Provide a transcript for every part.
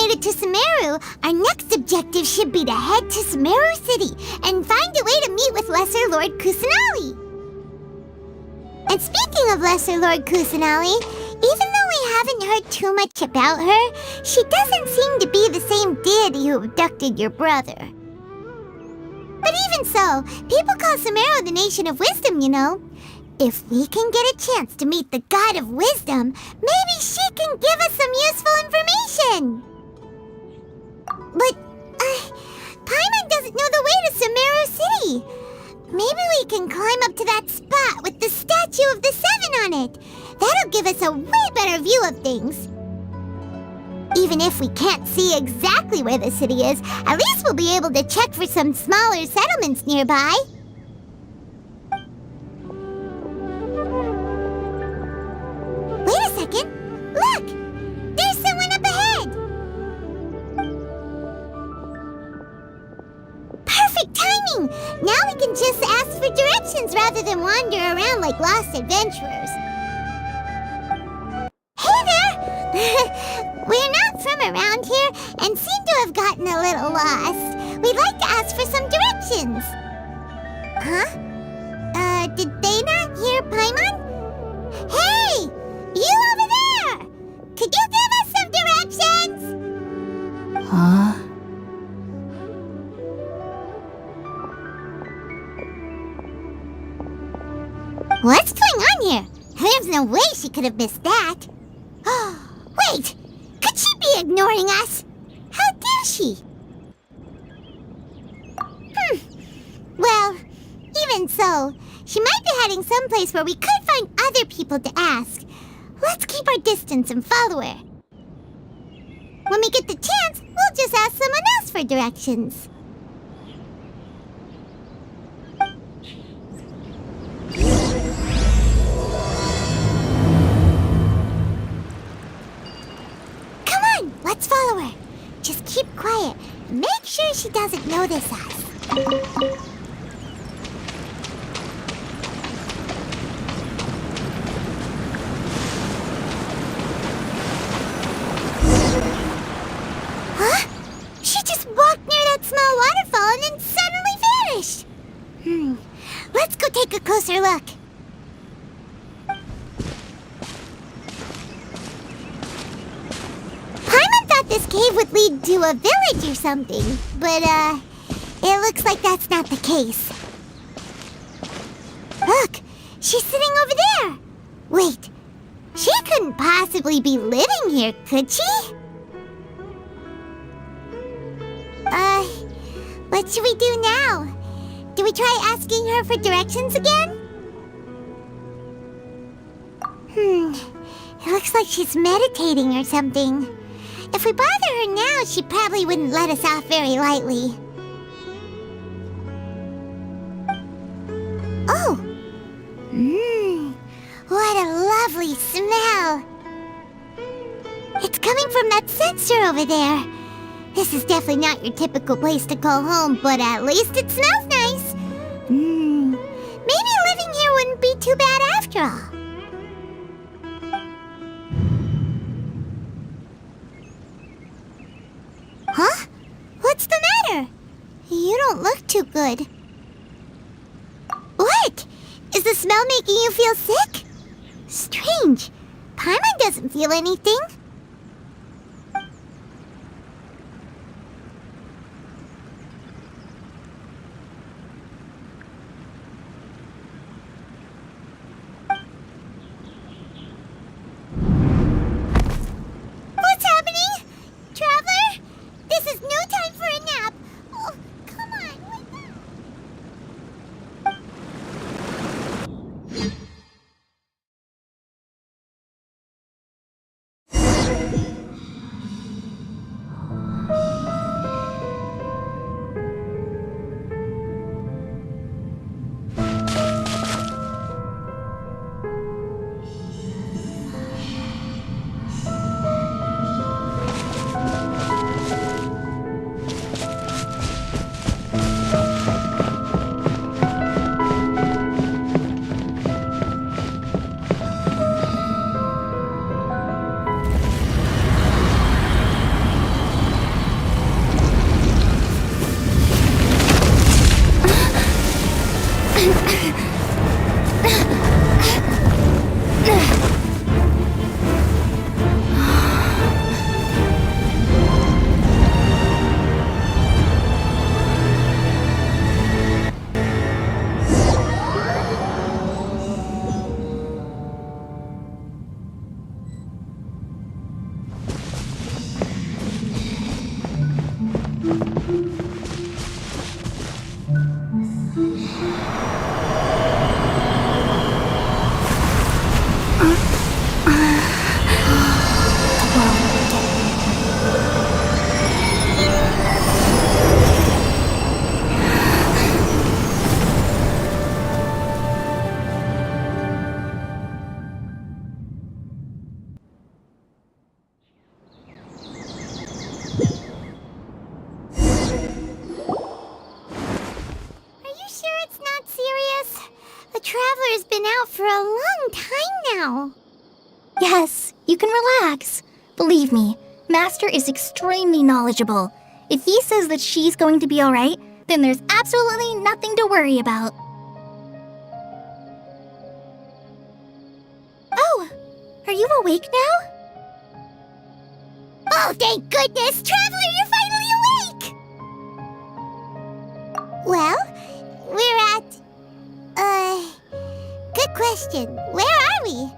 made it to Sumeru, our next objective should be to head to Sumeru City and find a way to meet with Lesser Lord Kusanali. And speaking of Lesser Lord Kusanali, even though we haven't heard too much about her, she doesn't seem to be the same deity who abducted your brother. But even so, people call Sumeru the Nation of Wisdom, you know. If we can get a chance to meet the God of Wisdom, maybe she can give us some useful information. But, Paimon doesn't know the way to Sumeru City. Maybe we can climb up to that spot with the statue of the Seven on it. That'll give us a way better view of things. Even if we can't see exactly where the city is, at least we'll be able to check for some smaller settlements nearby. Wait a second! Look! There's someone up ahead! Perfect timing! Now we can just ask for directions rather than wander around like lost adventurers. Hey there! We're not from around here and seem to have gotten a little lost. We'd like to ask for some directions. Huh? Did they not hear Paimon? Hey! You over there! Could you give us some directions? Huh? What's going on here? There's no way she could have missed that. Wait! Could she be ignoring us? How dare she? Well, even so, she might be heading someplace where we could find other people to ask. Let's keep our distance and follow her. When we get the chance, we'll just ask someone else for directions. Come on, let's follow her. Just keep quiet and make sure she doesn't notice us. Small waterfall and then suddenly vanished. Let's go take a closer look. Paimon thought this cave would lead to a village or something, but it looks like that's not the case. Look, she's sitting over there. Wait, she couldn't possibly be living here, could she? What should we do now? Do we try asking her for directions again? It looks like she's meditating or something. If we bother her now, she probably wouldn't let us off very lightly. Oh! What a lovely smell! It's coming from that sensor over there. This is definitely not your typical place to call home, but at least it smells nice. Maybe living here wouldn't be too bad after all. Huh? What's the matter? You don't look too good. What? Is the smell making you feel sick? Strange. Paimon doesn't feel anything. can relax. Believe me, Master is extremely knowledgeable. If he says that she's going to be alright, then there's absolutely nothing to worry about. Oh, are you awake now? Oh, thank goodness! Traveler, you're finally awake! Well, we're at... Good question. Where are we?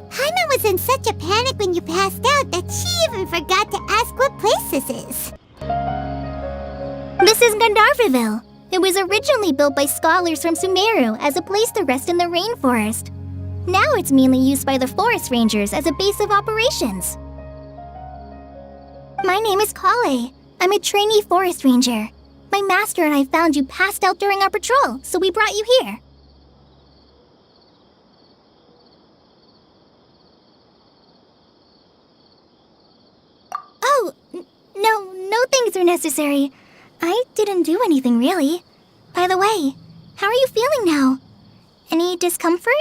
Paimon was in such a panic when you passed out that she even forgot to ask what place this is. This is Gandharvaville. It was originally built by scholars from Sumeru as a place to rest in the rainforest. Now it's mainly used by the forest rangers as a base of operations. My name is Kale. I'm a trainee forest ranger. My master and I found you passed out during our patrol, so we brought you here. Oh, no things are necessary. I didn't do anything really. By the way, how are you feeling now? Any discomfort?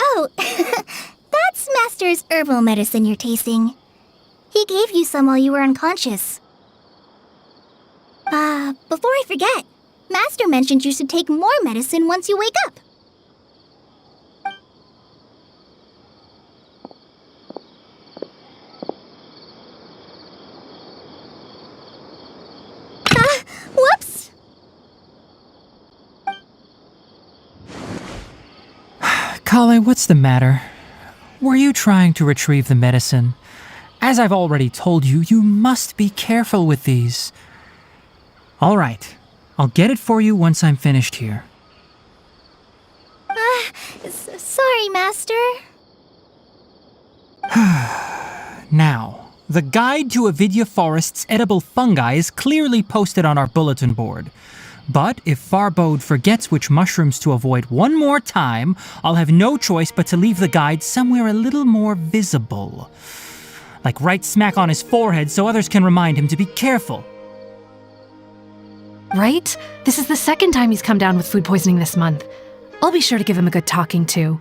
Oh, that's Master's herbal medicine you're tasting. He gave you some while you were unconscious. Before I forget, Master mentioned you should take more medicine once you wake up. Whoops! Kale, what's the matter? Were you trying to retrieve the medicine? As I've already told you, you must be careful with these. All right, I'll get it for you once I'm finished here. Sorry, Master. Now, the guide to Avidya Forest's edible fungi is clearly posted on our bulletin board. But if Farbode forgets which mushrooms to avoid one more time, I'll have no choice but to leave the guide somewhere a little more visible. Like right smack on his forehead so others can remind him to be careful. Right? This is the second time he's come down with food poisoning this month. I'll be sure to give him a good talking to.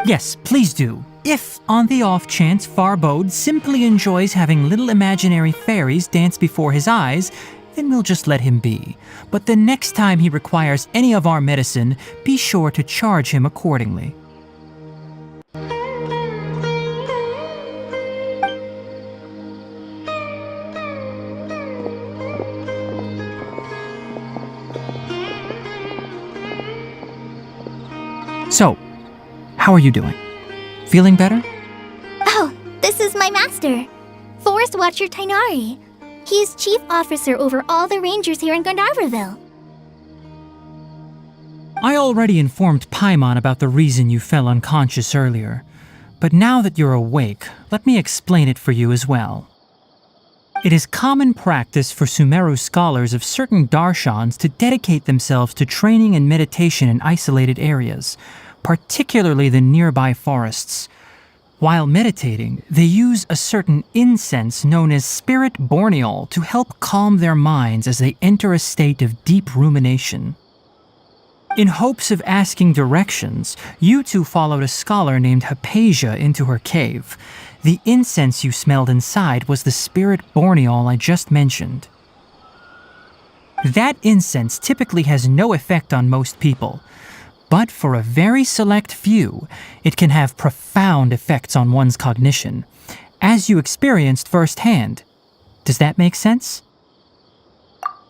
Yes, please do. If, on the off chance, Farbode simply enjoys having little imaginary fairies dance before his eyes, then we'll just let him be. But the next time he requires any of our medicine, be sure to charge him accordingly. So, how are you doing? Feeling better? Oh, this is my master, Forest Watcher Tainari. He is chief officer over all the rangers here in Gandharvaville. I already informed Paimon about the reason you fell unconscious earlier, but now that you're awake, let me explain it for you as well. It is common practice for Sumeru scholars of certain darshans to dedicate themselves to training and meditation in isolated areas, particularly the nearby forests. While meditating, they use a certain incense known as spirit borneol to help calm their minds as they enter a state of deep rumination. In hopes of asking directions, you two followed a scholar named Hypatia into her cave. The incense you smelled inside was the spirit borneol I just mentioned. That incense typically has no effect on most people, but for a very select few, it can have profound effects on one's cognition, as you experienced firsthand. Does that make sense?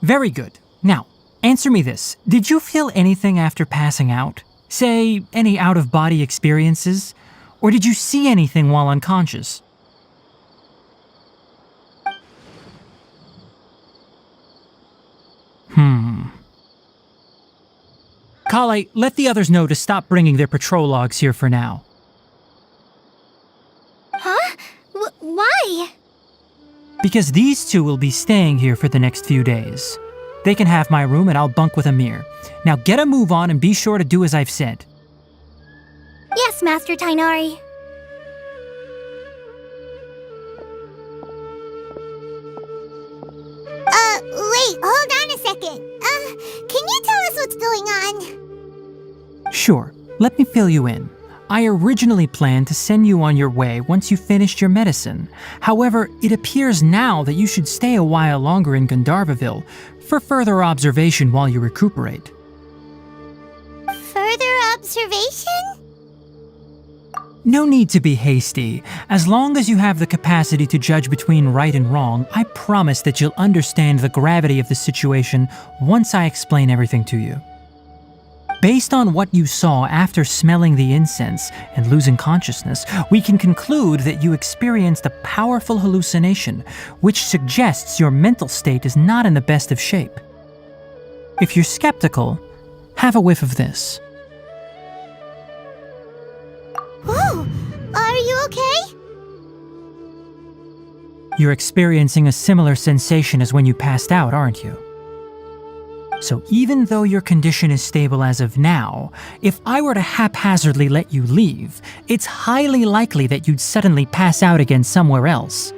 Very good. Now, answer me this. Did you feel anything after passing out? Say, any out-of-body experiences? Or did you see anything while unconscious? Kale, let the others know to stop bringing their patrol logs here for now. Huh? Why? Because these two will be staying here for the next few days. They can have my room and I'll bunk with Amir. Now get a move on and be sure to do as I've said. Yes, Master Tainari. Wait, hold on a second. Can you tell us what's going on? Sure, let me fill you in. I originally planned to send you on your way once you finished your medicine. However, it appears now that you should stay a while longer in Gandharvaville for further observation while you recuperate. Further observation? No need to be hasty. As long as you have the capacity to judge between right and wrong, I promise that you'll understand the gravity of the situation once I explain everything to you. Based on what you saw after smelling the incense and losing consciousness, we can conclude that you experienced a powerful hallucination, which suggests your mental state is not in the best of shape. If you're skeptical, have a whiff of this. Whoa! Are you okay? You're experiencing a similar sensation as when you passed out, aren't you? So even though your condition is stable as of now, if I were to haphazardly let you leave, it's highly likely that you'd suddenly pass out again somewhere else.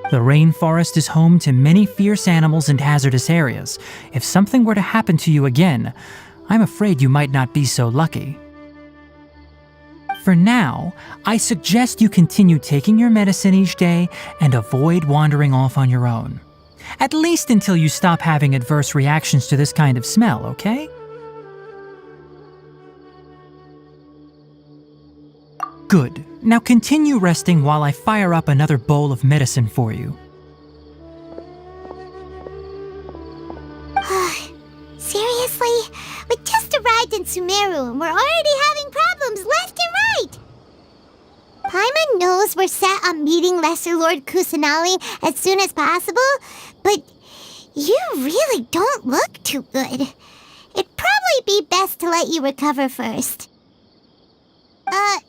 The rainforest is home to many fierce animals and hazardous areas. If something were to happen to you again, I'm afraid you might not be so lucky. For now, I suggest you continue taking your medicine each day and avoid wandering off on your own. At least until you stop having adverse reactions to this kind of smell, okay? Good. Now continue resting while I fire up another bowl of medicine for you. Seriously? We just arrived in Sumeru and we're already having problems left and right! Paimon knows we're set on meeting Lesser Lord Kusanali as soon as possible, but you really don't look too good. It'd probably be best to let you recover first. Hey!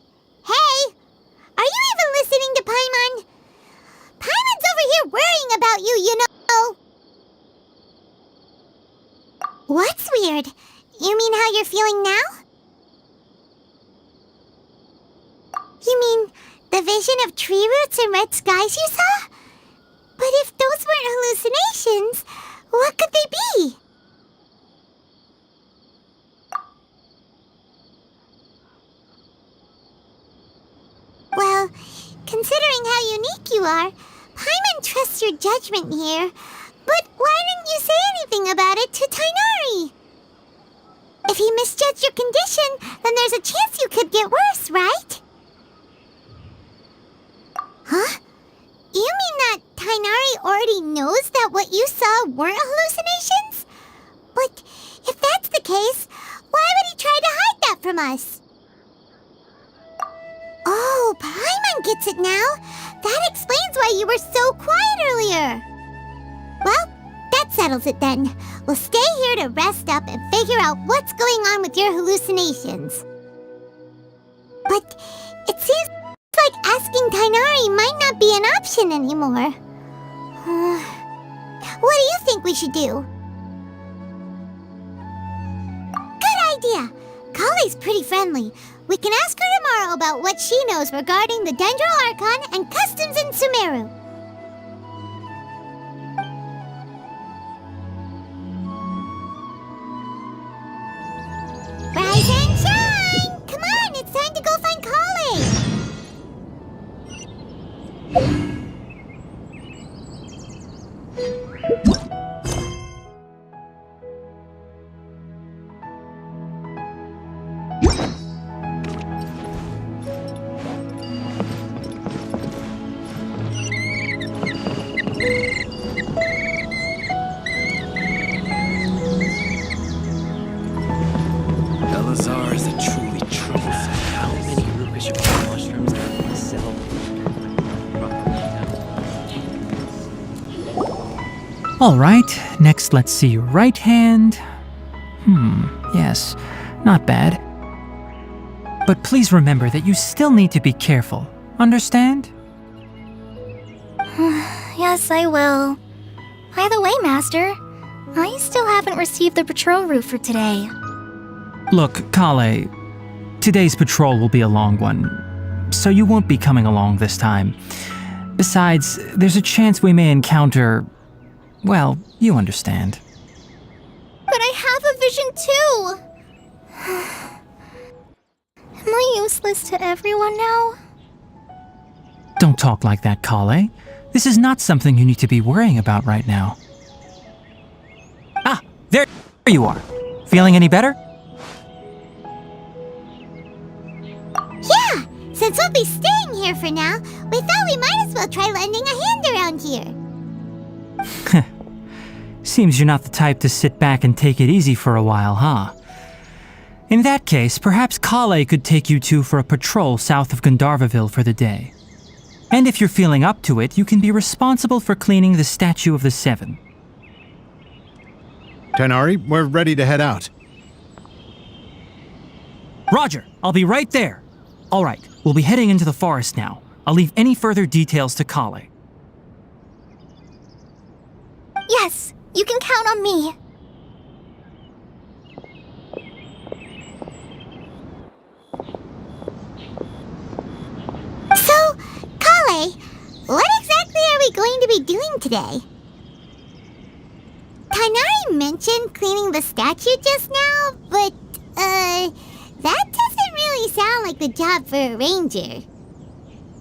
Are you even listening to Paimon? Paimon's over here worrying about you, you know! What's weird? You mean how you're feeling now? You mean the vision of tree roots and red skies you saw? But if those weren't hallucinations, what could they be? Well, considering how unique you are, Paimon trusts your judgment here. But why didn't you say anything about it to Tighnari? If he misjudged your condition, then there's a chance you could get worse, right? Huh? You mean that Tighnari already knows that what you saw weren't hallucinations? But if that's the case, why would he try to hide that from us? Oh, Paimon gets it now. That explains why you were so quiet earlier. Well, that settles it then. We'll stay here to rest up and figure out what's going on with your hallucinations. But it seems like asking Tighnari might not be an option anymore. What do you think we should do? Good idea. Kale's pretty friendly. We can ask her tomorrow about what she knows regarding the Dendro Archon and customs in Sumeru. Rise and shine! Come on, it's time to go find Kale! Elazar is a truly troublesome. How many Rupesha mushrooms do we sell? All right, next let's see your right hand. Yes, not bad. But please remember that you still need to be careful. Understand? Yes, I will. By the way, Master, I still haven't received the patrol route for today. Look, Kale, today's patrol will be a long one, so you won't be coming along this time. Besides, there's a chance we may encounter... well, you understand. But I have a vision too! I useless to everyone now? Don't talk like that, Kale. This is not something you need to be worrying about right now. Ah, there you are. Feeling any better? Yeah, since we'll be staying here for now, we thought we might as well try lending a hand around here. Seems you're not the type to sit back and take it easy for a while, huh? In that case, perhaps Kale could take you two for a patrol south of Gandharvaville for the day. And if you're feeling up to it, you can be responsible for cleaning the Statue of the Seven. Tighnari, we're ready to head out. Roger, I'll be right there. All right, we'll be heading into the forest now. I'll leave any further details to Kale. Yes, you can count on me. So, Kale, what exactly are we going to be doing today? Tighnari mentioned cleaning the statue just now, but, that doesn't really sound like the job for a ranger.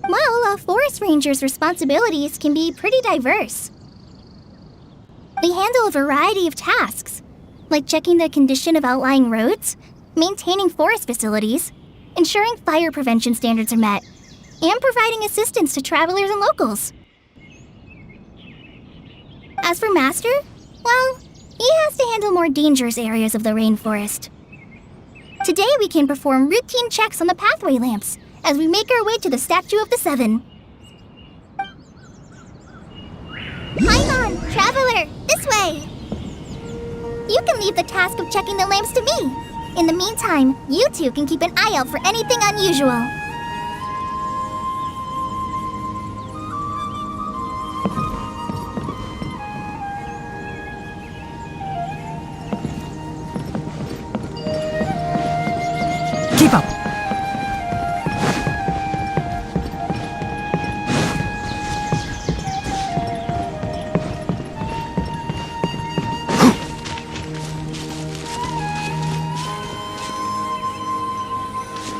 Well, a forest ranger's responsibilities can be pretty diverse. They handle a variety of tasks, like checking the condition of outlying roads, maintaining forest facilities, ensuring fire prevention standards are met, and providing assistance to travelers and locals. As for Master, well, he has to handle more dangerous areas of the rainforest. Today we can perform routine checks on the pathway lamps as we make our way to the Statue of the Seven. Paimon, traveler, this way! You can leave the task of checking the lamps to me. In the meantime, you two can keep an eye out for anything unusual. Keep up!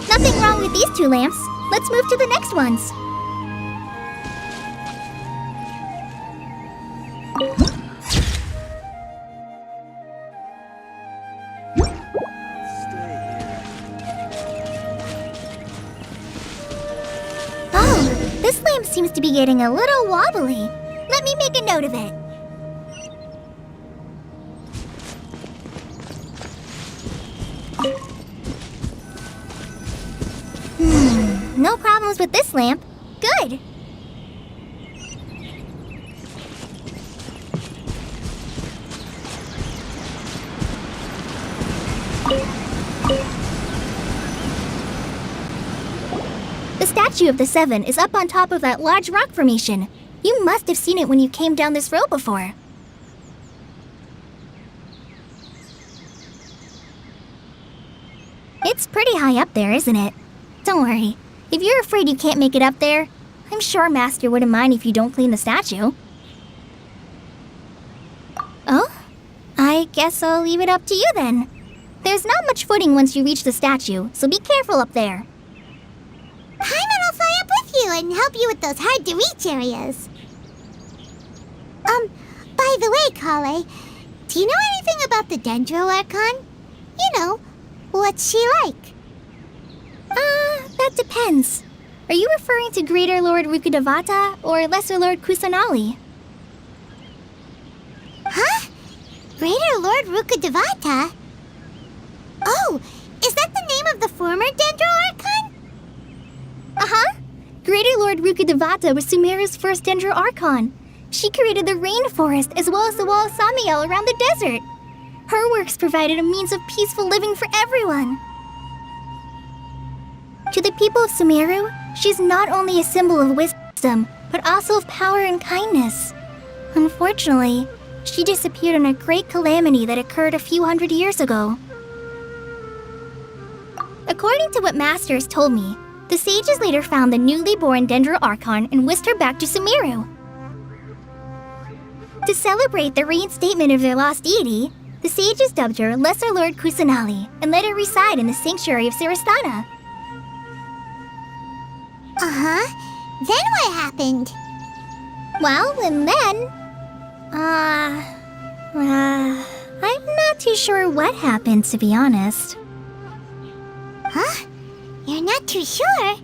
Nothing wrong with these two lamps. Let's move to the next ones. Oh, this lamp seems to be getting a little wobbly. Let me make a note of it. No problems with this lamp. Good. The Statue of the Seven is up on top of that large rock formation. You must have seen it when you came down this road before. It's pretty high up there, isn't it? Don't worry. If you're afraid you can't make it up there, I'm sure Master wouldn't mind if you don't clean the statue. Oh? I guess I'll leave it up to you then. There's not much footing once you reach the statue, so be careful up there. Paimon will fly up with you and help you with those hard-to-reach areas. By the way, Kale, do you know anything about the Dendro Archon? You know, what's she like? That depends. Are you referring to Greater Lord Rukkhadevata or Lesser Lord Kusanali? Huh? Greater Lord Rukkhadevata? Oh, is that the name of the former Dendro Archon? Uh-huh. Greater Lord Rukkhadevata was Sumeru's first Dendro Archon. She created the rainforest as well as the wall of Samiel around the desert. Her works provided a means of peaceful living for everyone. To the people of Sumeru, she's not only a symbol of wisdom, but also of power and kindness. Unfortunately, she disappeared in a great calamity that occurred a few hundred years ago. According to what Master has told me, the sages later found the newly born Dendro Archon and whisked her back to Sumeru. To celebrate the reinstatement of their lost deity, the sages dubbed her Lesser Lord Kusanali and let her reside in the sanctuary of Sarastana. Uh-huh. Then what happened? Well, and then... I'm not too sure what happened, to be honest. Huh? You're not too sure?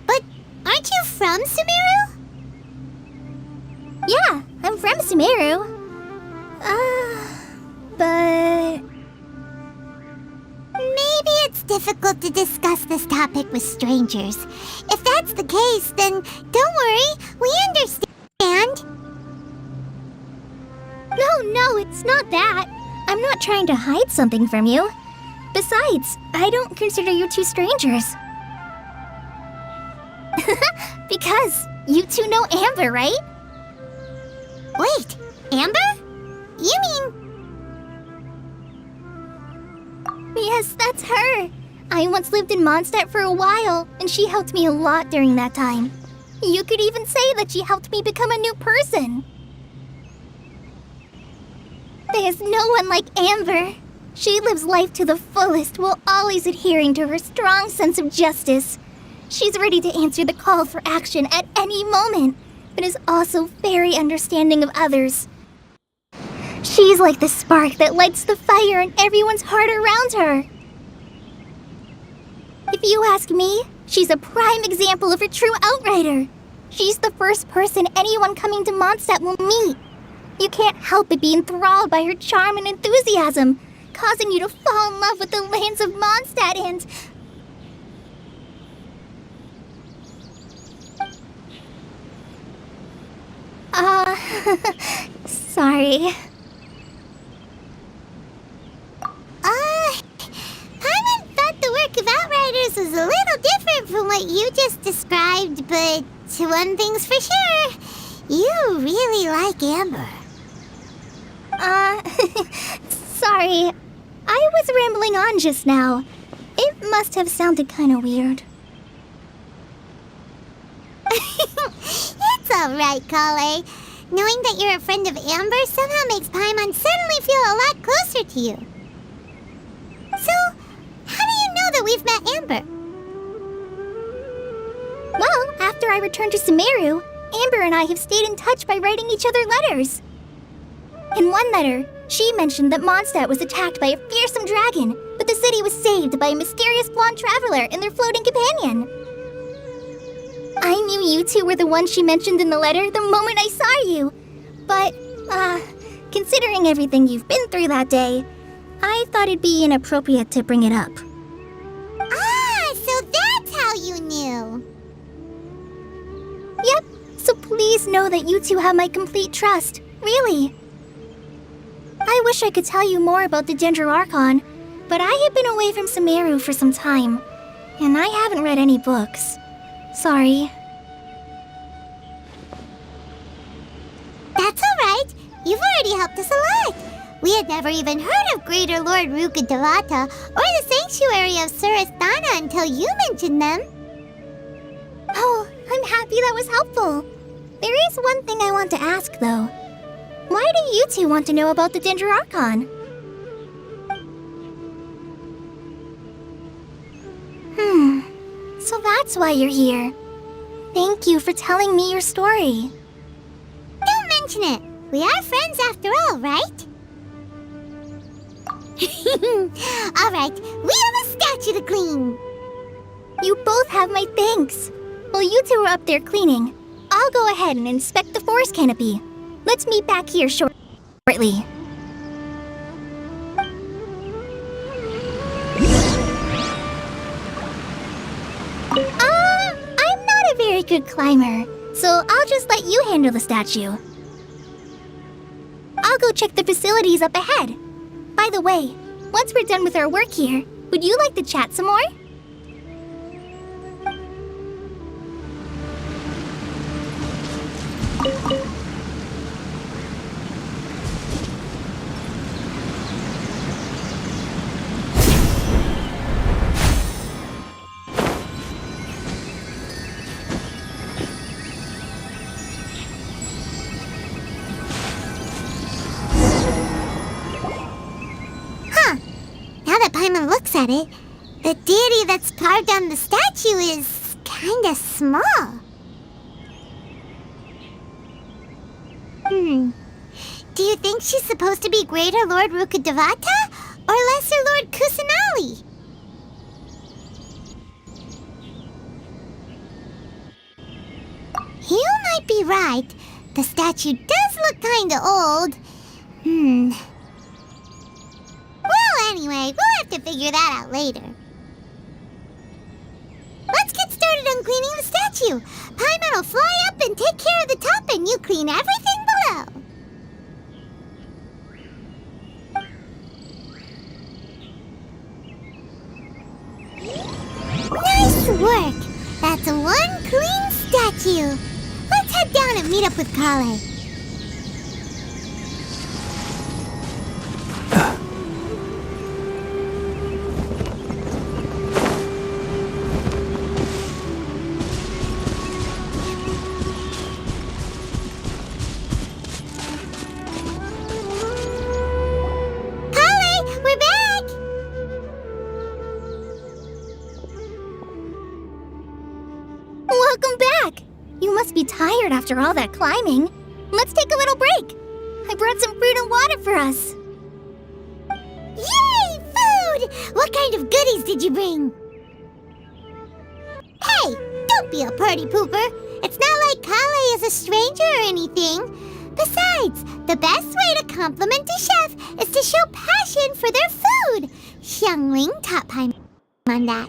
But aren't you from Sumeru? Yeah, I'm from Sumeru. But... Maybe it's difficult to discuss this topic with strangers. If that's the case, then don't worry, we understand. No, it's not that. I'm not trying to hide something from you. Besides, I don't consider you two strangers. Because you two know Amber, right? Wait, Amber? You mean... Yes, that's her. I once lived in Mondstadt for a while, and she helped me a lot during that time. You could even say that she helped me become a new person. There's no one like Amber. She lives life to the fullest while always adhering to her strong sense of justice. She's ready to answer the call for action at any moment, but is also very understanding of others. She's like the spark that lights the fire in everyone's heart around her. If you ask me, she's a prime example of a true outrider. She's the first person anyone coming to Mondstadt will meet. You can't help but be enthralled by her charm and enthusiasm, causing you to fall in love with the lands of Mondstadt and... sorry. Paimon thought the work of Outriders was a little different from what you just described, but one thing's for sure, you really like Amber. Sorry. I was rambling on just now. It must have sounded kind of weird. It's alright, Kale. Knowing that you're a friend of Amber somehow makes Paimon suddenly feel a lot closer to you. So, how do you know that we've met Amber? Well, after I returned to Sumeru, Amber and I have stayed in touch by writing each other letters. In one letter, she mentioned that Mondstadt was attacked by a fearsome dragon, but the city was saved by a mysterious blonde traveler and their floating companion. I knew you two were the ones she mentioned in the letter the moment I saw you. But, considering everything you've been through that day, I thought it'd be inappropriate to bring it up. Ah, so that's how you knew. Yep, so please know that you two have my complete trust, really. I wish I could tell you more about the Ginger Archon, but I have been away from Sumeru for some time, and I haven't read any books. Sorry. That's alright. You've already helped us a lot. We had never even heard of Greater Lord Ruka Devata or the Sanctuary of Surasthana until you mentioned them. Oh, I'm happy that was helpful. There is one thing I want to ask, though. Why do you two want to know about the Ginger Archon? So that's why you're here. Thank you for telling me your story. Don't mention it. We are friends after all, right? Alright, we have a statue to clean. You both have my thanks. While you two are up there cleaning, I'll go ahead and inspect the forest canopy. Let's meet back here shortly. I'm not a very good climber, so I'll just let you handle the statue. I'll go check the facilities up ahead. By the way, once we're done with our work here, would you like to chat some more? Now that Paimon looks at it, the deity that's carved on the statue is kinda small. Do you think she's supposed to be Greater Lord Rukkhadevata or Lesser Lord Kusanali? You might be right. The statue does look kinda old. Well, anyway, we'll have to figure that out later. Let's get started on cleaning the statue. Paimon will fly up and take care of the top, and you clean everything below. Nice work! That's one clean statue. Let's head down and meet up with Kale. Welcome back! You must be tired after all that climbing. Let's take a little break. I brought some fruit and water for us. Yay! Food! What kind of goodies did you bring? Hey! Don't be a party pooper! It's not like Kale is a stranger or anything. Besides, the best way to compliment a chef is to show passion for their food. Xiangling taught Paimon on that.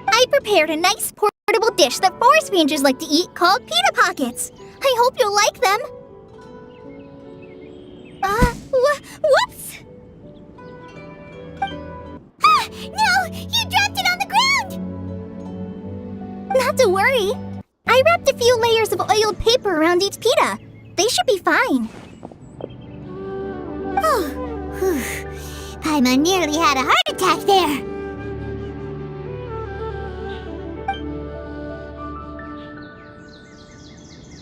I prepared a nice portable dish that forest rangers like to eat called pita pockets. I hope you'll like them. Whoops! Ah! No! You dropped it on the ground! Not to worry. I wrapped a few layers of oiled paper around each pita. They should be fine. Oh, Paimon nearly had a heart attack there.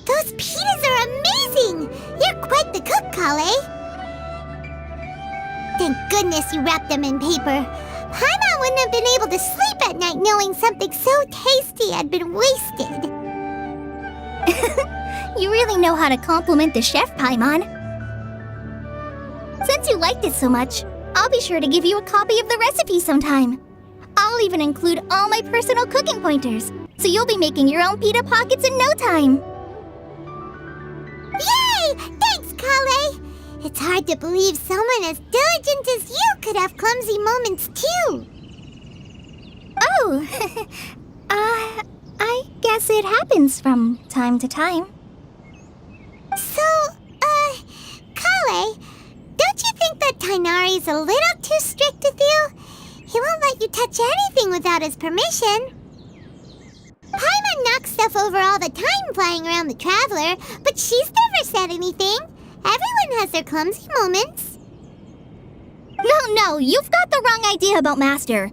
Those pitas are amazing! You're quite the cook, Kale. Thank goodness you wrapped them in paper. Paimon wouldn't have been able to sleep at night knowing something so tasty had been wasted. You really know how to compliment the chef, Paimon. Since you liked it so much, I'll be sure to give you a copy of the recipe sometime. I'll even include all my personal cooking pointers, so you'll be making your own pita pockets in no time. Yay! Thanks, Kale! It's hard to believe someone as diligent as you could have clumsy moments, too. Oh, I guess it happens from time to time. So, Kale, don't you think that Tainari's a little too strict with you? He won't let you touch anything without his permission. Paimon knocks stuff over all the time flying around the Traveler, but she's never said anything. Everyone has their clumsy moments. No, you've got the wrong idea about Master.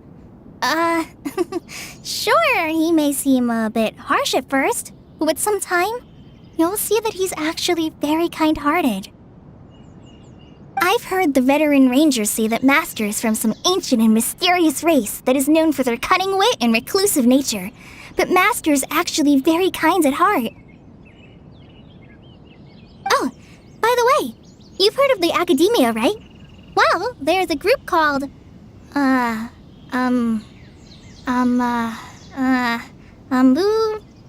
Sure, he may seem a bit harsh at first, but with some time, you'll see that he's actually very kind-hearted. I've heard the veteran rangers say that Master is from some ancient and mysterious race that is known for their cunning wit and reclusive nature, but Master is actually very kind at heart. Oh, by the way, you've heard of the Academia, right? Well, there's a group called,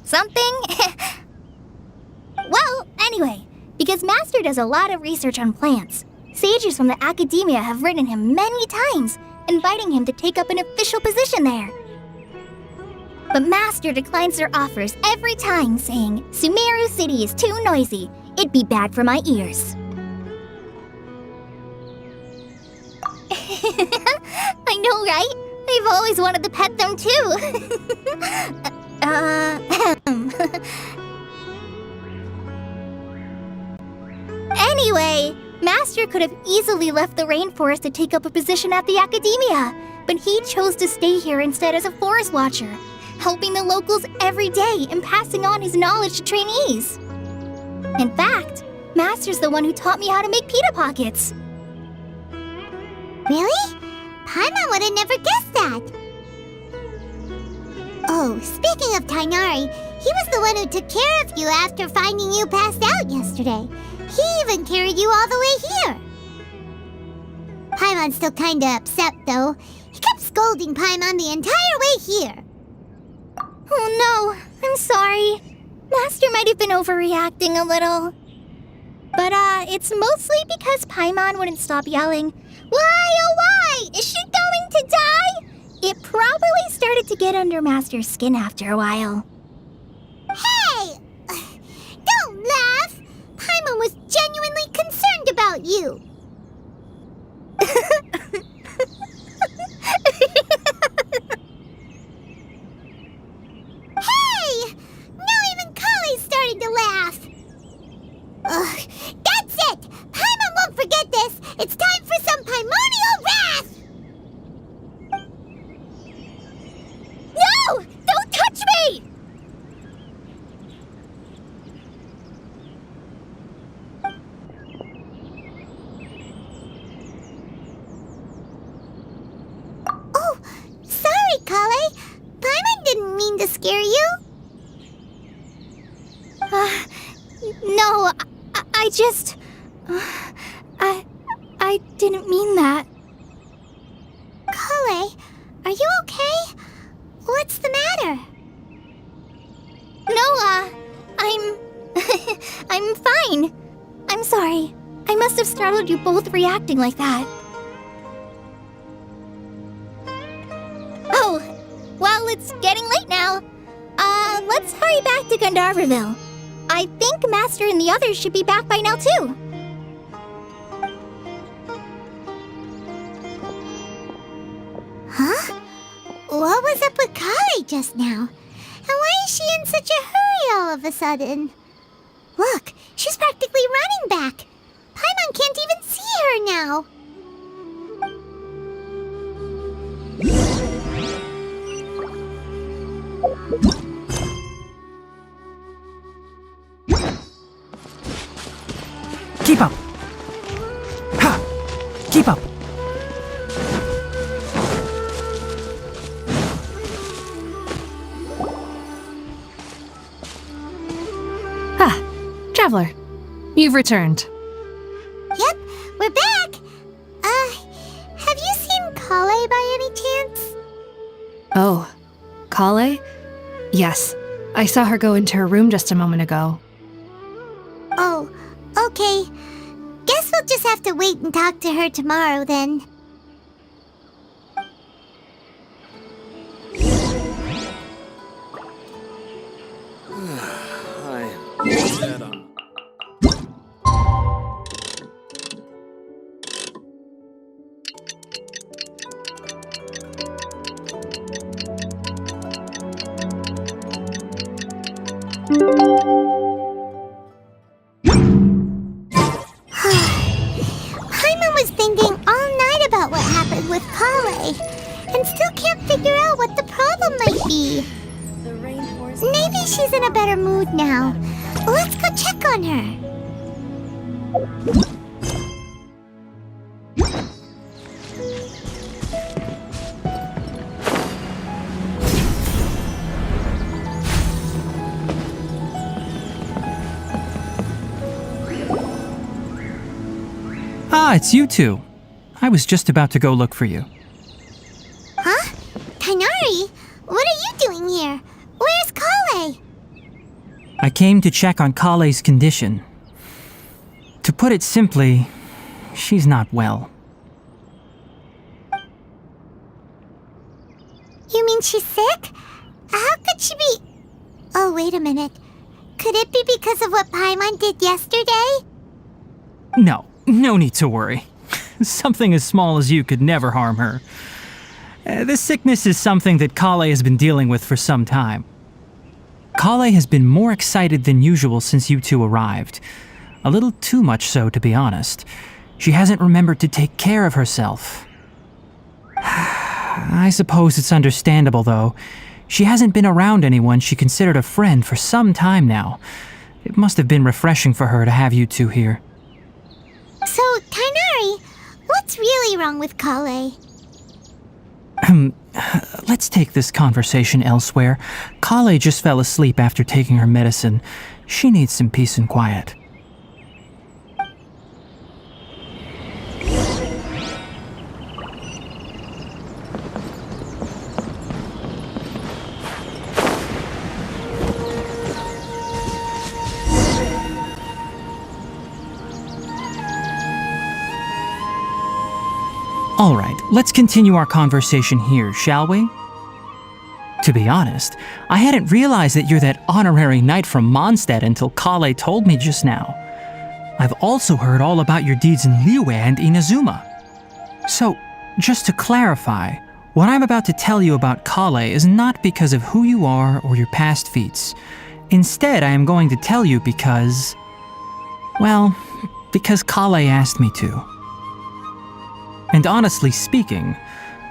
something? Well, anyway, because Master does a lot of research on plants, sages from the Academia have written him many times, inviting him to take up an official position there. But Master declines their offers every time, saying, Sumeru City is too noisy. It'd be bad for my ears. I know, right? I've always wanted to pet them too. Anyway, Master could have easily left the rainforest to take up a position at the Academia, but he chose to stay here instead as a forest watcher, helping the locals every day and passing on his knowledge to trainees. In fact, Master's the one who taught me how to make pita pockets. Really? Paimon would have never guessed that. Oh, speaking of Tainari, he was the one who took care of you after finding you passed out yesterday. He even carried you all the way here. Paimon's still kinda upset, though. He kept scolding Paimon the entire way here. Oh no, I'm sorry. Master might have been overreacting a little. But, it's mostly because Paimon wouldn't stop yelling, "Why, oh why? Is she going to die?" It probably started to get under Master's skin after a while. Hey! Don't laugh! Paimon was genuinely concerned about you. Hey! Now even Kale's starting to laugh. Ugh, that's it! Paimon won't forget this! It's time for some Paimonial wrath! No! Don't touch me! Oh, sorry, Kale. Paimon didn't mean to scare you. No, I just... I didn't mean that. Kale, are you okay? What's the matter? No, I'm... I'm fine. I'm sorry. I must have startled you both reacting like that. Oh, well, it's getting late now. Let's hurry back to Gandharvaville. I think Master and the others should be back by now, too. Huh? What was up with Kale just now? And why is she in such a hurry all of a sudden? Look, she's practically running back. Paimon can't even see her now. Keep up! Ha! Keep up! Ah, Traveler, you've returned. Yep, we're back. Have you seen Kale by any chance? Oh, Kale? Yes, I saw her go into her room just a moment ago. Oh, okay. Guess we'll just have to wait and talk to her tomorrow then. Paimon was thinking all night about what happened with Kale and still can't figure out what the problem might be. Maybe she's in a better mood now. Let's go check on her. Ah, it's you two. I was just about to go look for you. Huh? Tainari? What are you doing here? Where's Kale? I came to check on Kale's condition. To put it simply, she's not well. You mean she's sick? How could she be... Oh, wait a minute. Could it be because of what Paimon did yesterday? No need to worry. Something as small as you could never harm her. This sickness is something that Kale has been dealing with for some time. Kale has been more excited than usual since you two arrived. A little too much so, to be honest. She hasn't remembered to take care of herself. I suppose it's understandable, though. She hasn't been around anyone she considered a friend for some time now. It must have been refreshing for her to have you two here. So, Tainari, what's really wrong with Kale? Let's take this conversation elsewhere. Kale just fell asleep after taking her medicine. She needs some peace and quiet. All right, let's continue our conversation here, shall we? To be honest, I hadn't realized that you're that honorary knight from Mondstadt until Kale told me just now. I've also heard all about your deeds in Liyue and Inazuma. So, just to clarify, what I'm about to tell you about Kale is not because of who you are or your past feats. Instead, I am going to tell you because... well, because Kale asked me to. And honestly speaking,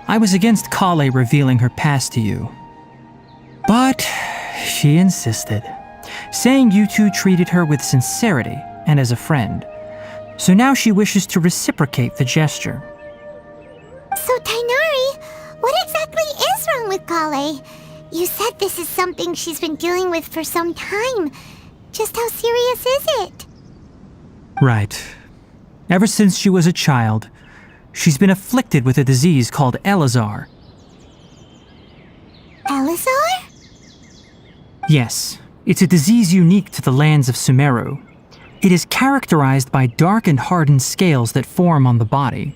I was against Kale revealing her past to you. But she insisted, saying you two treated her with sincerity and as a friend. So now she wishes to reciprocate the gesture. So, Tainari, what exactly is wrong with Kale? You said this is something she's been dealing with for some time. Just how serious is it? Right. Ever since she was a child, she's been afflicted with a disease called Elazar. Elazar? Yes, it's a disease unique to the lands of Sumeru. It is characterized by dark and hardened scales that form on the body.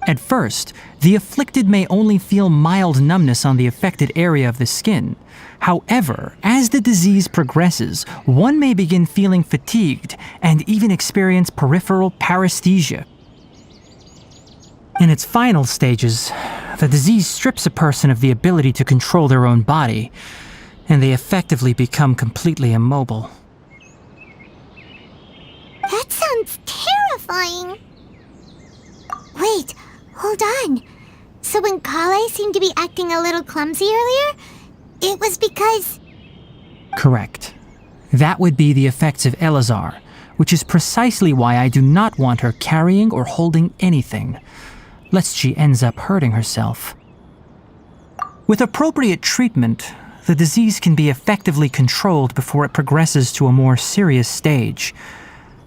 At first, the afflicted may only feel mild numbness on the affected area of the skin. However, as the disease progresses, one may begin feeling fatigued and even experience peripheral paresthesia. In its final stages, the disease strips a person of the ability to control their own body, and they effectively become completely immobile. That sounds terrifying. Wait, hold on. So when Kale seemed to be acting a little clumsy earlier, it was because... Correct. That would be the effects of Elazar, which is precisely why I do not want her carrying or holding anything, lest she ends up hurting herself. With appropriate treatment, the disease can be effectively controlled before it progresses to a more serious stage.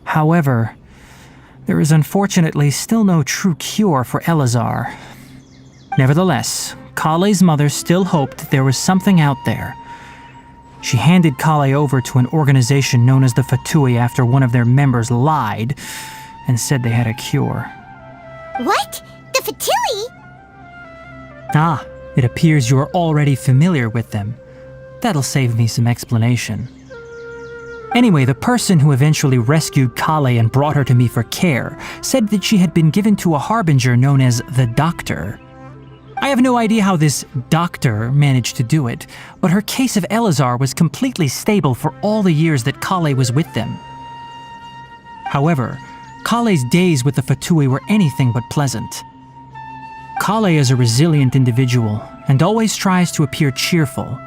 However, there is unfortunately still no true cure for Elazar. Nevertheless, Kale's mother still hoped that there was something out there. She handed Kale over to an organization known as the Fatui after one of their members lied and said they had a cure. What? The Fatui? Ah, it appears you're already familiar with them. That'll save me some explanation. Anyway, the person who eventually rescued Kale and brought her to me for care said that she had been given to a harbinger known as the Doctor. I have no idea how this doctor managed to do it, but her case of Elazar was completely stable for all the years that Kale was with them. However, Kale's days with the Fatui were anything but pleasant. Kale is a resilient individual and always tries to appear cheerful,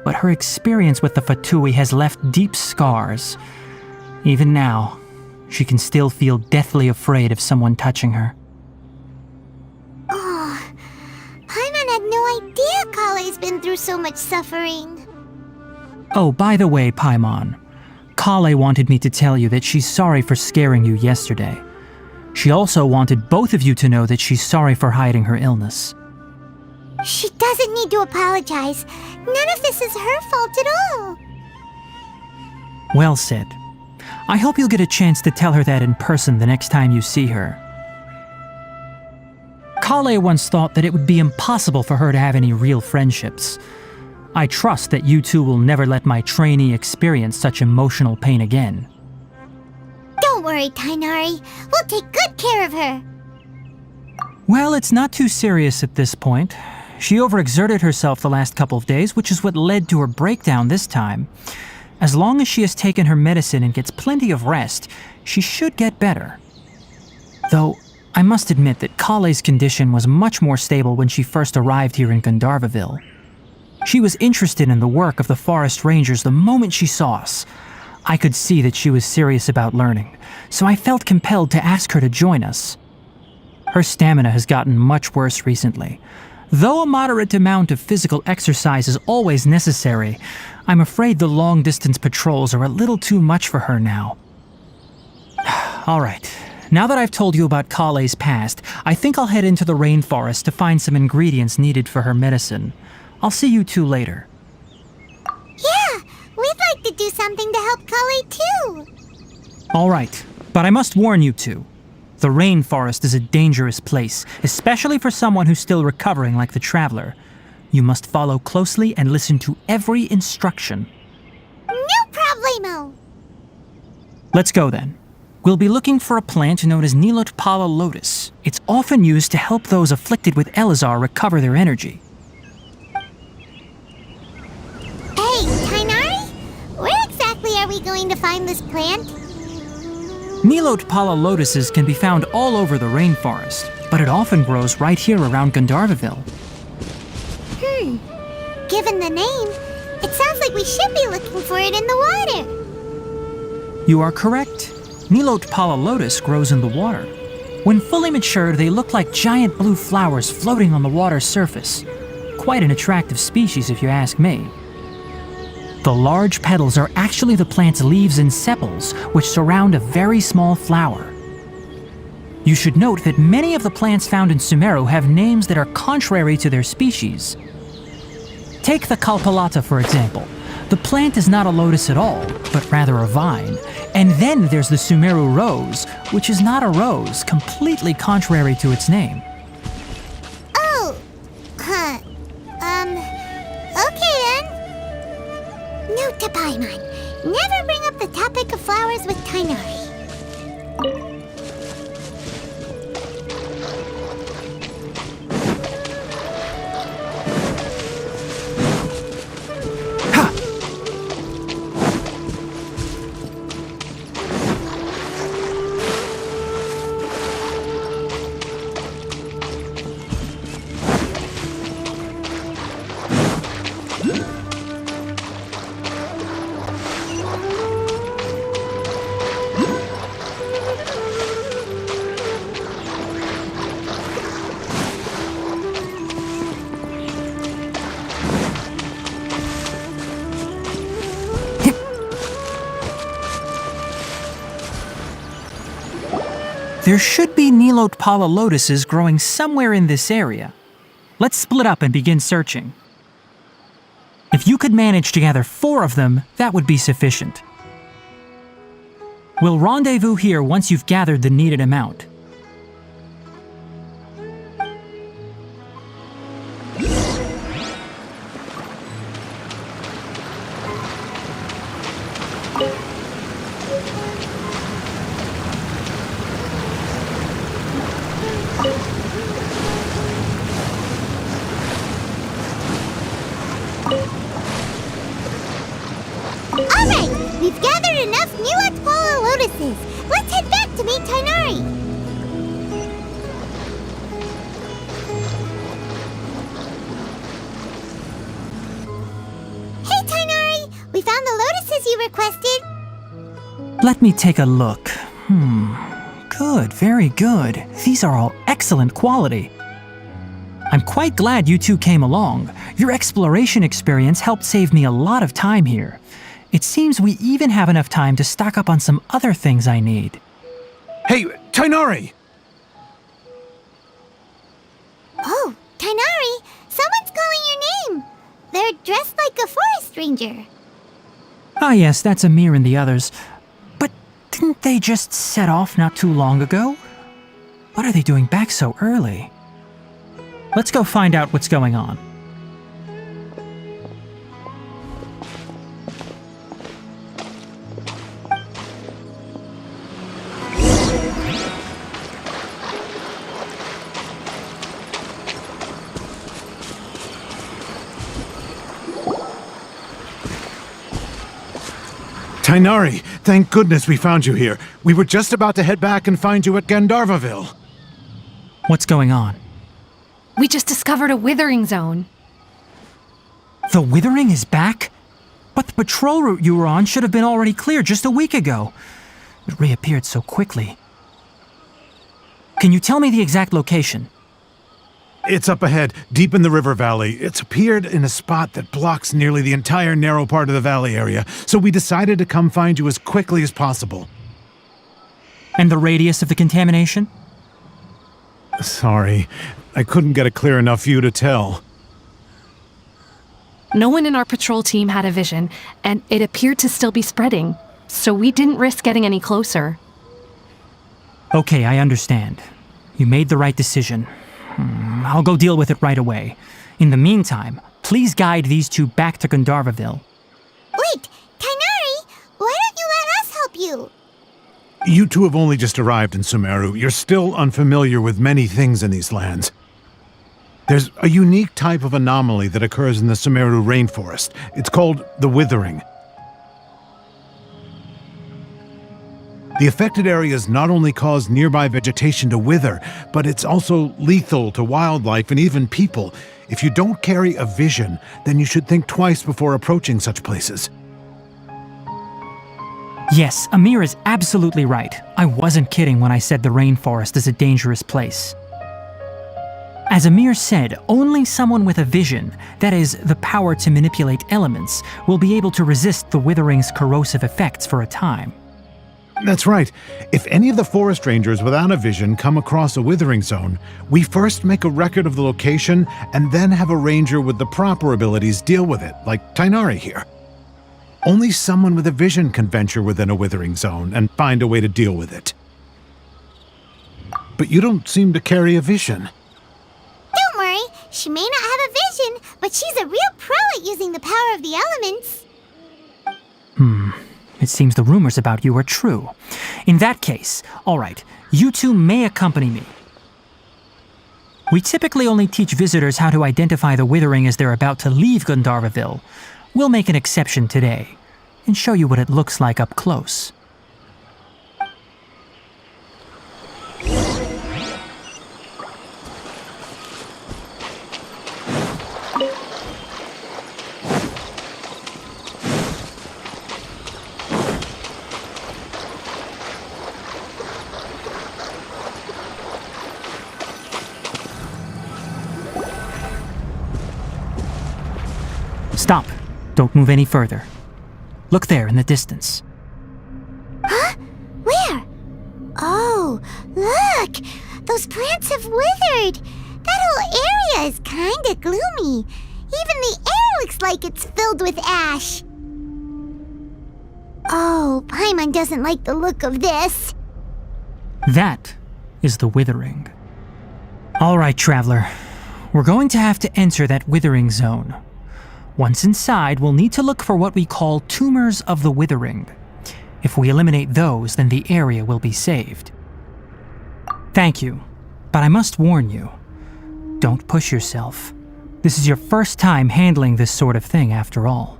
but her experience with the Fatui has left deep scars. Even now, she can still feel deathly afraid of someone touching her. Oh, Paimon had no idea Kale's been through so much suffering. Oh, by the way, Paimon, Kale wanted me to tell you that she's sorry for scaring you yesterday. She also wanted both of you to know that she's sorry for hiding her illness. She doesn't need to apologize. None of this is her fault at all. Well said. I hope you'll get a chance to tell her that in person the next time you see her. Kale once thought that it would be impossible for her to have any real friendships. I trust that you two will never let my trainee experience such emotional pain again. Don't worry, Tainari. We'll take good care of her. Well, it's not too serious at this point. She overexerted herself the last couple of days, which is what led to her breakdown this time. As long as she has taken her medicine and gets plenty of rest, she should get better. Though, I must admit that Kale's condition was much more stable when she first arrived here in Gandharvaville. She was interested in the work of the forest rangers the moment she saw us. I could see that she was serious about learning, so I felt compelled to ask her to join us. Her stamina has gotten much worse recently. Though a moderate amount of physical exercise is always necessary, I'm afraid the long-distance patrols are a little too much for her now. All right, now that I've told you about Kale's past, I think I'll head into the rainforest to find some ingredients needed for her medicine. I'll see you two later. Yeah, we'd like to do something to help Kale too. All right, but I must warn you two. The rainforest is a dangerous place, especially for someone who's still recovering like the Traveler. You must follow closely and listen to every instruction. No problemo. Let's go then. We'll be looking for a plant known as Nilotpala lotus. It's often used to help those afflicted with Elazar recover their energy. Hey, Tainari? Where exactly are we going to find this plant? Nilotpala lotuses can be found all over the rainforest, but it often grows right here around Gandharvaville. Given the name, it sounds like we should be looking for it in the water. You are correct. Nilotpala lotus grows in the water. When fully matured, they look like giant blue flowers floating on the water's surface. Quite an attractive species if you ask me. The large petals are actually the plant's leaves and sepals, which surround a very small flower. You should note that many of the plants found in Sumeru have names that are contrary to their species. Take the Kalpalata, for example. The plant is not a lotus at all, but rather a vine. And then there's the Sumeru rose, which is not a rose, completely contrary to its name. Oh, huh. Okay then. Note to Paimon. Never bring up the topic of flowers with Tainari. There should be Nilotpala lotuses growing somewhere in this area. Let's split up and begin searching. If you could manage to gather 4 of them, that would be sufficient. We'll rendezvous here once you've gathered the needed amount. Alright, we've gathered enough Nilotpala lotuses. Let's head back to meet Tainari. Hey Tainari, we found the lotuses you requested. Let me take a look. Good, very good. These are all excellent quality. I'm quite glad you two came along. Your exploration experience helped save me a lot of time here. It seems we even have enough time to stock up on some other things I need. Hey, Tainari! Oh, Tainari, someone's calling your name. They're dressed like a forest ranger. Ah yes, that's Amir and the others. But didn't they just set off not too long ago? What are they doing back so early? Let's go find out what's going on. Tainari, thank goodness we found you here. We were just about to head back and find you at Gandharvaville. What's going on? We just discovered a withering zone. The Withering is back? But the patrol route you were on should have been already clear just a week ago. It reappeared so quickly. Can you tell me the exact location? It's up ahead, deep in the river valley. It's appeared in a spot that blocks nearly the entire narrow part of the valley area, so we decided to come find you as quickly as possible. And the radius of the contamination? Sorry, I couldn't get a clear enough view to tell. No one in our patrol team had a vision, and it appeared to still be spreading, so we didn't risk getting any closer. Okay, I understand. You made the right decision. I'll go deal with it right away. In the meantime, please guide these two back to Gandharvaville. Wait, Kainari, why don't you let us help you? You two have only just arrived in Sumeru. You're still unfamiliar with many things in these lands. There's a unique type of anomaly that occurs in the Sumeru rainforest. It's called the Withering. The affected areas not only cause nearby vegetation to wither, but it's also lethal to wildlife and even people. If you don't carry a vision, then you should think twice before approaching such places. Yes, Amir is absolutely right. I wasn't kidding when I said the rainforest is a dangerous place. As Amir said, only someone with a vision, that is, the power to manipulate elements, will be able to resist the withering's corrosive effects for a time. That's right. If any of the forest rangers without a vision come across a withering zone, we first make a record of the location and then have a ranger with the proper abilities deal with it, like Tainari here. Only someone with a vision can venture within a withering zone and find a way to deal with it. But you don't seem to carry a vision. Don't worry, she may not have a vision, but she's a real pro at using the power of the elements. It seems the rumors about you are true. In that case, all right, you two may accompany me. We typically only teach visitors how to identify the withering as they're about to leave Gandharvaville. We'll make an exception today and show you what it looks like up close. Stop. Don't move any further. Look there in the distance. Huh? Where? Oh, look! Those plants have withered! That whole area is kinda gloomy. Even the air looks like it's filled with ash. Oh, Paimon doesn't like the look of this. That is the withering. All right, traveler. We're going to have to enter that withering zone. Once inside, we'll need to look for what we call tumors of the withering. If we eliminate those, then the area will be saved. Thank you, but I must warn you. Don't push yourself. This is your first time handling this sort of thing, after all.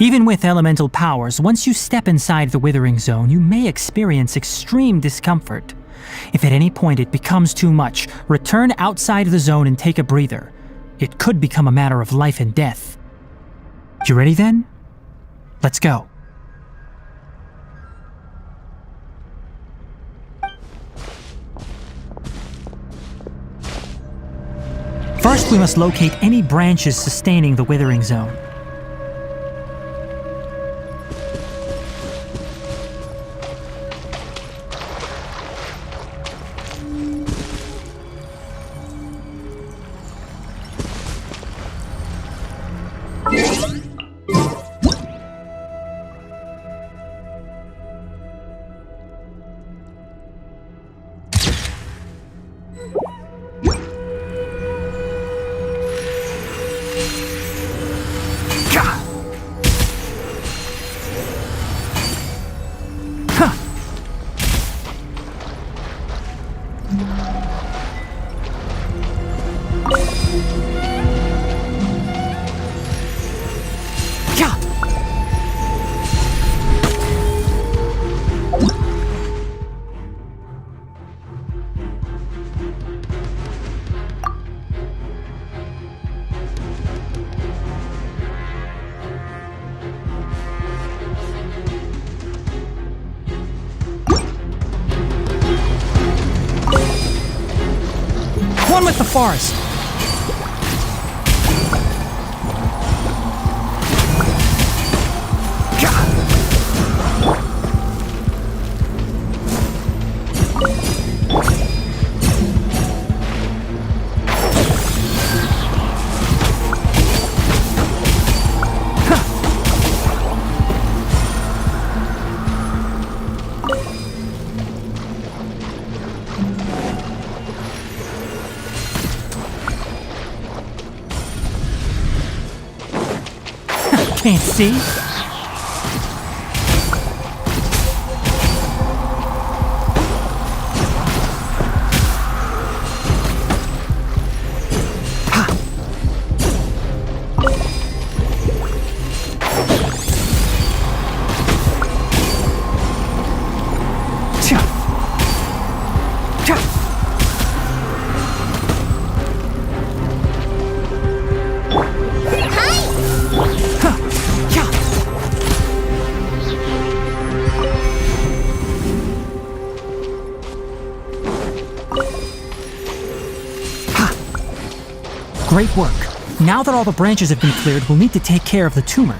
Even with elemental powers, once you step inside the withering zone, you may experience extreme discomfort. If at any point it becomes too much, return outside the zone and take a breather. It could become a matter of life and death. You ready then? Let's go. First, we must locate any branches sustaining the withering zone. rainforest. Can't see? Great work. Now that all the branches have been cleared, we'll need to take care of the tumor.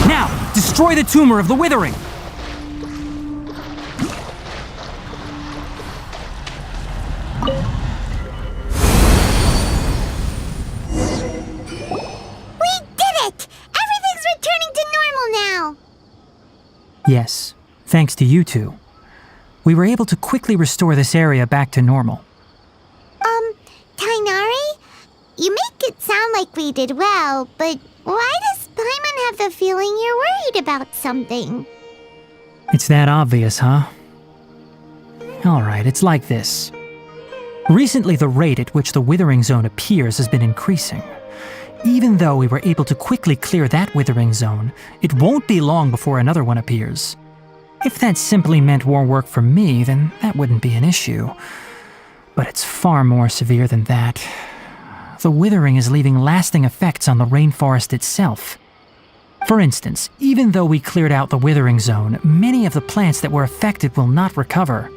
Now, destroy the tumor of the withering. Yes, thanks to you two. We were able to quickly restore this area back to normal. Tainari? You make it sound like we did well, but why does Paimon have the feeling you're worried about something? It's that obvious, huh? Alright, it's like this. Recently, the rate at which the Withering Zone appears has been increasing. Even though we were able to quickly clear that Withering Zone, it won't be long before another one appears. If that simply meant more work for me, then that wouldn't be an issue. But it's far more severe than that. The Withering is leaving lasting effects on the rainforest itself. For instance, even though we cleared out the Withering Zone, many of the plants that were affected will not recover.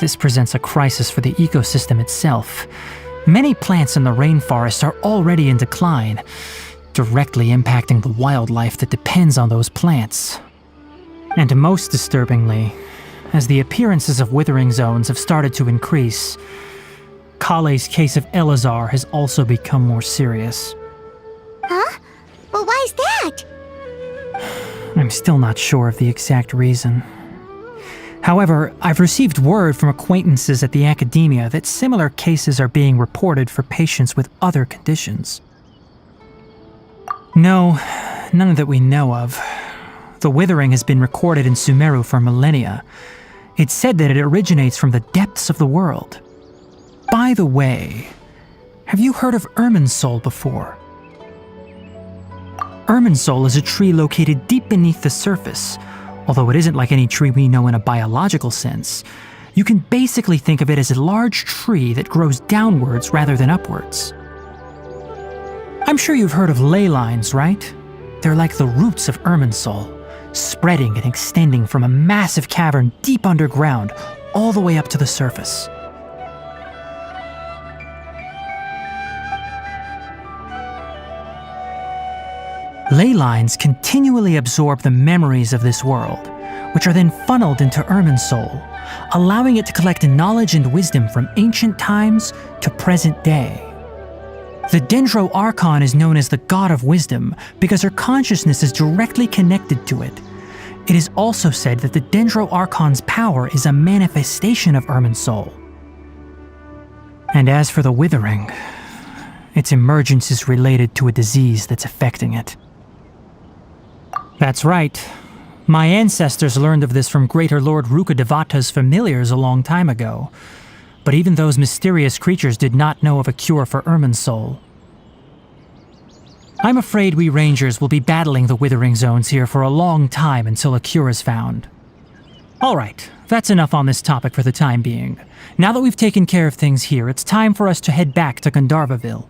This presents a crisis for the ecosystem itself. Many plants in the rainforest are already in decline, directly impacting the wildlife that depends on those plants. And most disturbingly, as the appearances of withering zones have started to increase, Kale's case of Elazar has also become more serious. Huh? Well, why's that? I'm still not sure of the exact reason. However, I've received word from acquaintances at the academia that similar cases are being reported for patients with other conditions. No, none that we know of. The withering has been recorded in Sumeru for millennia. It's said that it originates from the depths of the world. By the way, have you heard of Irminsul before? Irminsul is a tree located deep beneath the surface. Although it isn't like any tree we know in a biological sense, you can basically think of it as a large tree that grows downwards rather than upwards. I'm sure you've heard of ley lines, right? They're like the roots of Irminsul, spreading and extending from a massive cavern deep underground all the way up to the surface. Ley lines continually absorb the memories of this world, which are then funneled into Irminsul, allowing it to collect knowledge and wisdom from ancient times to present day. The Dendro Archon is known as the God of Wisdom because her consciousness is directly connected to it. It is also said that the Dendro Archon's power is a manifestation of Irminsul. And as for the Withering, its emergence is related to a disease that's affecting it. That's right. My ancestors learned of this from Greater Lord Rukkhadevata's familiars a long time ago. But even those mysterious creatures did not know of a cure for Irminsul. I'm afraid we rangers will be battling the withering zones here for a long time until a cure is found. All right, that's enough on this topic for the time being. Now that we've taken care of things here, it's time for us to head back to Gandharvaville.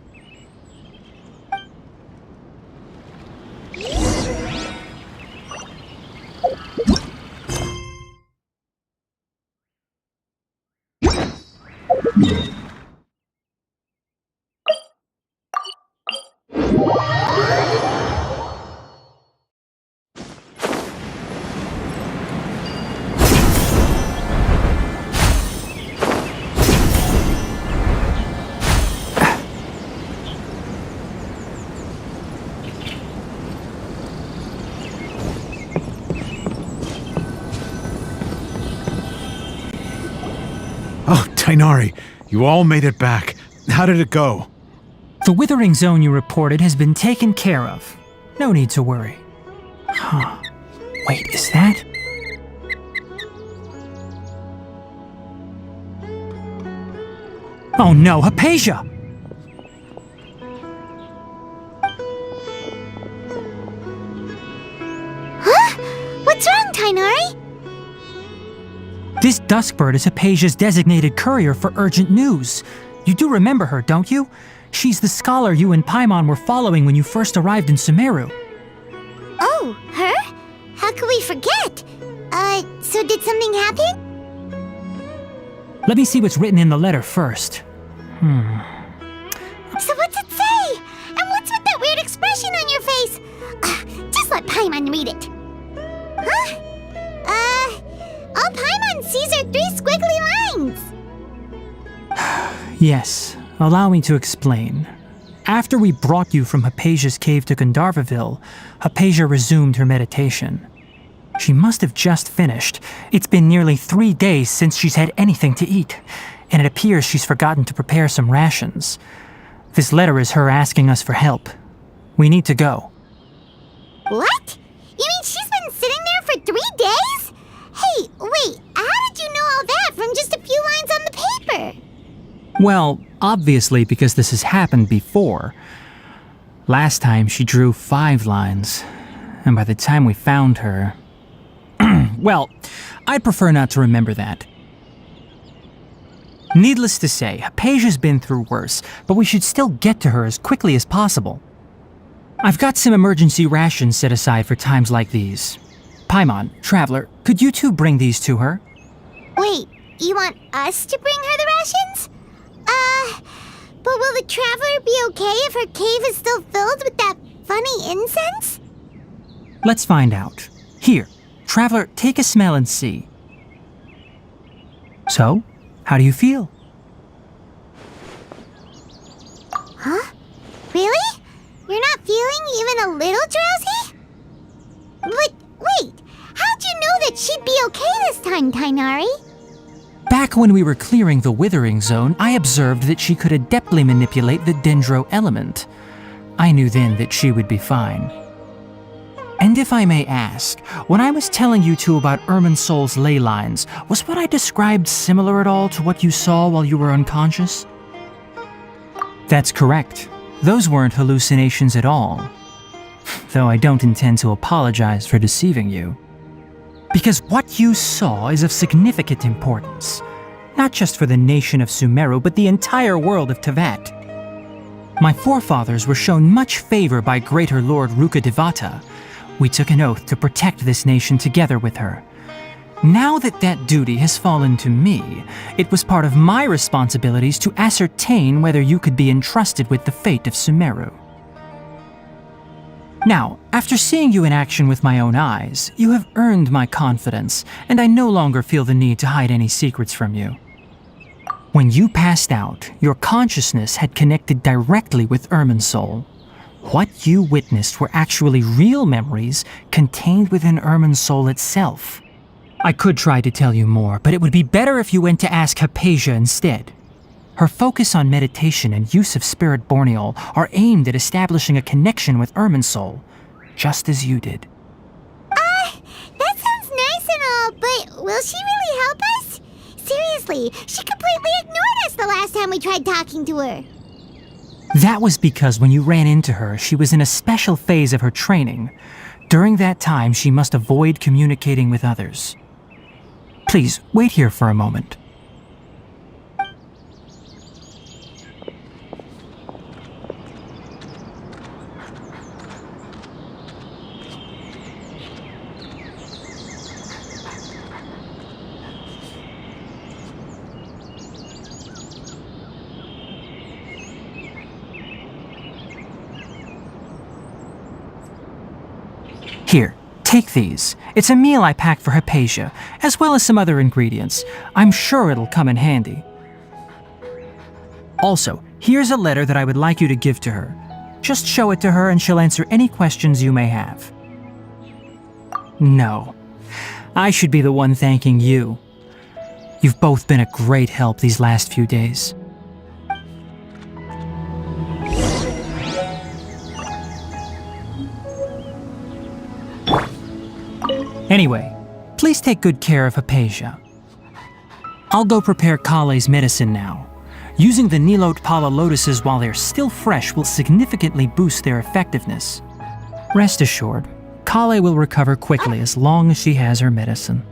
Oh, Tainari, you all made it back. How did it go? The withering zone you reported has been taken care of. No need to worry. Huh. Wait, is that? Oh no, Hypatia! What's wrong, Tainari? This Duskbird is Hypatia's designated courier for urgent news. You do remember her, don't you? She's the scholar you and Paimon were following when you first arrived in Sumeru. Oh, her? How could we forget? So did something happen? Let me see what's written in the letter first. So what's it say? And what's with that weird expression on your face? Just let Paimon read it. Huh? All Paimon sees are 3 squiggly lines. Yes, allow me to explain. After we brought you from Hypatia's cave to Gandharvaville, Hypatia resumed her meditation. She must have just finished. It's been nearly 3 days since she's had anything to eat, and it appears she's forgotten to prepare some rations. This letter is her asking us for help. We need to go. What? You mean she's been sitting there for 3 days? Hey, wait, how did you know all that from just a few lines on the paper? Well, obviously because this has happened before. Last time she drew 5 lines, and by the time we found her... Well, I'd prefer not to remember that. Needless to say, Hypatia's been through worse, but we should still get to her as quickly as possible. I've got some emergency rations set aside for times like these. Paimon, Traveler, could you two bring these to her? Wait, you want us to bring her the rations? But will the Traveler be okay if her cave is still filled with that funny incense? Let's find out. Here, Traveler, take a smell and see. So, how do you feel? Huh? Really? You're not feeling even a little drowsy? But wait, how'd you know that she'd be okay this time, Tainari? Back when we were clearing the withering zone, I observed that she could adeptly manipulate the dendro element. I knew then that she would be fine. And if I may ask, when I was telling you two about Irminsol's ley lines, was what I described similar at all to what you saw while you were unconscious? That's correct. Those weren't hallucinations at all. Though I don't intend to apologize for deceiving you. Because what you saw is of significant importance, not just for the nation of Sumeru, but the entire world of Tevat. My forefathers were shown much favor by Greater Lord Rukkhadevata. We took an oath to protect this nation together with her. Now that that duty has fallen to me, it was part of my responsibilities to ascertain whether you could be entrusted with the fate of Sumeru. Now, after seeing you in action with my own eyes, you have earned my confidence, and I no longer feel the need to hide any secrets from you. When you passed out, your consciousness had connected directly with Irminsul. What you witnessed were actually real memories contained within Irminsul itself. I could try to tell you more, but it would be better if you went to ask Hypatia instead. Her focus on meditation and use of Spirit Borneol are aimed at establishing a connection with Irminsul, just as you did. That sounds nice and all, but will she really help us? Seriously, she completely ignored us the last time we tried talking to her. That was because when you ran into her, she was in a special phase of her training. During that time, she must avoid communicating with others. Please, wait here for a moment. Here, take these. It's a meal I packed for Hypatia, as well as some other ingredients. I'm sure it'll come in handy. Also, here's a letter that I would like you to give to her. Just show it to her and she'll answer any questions you may have. No, I should be the one thanking you. You've both been a great help these last few days. Anyway, please take good care of Hypatia. I'll go prepare Kale's medicine now. Using the Nilote Pala lotuses while they're still fresh will significantly boost their effectiveness. Rest assured, Kale will recover quickly as long as she has her medicine.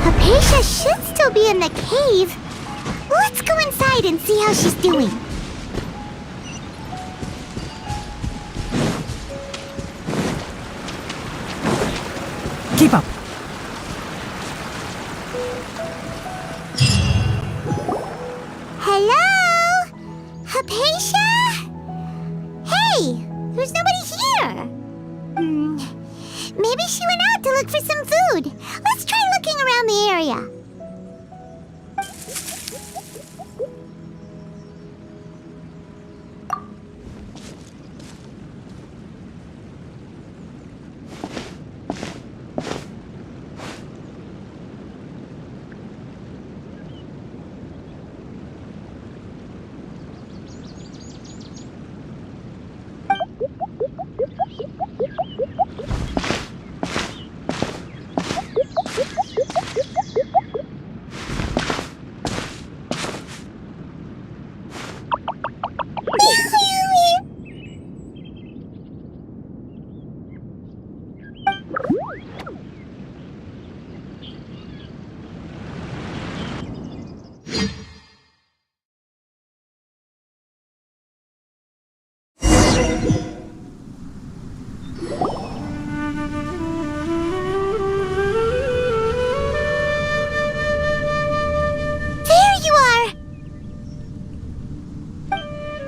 Hypatia should still be in the cave. Let's go inside and see how she's doing. Keep up! Hello? Hypatia? Hey, there's nobody here. Maybe she went out to look for some food. Let's try looking around the area.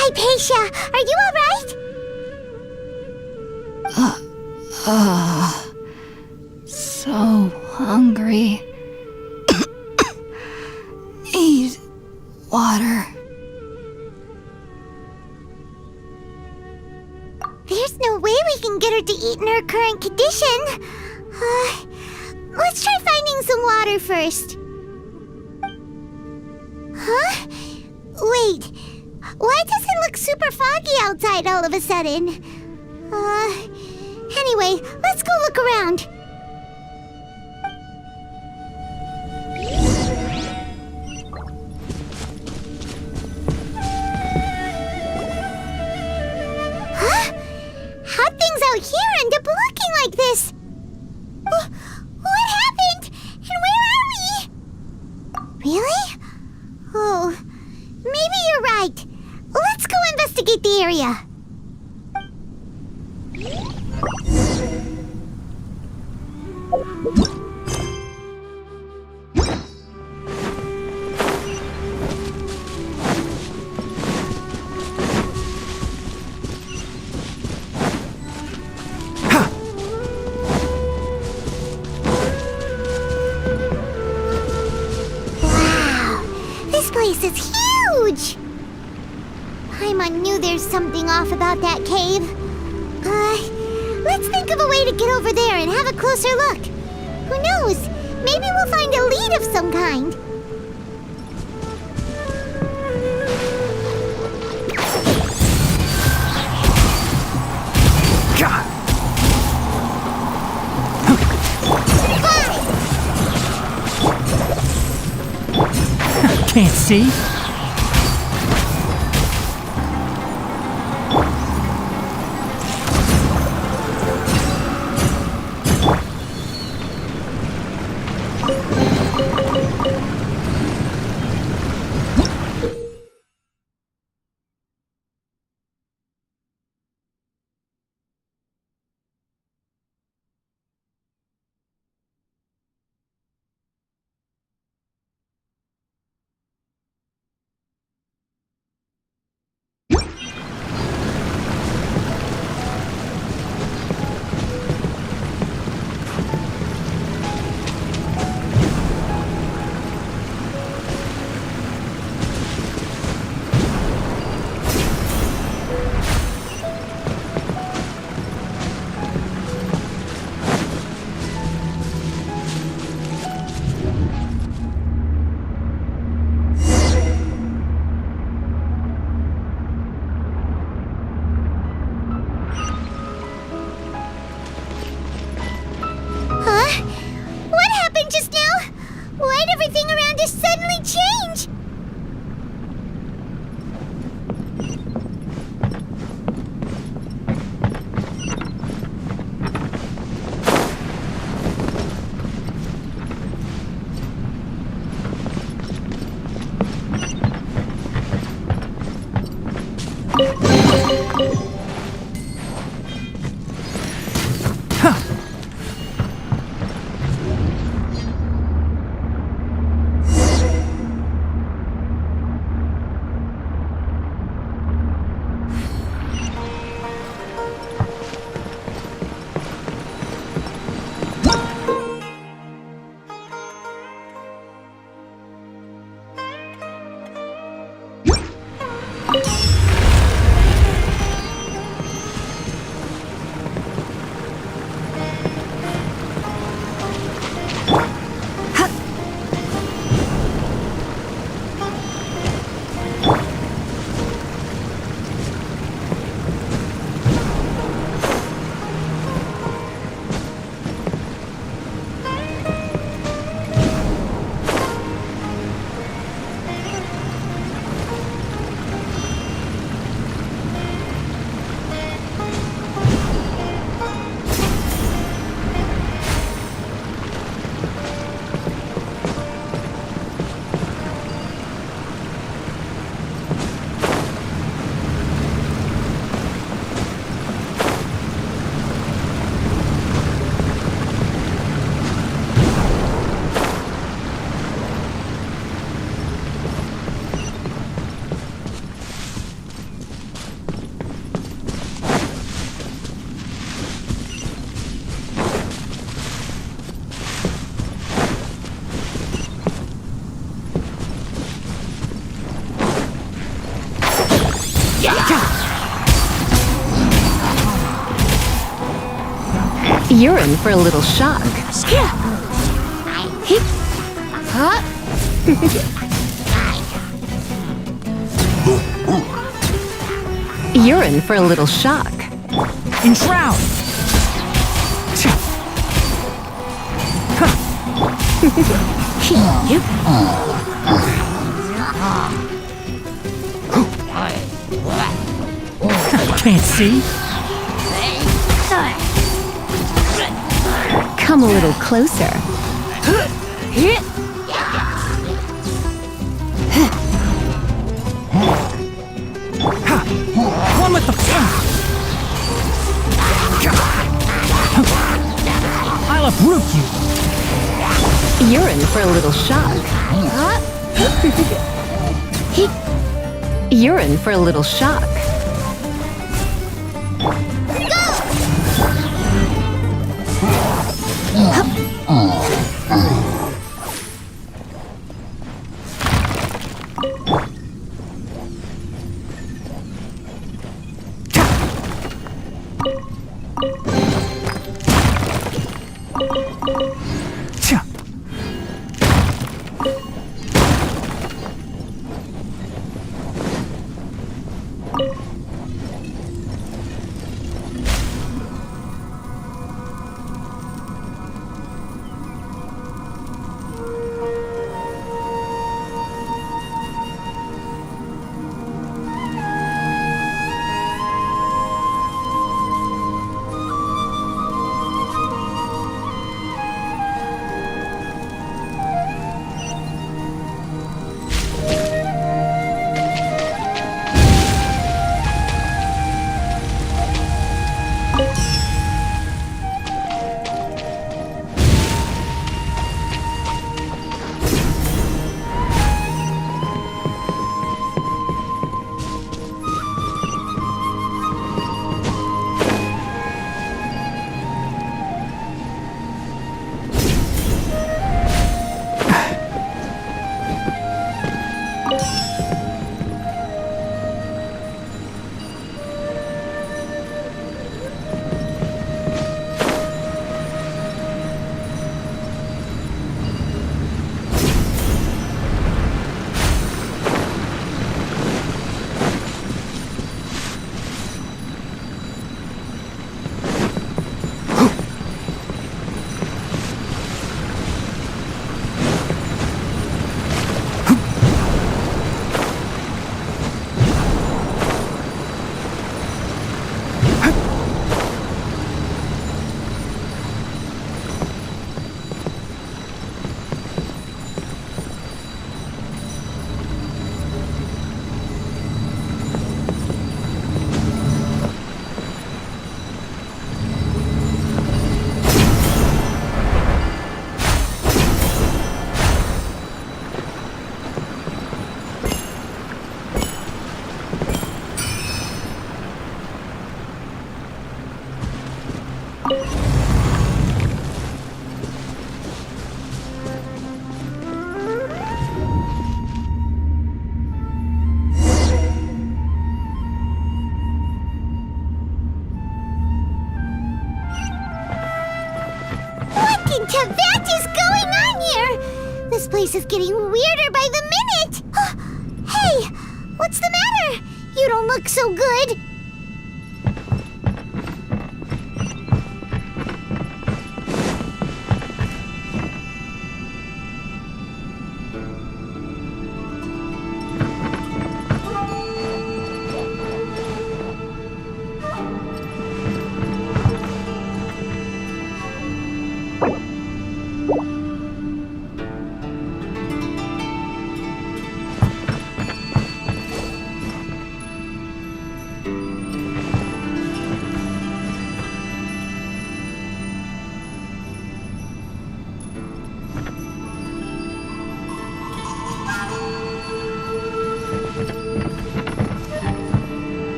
Hypatia, are you alright? So hungry. Need water. There's no way we can get her to eat in her current condition. Let's try finding some water first. Huh? Wait, why does it look super foggy outside all of a sudden? Anyway, let's go look around. Huh? How'd things out here end up looking like this? What happened? And where are we? Really? Oh, maybe you're right. Let's go investigate the area. Wow, this place is huge! Paimon knew there's something off about that cave. Let's think of a way to get over there and have a closer look. Who knows? Maybe we'll find a lead of some kind. God! Can't see? Huh? What happened just now? Why'd everything around us suddenly change? You're in for a little shock. You're in for a little shock. Enshroud! Can't see? Come a little closer. One with the I'll uproot you! You're in for a little shock. You're in for a little shock. into that is going on here? This place is getting weirder by the minute. Hey, what's the matter? You don't look so good.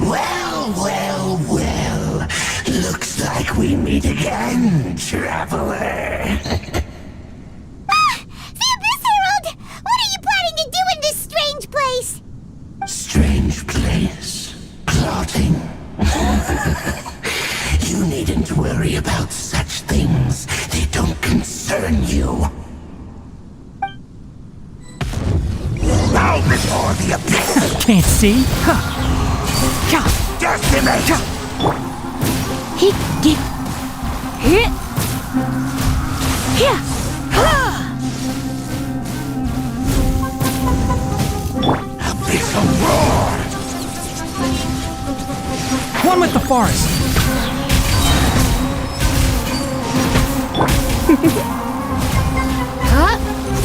Well. Looks like we meet again, traveler. The Abyss Herald! What are you planning to do in this strange place? Strange place. Plotting. You needn't worry about such things. They don't concern you. Bow before the abyss! Can't see? Decimate! Abyssal roar! One with the forest!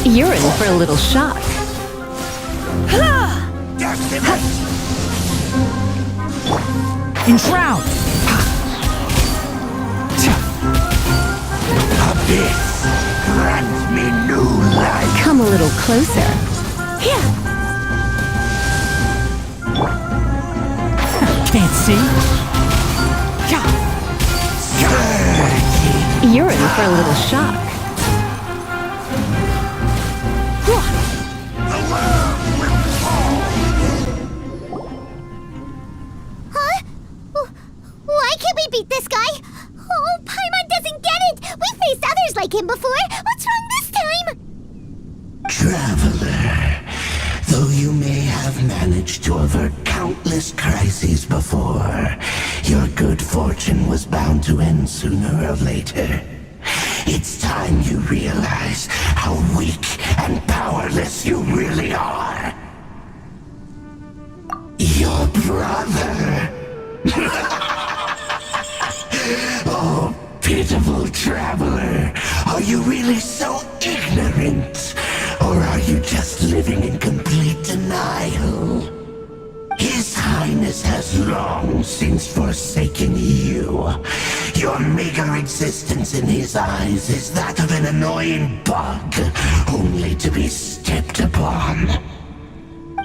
You're in for a little shock. Decimate! Enshroud! Abyss! Grant me new life! Come a little closer. Can't see? You're in for a little shock. The world will fall! Huh? Why can't we beat this guy? Oh, Paimon doesn't get it! We faced others like him before! What's wrong this time? Traveler, though you may have managed to avert countless crises before, your good fortune was bound to end sooner or later. It's time you realize how weak and powerless you really are. Your brother. Oh, pitiful traveler. Are you really so ignorant? Or are you just living in complete denial? His Highness has long since forsaken you. Your meager existence in his eyes is that of an annoying bug, only to be stepped upon.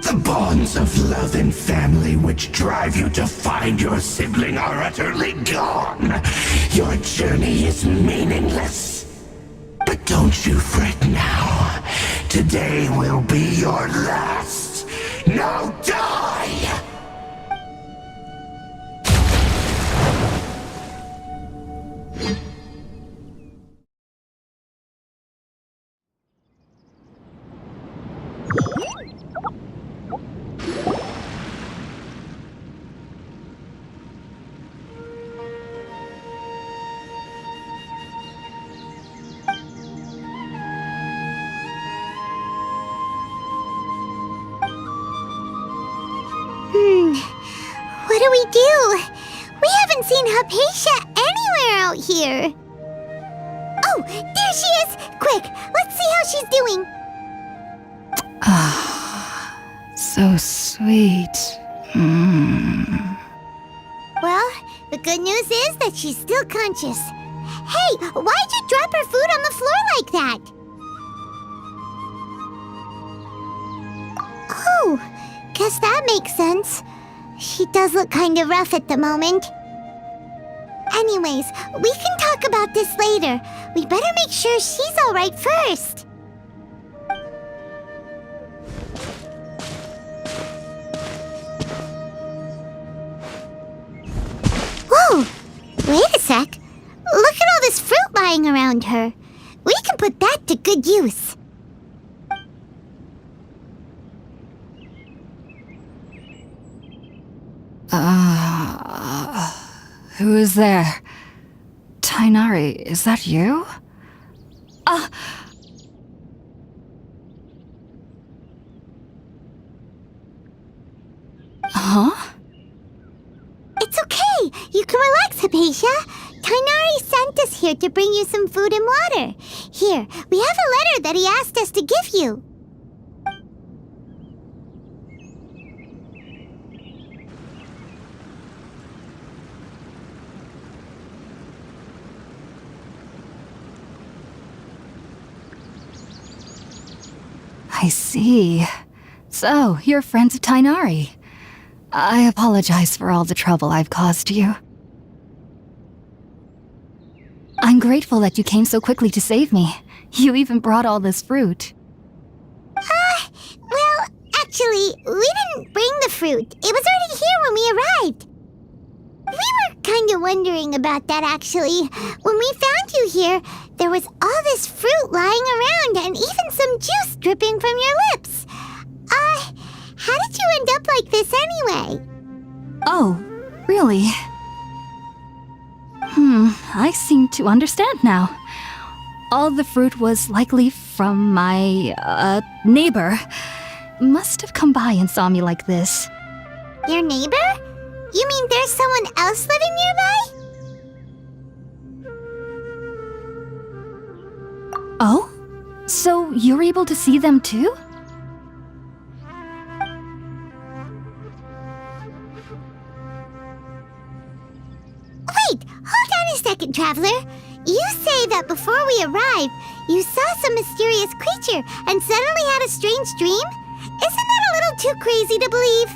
The bonds of love and family which drive you to find your sibling are utterly gone. Your journey is meaningless. But don't you fret now. Today will be your last. Now die! do we do? We haven't seen Hypatia anywhere out here. Oh, there she is! Quick, let's see how she's doing. So sweet. Well, the good news is that she's still conscious. Hey, why'd you drop her food on the floor like that? Oh, guess that makes sense. She does look kind of rough at the moment. Anyways, we can talk about this later. We better make sure she's alright first. Whoa! Wait a sec. Look at all this fruit lying around her. We can put that to good use. Who is there? Tainari, is that you? Huh? It's okay. You can relax, Hypatia. Tainari sent us here to bring you some food and water. Here, we have a letter that he asked us to give you. I see. So, you're friends of Tainari. I apologize for all the trouble I've caused you. I'm grateful that you came so quickly to save me. You even brought all this fruit. Well, actually, we didn't bring the fruit. It was already here when we arrived. We were kind of wondering about that, actually. When we found you here, there was all this fruit lying around and even some juice dripping from your lips. How did you end up like this anyway? Oh, really? I seem to understand now. All the fruit was likely from my, neighbor. Must have come by and saw me like this. Your neighbor? You mean there's someone else living nearby? Oh? So you're able to see them too? Wait, hold on a second, Traveler. You say that before we arrived, you saw some mysterious creature and suddenly had a strange dream? Isn't that a little too crazy to believe?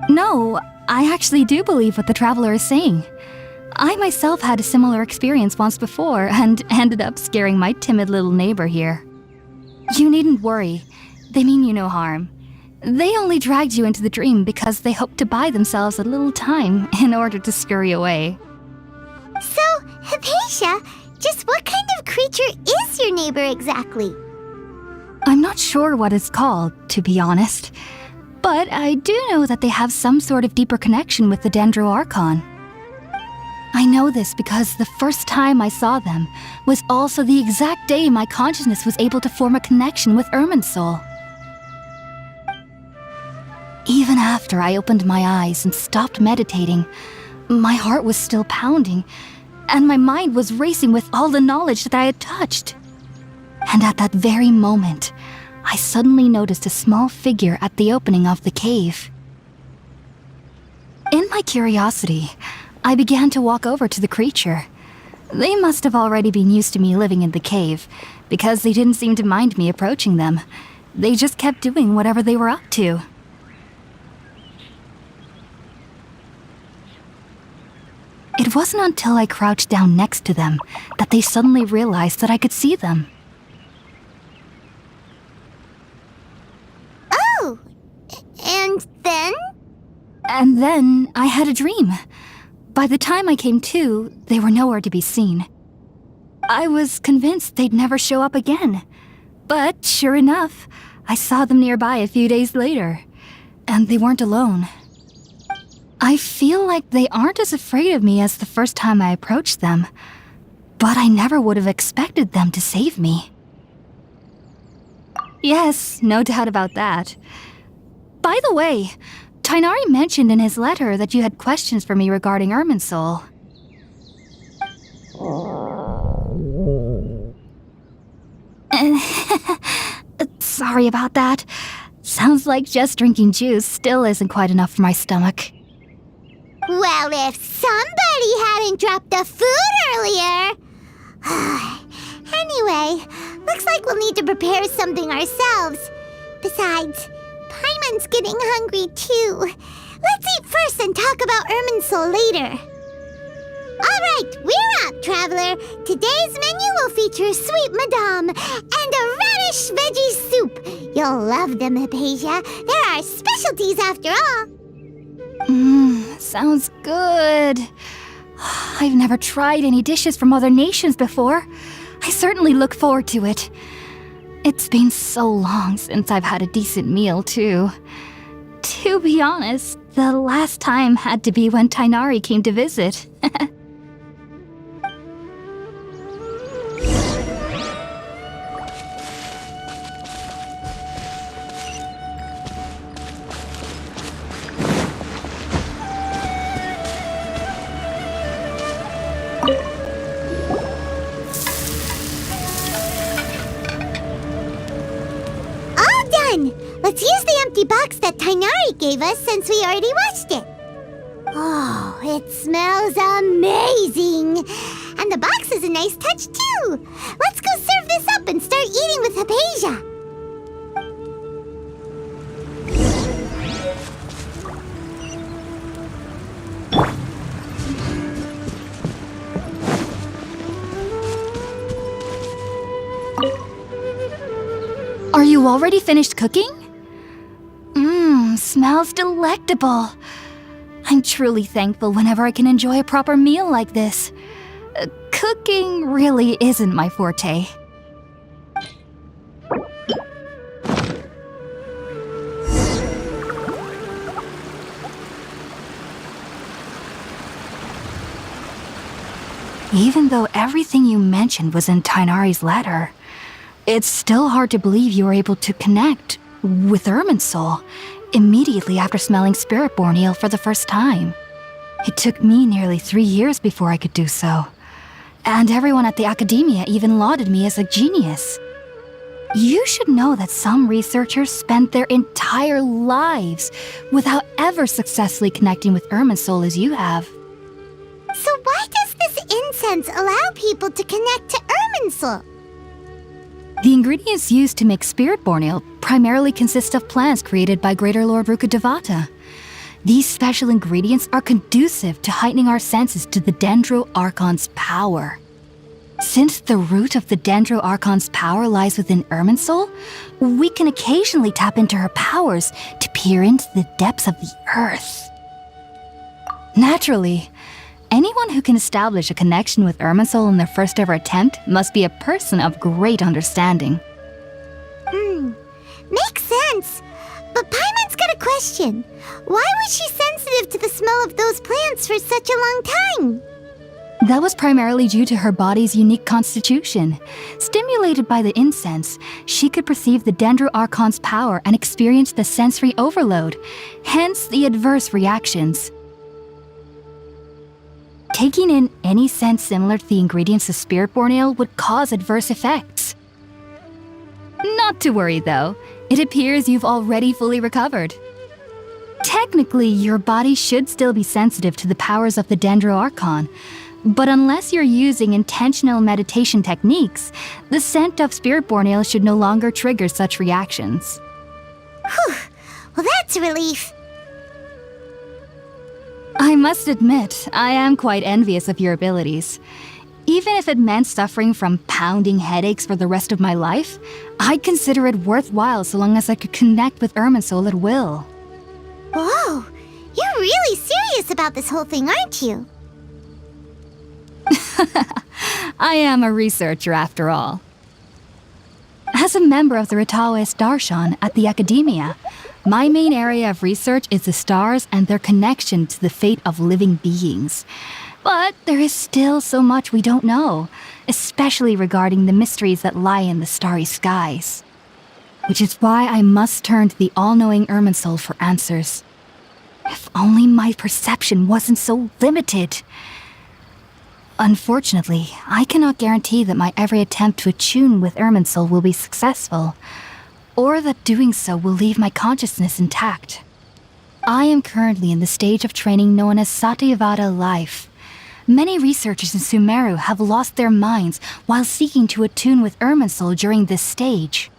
No, I actually do believe what the Traveler is saying. I myself had a similar experience once before and ended up scaring my timid little neighbor here. You needn't worry. They mean you no harm. They only dragged you into the dream because they hoped to buy themselves a little time in order to scurry away. So, Hypatia, just what kind of creature is your neighbor exactly? I'm not sure what it's called, to be honest. But I do know that they have some sort of deeper connection with the Dendro Archon. I know this because the first time I saw them was also the exact day my consciousness was able to form a connection with Irminsul. Even after I opened my eyes and stopped meditating, my heart was still pounding, and my mind was racing with all the knowledge that I had touched. And at that very moment, I suddenly noticed a small figure at the opening of the cave. In my curiosity, I began to walk over to the creature. They must have already been used to me living in the cave, because they didn't seem to mind me approaching them. They just kept doing whatever they were up to. It wasn't until I crouched down next to them that they suddenly realized that I could see them. Oh! And then? And then I had a dream. By the time I came to, they were nowhere to be seen. I was convinced they'd never show up again. But sure enough, I saw them nearby a few days later. And they weren't alone. I feel like they aren't as afraid of me as the first time I approached them. But I never would have expected them to save me. Yes, no doubt about that. By the way, Tainari mentioned in his letter that you had questions for me regarding Irminsul. Sorry about that. Sounds like just drinking juice still isn't quite enough for my stomach. Well, if somebody hadn't dropped the food earlier... Anyway, looks like we'll need to prepare something ourselves. Besides, Paimon's getting hungry too. Let's eat first and talk about Irminsul later. Alright, we're out, Traveler. Today's menu will feature sweet madame and a radish veggie soup. You'll love them, Hypatia. They're our specialties after all. Sounds good. I've never tried any dishes from other nations before. I certainly look forward to it. It's been so long since I've had a decent meal, too. To be honest, the last time had to be when Tainari came to visit. Let's use the empty box that Tainari gave us since we already washed it. Oh, it smells amazing. And the box is a nice touch too. Let's go serve this up and start eating with Hypatia. Are you already finished cooking? Smells delectable. I'm truly thankful whenever I can enjoy a proper meal like this. Cooking really isn't my forte. Even though everything you mentioned was in Tainari's letter, it's still hard to believe you were able to connect with Irminsul immediately after smelling Spiritborn eel for the first time. It took me nearly 3 years before I could do so. And everyone at the Academia even lauded me as a genius. You should know that some researchers spend their entire lives without ever successfully connecting with Irminsul as you have. So why does this incense allow people to connect to Irminsul? The ingredients used to make Spiritborn ale primarily consist of plants created by Greater Lord Rukkhadevata. These special ingredients are conducive to heightening our senses to the Dendro Archon's power. Since the root of the Dendro Archon's power lies within Irminsul, we can occasionally tap into her powers to peer into the depths of the earth. Naturally, anyone who can establish a connection with Irminsul in their first ever attempt must be a person of great understanding. Makes sense. But Paimon's got a question. Why was she sensitive to the smell of those plants for such a long time? That was primarily due to her body's unique constitution. Stimulated by the incense, she could perceive the Dendro Archon's power and experience the sensory overload, hence the adverse reactions. Taking in any scent similar to the ingredients of Spiritborn ale would cause adverse effects. Not to worry though, it appears you've already fully recovered. Technically, your body should still be sensitive to the powers of the Dendro Archon, but unless you're using intentional meditation techniques, the scent of Spiritborn ale should no longer trigger such reactions. Whew, well that's a relief. I must admit, I am quite envious of your abilities. Even if it meant suffering from pounding headaches for the rest of my life, I'd consider it worthwhile so long as I could connect with Irminsul at will. Whoa, you're really serious about this whole thing, aren't you? I am a researcher after all. As a member of the Ritaoist Archon at the Academia, my main area of research is the stars and their connection to the fate of living beings. But there is still so much we don't know, especially regarding the mysteries that lie in the starry skies. Which is why I must turn to the all-knowing Irminsul for answers. If only my perception wasn't so limited. Unfortunately, I cannot guarantee that my every attempt to attune with Irminsul will be successful, or that doing so will leave my consciousness intact. I am currently in the stage of training known as Satyavada life. Many researchers in Sumeru have lost their minds while seeking to attune with Irminsul during this stage.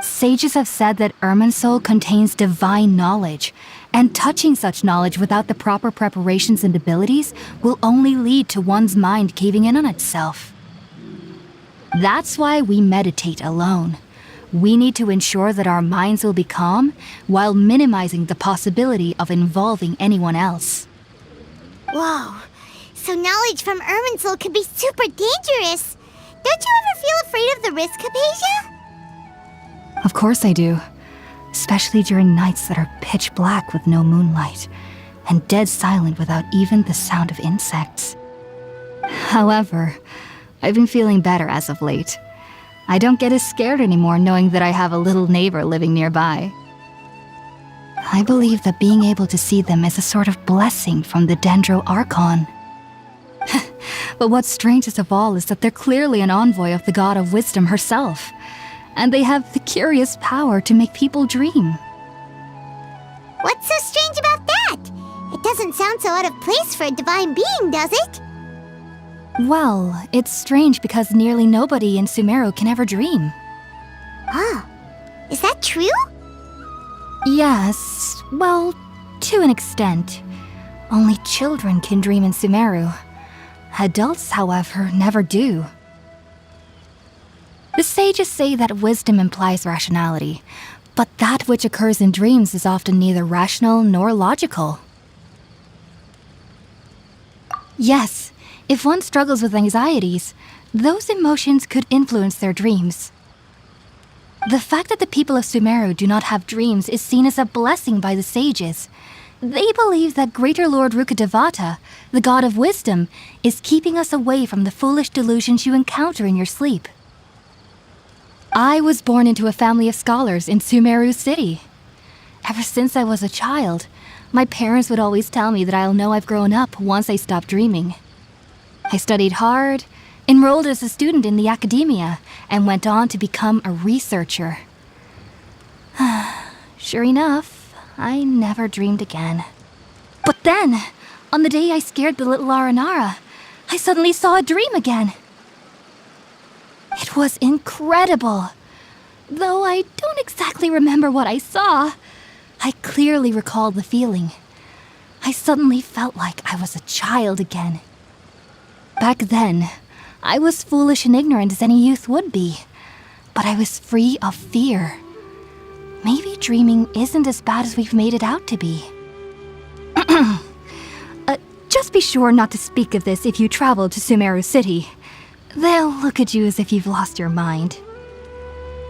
Sages have said that Irminsul contains divine knowledge, and touching such knowledge without the proper preparations and abilities will only lead to one's mind caving in on itself. That's why we meditate alone. We need to ensure that our minds will be calm while minimizing the possibility of involving anyone else. Whoa. So knowledge from Irminsul could be super dangerous. Don't you ever feel afraid of the risk, Hypatia? Of course I do. Especially during nights that are pitch black with no moonlight, and dead silent without even the sound of insects. However, I've been feeling better as of late. I don't get as scared anymore knowing that I have a little neighbor living nearby. I believe that being able to see them is a sort of blessing from the Dendro Archon. But what's strangest of all is that they're clearly an envoy of the God of Wisdom herself, and they have the curious power to make people dream. What's so strange about that? It doesn't sound so out of place for a divine being, does it? Well, it's strange because nearly nobody in Sumeru can ever dream. Oh, is that true? Yes, well, to an extent. Only children can dream in Sumeru. Adults, however, never do. The sages say that wisdom implies rationality, but that which occurs in dreams is often neither rational nor logical. Yes, if one struggles with anxieties, those emotions could influence their dreams. The fact that the people of Sumeru do not have dreams is seen as a blessing by the sages. They believe that Greater Lord Rukkhadevata, the god of wisdom, is keeping us away from the foolish delusions you encounter in your sleep. I was born into a family of scholars in Sumeru City. Ever since I was a child, my parents would always tell me that I'll know I've grown up once I stop dreaming. I studied hard, enrolled as a student in the academia, and went on to become a researcher. Sure enough, I never dreamed again. But then, on the day I scared the little Aranara, I suddenly saw a dream again. It was incredible. Though I don't exactly remember what I saw, I clearly recall the feeling. I suddenly felt like I was a child again. Back then, I was foolish and ignorant as any youth would be, but I was free of fear. Maybe dreaming isn't as bad as we've made it out to be. Just be sure not to speak of this if you travel to Sumeru City. They'll look at you as if you've lost your mind.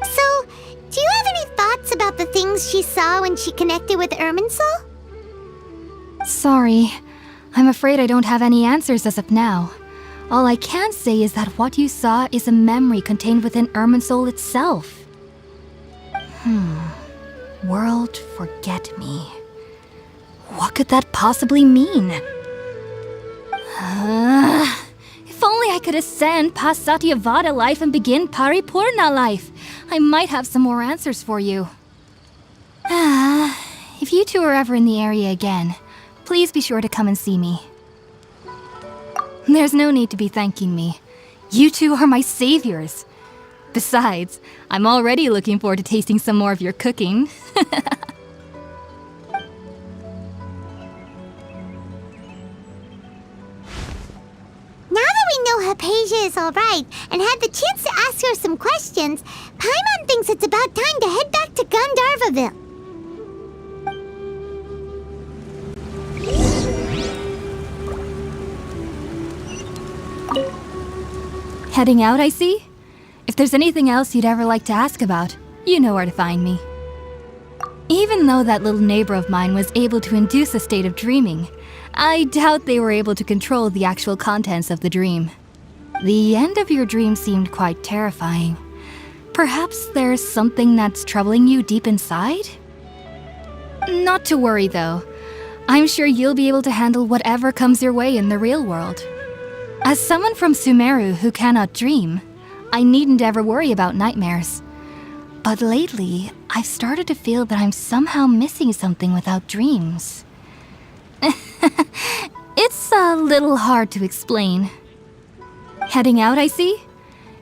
So, do you have any thoughts about the things she saw when she connected with Irminsul? Sorry, I'm afraid I don't have any answers as of now. All I can say is that what you saw is a memory contained within Irminsul itself. World forget me. What could that possibly mean? If only I could ascend past Satyavada life and begin Paripurna life, I might have some more answers for you. If you two are ever in the area again, please be sure to come and see me. There's no need to be thanking me. You two are my saviors. Besides, I'm already looking forward to tasting some more of your cooking. Now that we know Hypatia is alright and had the chance to ask her some questions, Paimon thinks it's about time to head back to Gandharvaville. Heading out, I see? If there's anything else you'd ever like to ask about, you know where to find me. Even though that little neighbor of mine was able to induce a state of dreaming, I doubt they were able to control the actual contents of the dream. The end of your dream seemed quite terrifying. Perhaps there's something that's troubling you deep inside? Not to worry, though. I'm sure you'll be able to handle whatever comes your way in the real world. As someone from Sumeru who cannot dream, I needn't ever worry about nightmares. But lately, I've started to feel that I'm somehow missing something without dreams. It's a little hard to explain. Heading out, I see?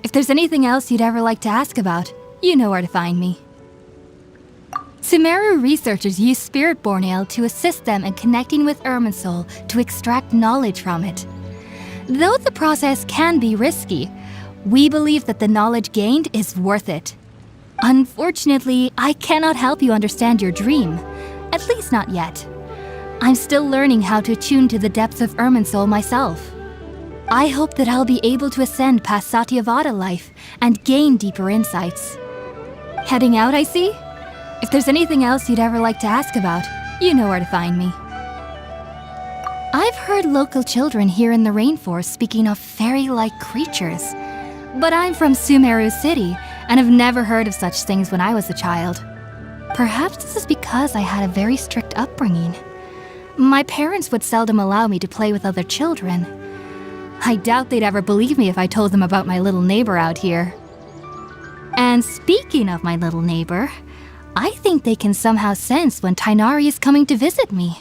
If there's anything else you'd ever like to ask about, you know where to find me. Sumeru researchers use Spiritborn Ale to assist them in connecting with Irminsul to extract knowledge from it. Though the process can be risky, we believe that the knowledge gained is worth it. Unfortunately, I cannot help you understand your dream, at least not yet. I'm still learning how to attune to the depths of Irminsul myself. I hope that I'll be able to ascend past Satyavada life and gain deeper insights. Heading out, I see? If there's anything else you'd ever like to ask about, you know where to find me. I've heard local children here in the rainforest speaking of fairy-like creatures, but I'm from Sumeru City and have never heard of such things when I was a child. Perhaps this is because I had a very strict upbringing. My parents would seldom allow me to play with other children. I doubt they'd ever believe me if I told them about my little neighbor out here. And speaking of my little neighbor, I think they can somehow sense when Tighnari is coming to visit me.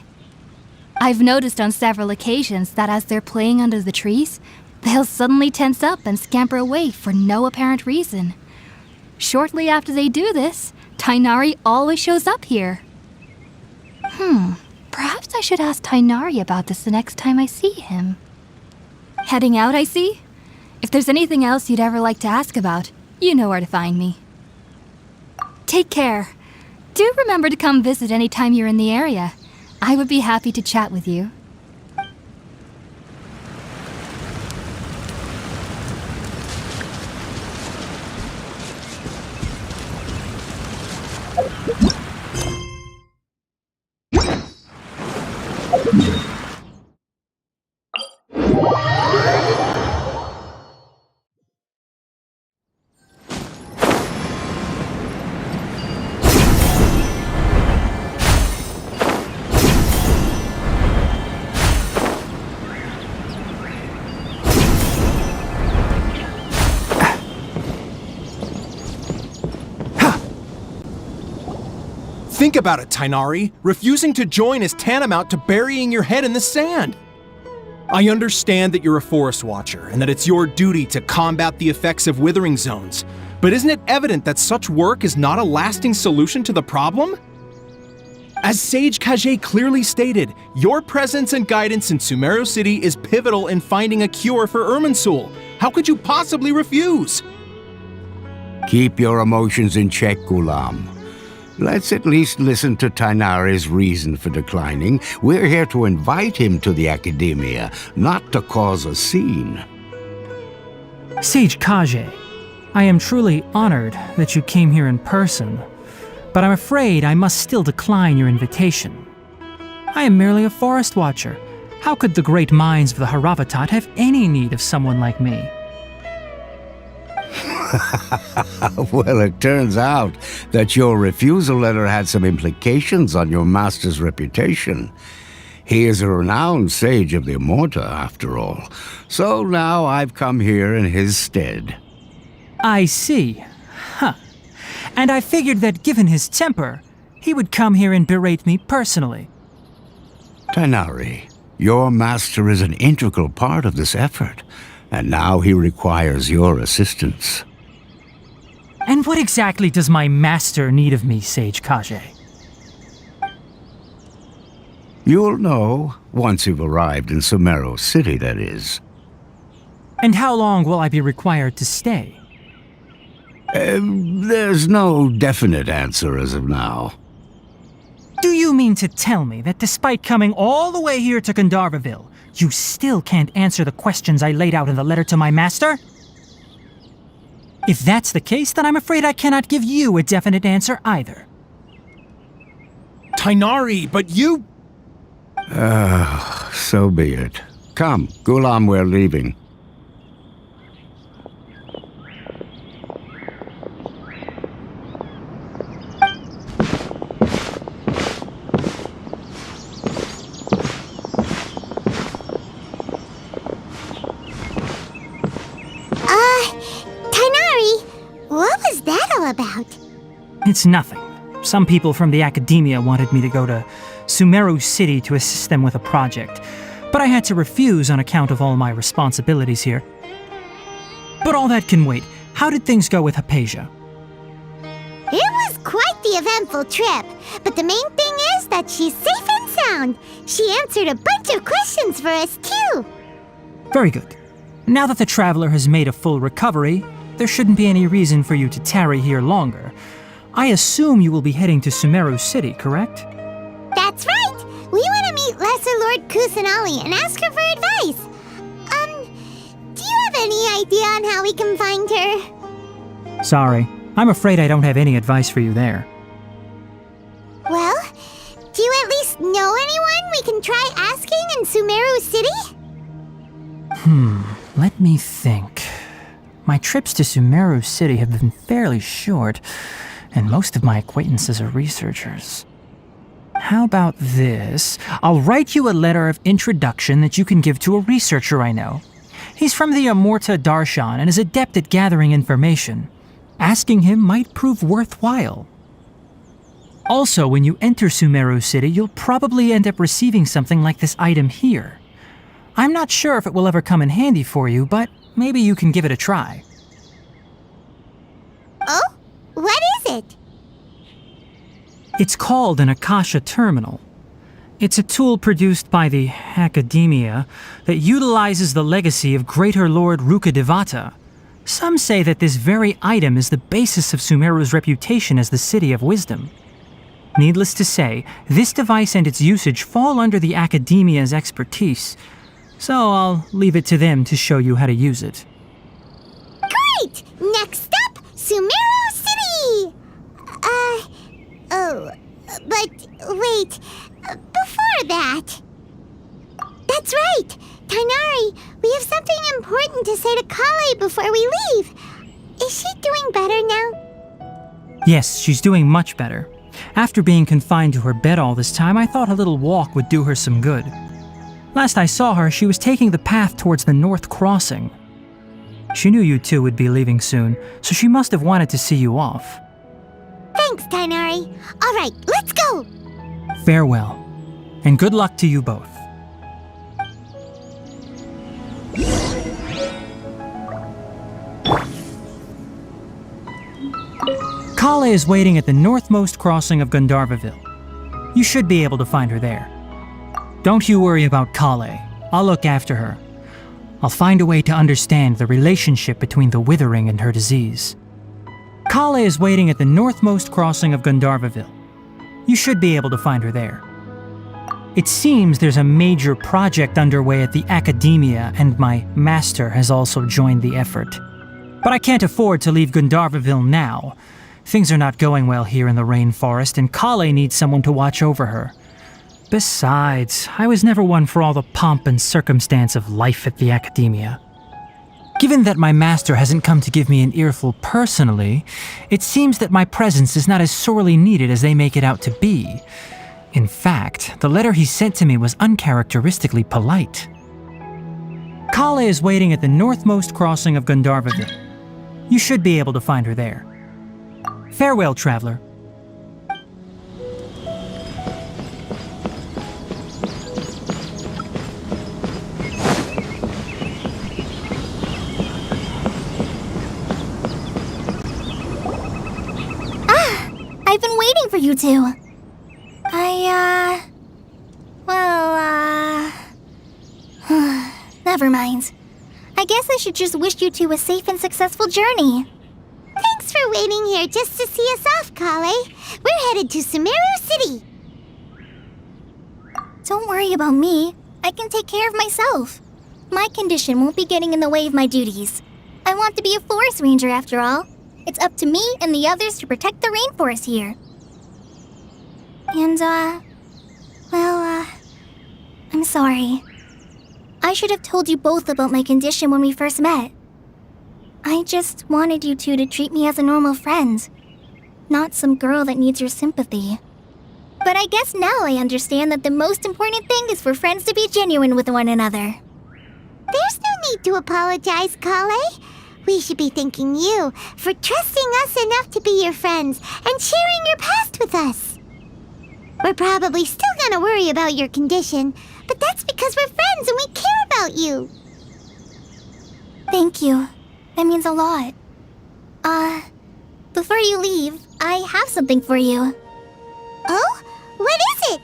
I've noticed on several occasions that as they're playing under the trees, they'll suddenly tense up and scamper away for no apparent reason. Shortly after they do this, Tighnari always shows up here. Perhaps I should ask Tighnari about this the next time I see him. Heading out, I see? If there's anything else you'd ever like to ask about, you know where to find me. Take care. Do remember to come visit anytime you're in the area. I would be happy to chat with you. Think about it, Tighnari. Refusing to join is tantamount to burying your head in the sand. I understand that you're a forest watcher and that it's your duty to combat the effects of withering zones, but isn't it evident that such work is not a lasting solution to the problem? As Sage Kage clearly stated, your presence and guidance in Sumeru City is pivotal in finding a cure for Irminsul. How could you possibly refuse? Keep your emotions in check, Ghulam. Let's at least listen to Tighnari's reason for declining. We're here to invite him to the academia, not to cause a scene. Sage Kage, I am truly honored that you came here in person, but I'm afraid I must still decline your invitation. I am merely a forest watcher. How could the great minds of the Haravatat have any need of someone like me? Well, it turns out that your refusal letter had some implications on your master's reputation. He is a renowned sage of the Immorta, after all. So now I've come here in his stead. I see. And I figured that given his temper, he would come here and berate me personally. Tighnari, your master is an integral part of this effort, and now he requires your assistance. And what exactly does my master need of me, Sage Kage? You'll know, once you've arrived in Sumeru City, that is. And how long will I be required to stay? There's no definite answer as of now. Do you mean to tell me that despite coming all the way here to Gandharvaville, you still can't answer the questions I laid out in the letter to my master? If that's the case, then I'm afraid I cannot give you a definite answer either. Tighnari, but you... So be it. Come, Ghulam, we're leaving. It's nothing. Some people from the academia wanted me to go to Sumeru City to assist them with a project, but I had to refuse on account of all my responsibilities here. But all that can wait. How did things go with Hypatia? It was quite the eventful trip, but the main thing is that she's safe and sound. She answered a bunch of questions for us, too. Very good. Now that the traveler has made a full recovery, there shouldn't be any reason for you to tarry here longer. I assume you will be heading to Sumeru City, correct? That's right. We want to meet Lesser Lord Kusanali and ask her for advice. Do you have any idea on how we can find her? Sorry, I'm afraid I don't have any advice for you there. Well, do you at least know anyone we can try asking in Sumeru City? Let me think. My trips to Sumeru City have been fairly short, and most of my acquaintances are researchers. How about this? I'll write you a letter of introduction that you can give to a researcher I know. He's from the Amorta Darshan and is adept at gathering information. Asking him might prove worthwhile. Also, when you enter Sumeru City, you'll probably end up receiving something like this item here. I'm not sure if it will ever come in handy for you, but maybe you can give it a try. Oh? What is it? It's called an Akasha Terminal. It's a tool produced by the Academia that utilizes the legacy of Greater Lord Rukkhadevata. Some say that this very item is the basis of Sumeru's reputation as the City of Wisdom. Needless to say, this device and its usage fall under the Academia's expertise, so I'll leave it to them to show you how to use it. Great! Next up, Sumeru City! But wait, before that... That's right! Tainari, we have something important to say to Kale before we leave. Is she doing better now? Yes, she's doing much better. After being confined to her bed all this time, I thought a little walk would do her some good. Last I saw her, she was taking the path towards the North Crossing. She knew you two would be leaving soon, so she must have wanted to see you off. Thanks, Tainari. All right, let's go! Farewell, and good luck to you both. Kale is waiting at the northmost crossing of Gandharvaville. You should be able to find her there. Don't you worry about Kale. I'll look after her. I'll find a way to understand the relationship between the withering and her disease. Kale is waiting at the northmost crossing of Gandharvaville. You should be able to find her there. It seems there's a major project underway at the Academia, and my master has also joined the effort. But I can't afford to leave Gandharvaville now. Things are not going well here in the rainforest, and Kale needs someone to watch over her. Besides, I was never one for all the pomp and circumstance of life at the Academia. Given that my master hasn't come to give me an earful personally, it seems that my presence is not as sorely needed as they make it out to be. In fact, the letter he sent to me was uncharacteristically polite. Kale is waiting at the northmost crossing of Gandharvaville. You should be able to find her there. Farewell, traveler. I've been waiting for you two. Never mind. I guess I should just wish you two a safe and successful journey. Thanks for waiting here just to see us off, Kale. We're headed to Sumeru City. Don't worry about me. I can take care of myself. My condition won't be getting in the way of my duties. I want to be a forest ranger after all. It's up to me and the others to protect the rainforest here. And, I'm sorry. I should have told you both about my condition when we first met. I just wanted you two to treat me as a normal friend, not some girl that needs your sympathy. But I guess now I understand that the most important thing is for friends to be genuine with one another. There's no need to apologize, Kale. We should be thanking you for trusting us enough to be your friends and sharing your past with us. We're probably still gonna worry about your condition, but that's because we're friends and we care about you. Thank you. That means a lot. Before you leave, I have something for you. Oh? What is it?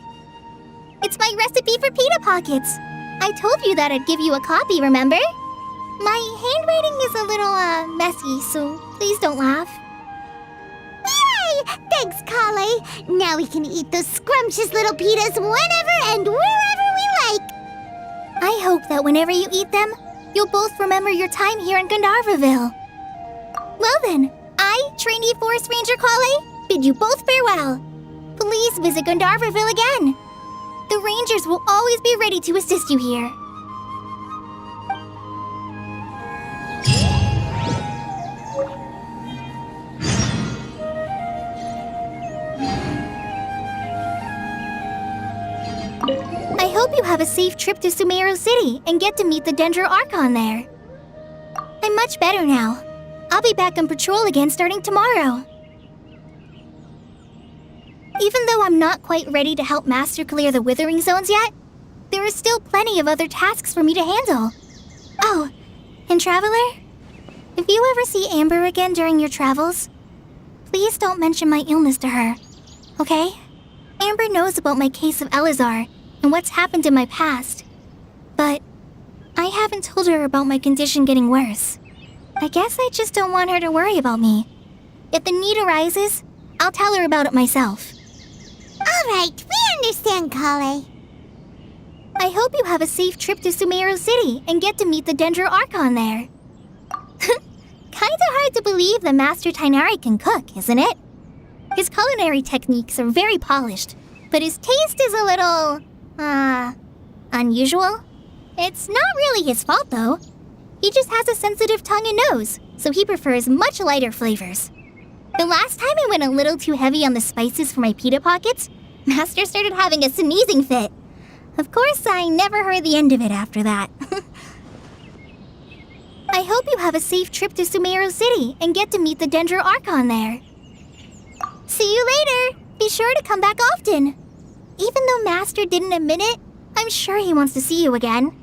It's my recipe for pita pockets. I told you that I'd give you a copy, remember? My handwriting is a little, messy, so please don't laugh. Yay! Thanks, Kale. Now we can eat those scrumptious little pitas whenever and wherever we like. I hope that whenever you eat them, you'll both remember your time here in Gandharvaville. Well then, I, trainee Forest Ranger Kale, bid you both farewell. Please visit Gandharvaville again. The Rangers will always be ready to assist you here. I hope you have a safe trip to Sumeru City and get to meet the Dendro Archon there. I'm much better now. I'll be back on patrol again starting tomorrow. Even though I'm not quite ready to help Master clear the Withering Zones yet, there are still plenty of other tasks for me to handle. Oh, and Traveler, if you ever see Amber again during your travels, please don't mention my illness to her, okay? Amber knows about my case of Elazar and what's happened in my past, but I haven't told her about my condition getting worse. I guess I just don't want her to worry about me. If the need arises, I'll tell her about it myself. All right, we understand, Kale. I hope you have a safe trip to Sumeru City and get to meet the Dendro Archon there. Kinda hard to believe that Master Tighnari can cook, isn't it? His culinary techniques are very polished, but his taste is a little, unusual. It's not really his fault, though. He just has a sensitive tongue and nose, so he prefers much lighter flavors. The last time I went a little too heavy on the spices for my pita pockets, Master started having a sneezing fit. Of course, I never heard the end of it after that. I hope you have a safe trip to Sumeru City and get to meet the Dendro Archon there. See you later! Be sure to come back often. Even though Master didn't admit it, I'm sure he wants to see you again.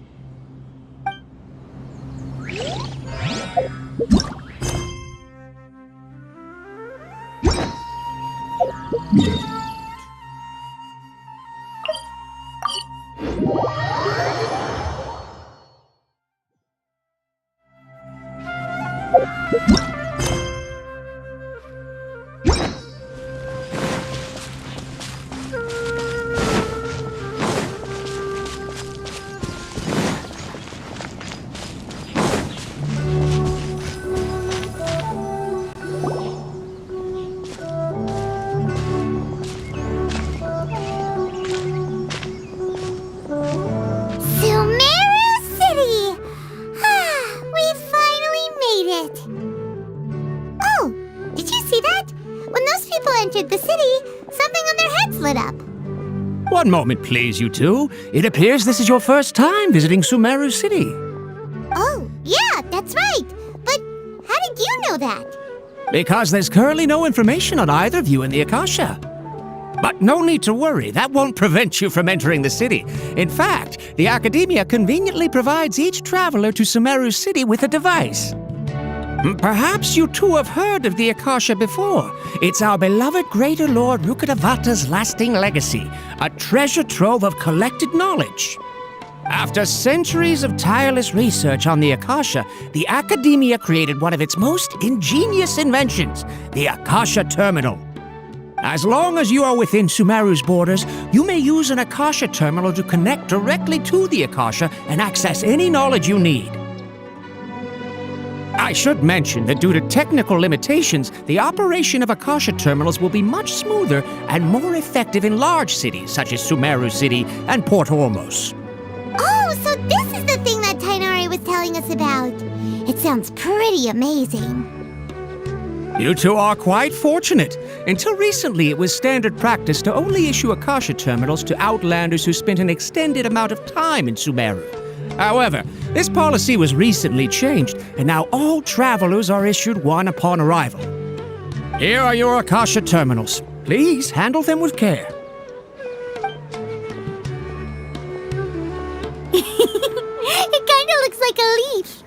entered the city, something on their heads lit up. One moment, please, you two. It appears this is your first time visiting Sumeru City. Oh, yeah, that's right. But how did you know that? Because there's currently no information on either of you in the Akasha. But no need to worry, that won't prevent you from entering the city. In fact, the Academia conveniently provides each traveler to Sumeru City with a device. Perhaps you two have heard of the Akasha before. It's our beloved Greater Lord Rukkhadevata's lasting legacy, a treasure trove of collected knowledge. After centuries of tireless research on the Akasha, the Academia created one of its most ingenious inventions, the Akasha Terminal. As long as you are within Sumeru's borders, you may use an Akasha terminal to connect directly to the Akasha and access any knowledge you need. I should mention that due to technical limitations, the operation of Akasha terminals will be much smoother and more effective in large cities such as Sumeru City and Port Ormos. Oh, so this is the thing that Tighnari was telling us about. It sounds pretty amazing. You two are quite fortunate. Until recently, it was standard practice to only issue Akasha terminals to outlanders who spent an extended amount of time in Sumeru. However, this policy was recently changed, and now all travelers are issued one upon arrival. Here are your Akasha terminals. Please handle them with care. It kinda looks like a leaf.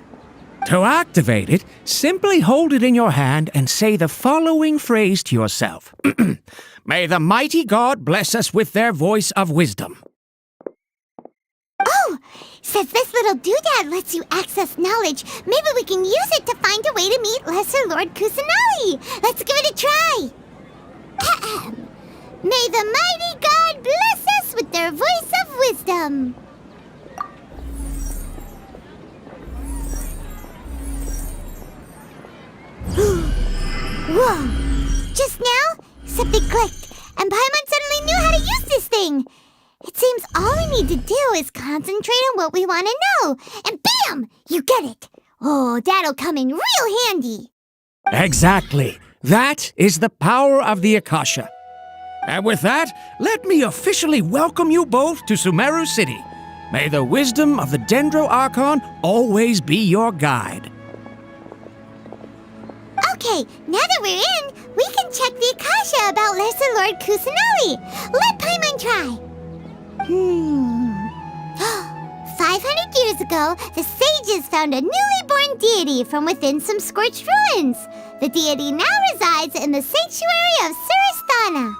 To activate it, simply hold it in your hand and say the following phrase to yourself. May the mighty God bless us with their voice of wisdom. Oh, since this little doodad lets you access knowledge, maybe we can use it to find a way to meet Lesser Lord Kusanali. Let's give it a try. Ahem. May the mighty God bless us with their voice of wisdom. Whoa! Just now, something clicked, and Paimon suddenly knew how to use this thing. It seems all we need to do is concentrate on what we want to know, and bam! You get it. Oh, that'll come in real handy. Exactly. That is the power of the Akasha. And with that, let me officially welcome you both to Sumeru City. May the wisdom of the Dendro Archon always be your guide. Okay, now that we're in, we can check the Akasha about Lesser Lord Kusanali. Let Paimon try. 500 years ago, the sages found a newly born deity from within some scorched ruins. The deity now resides in the sanctuary of Surasthana.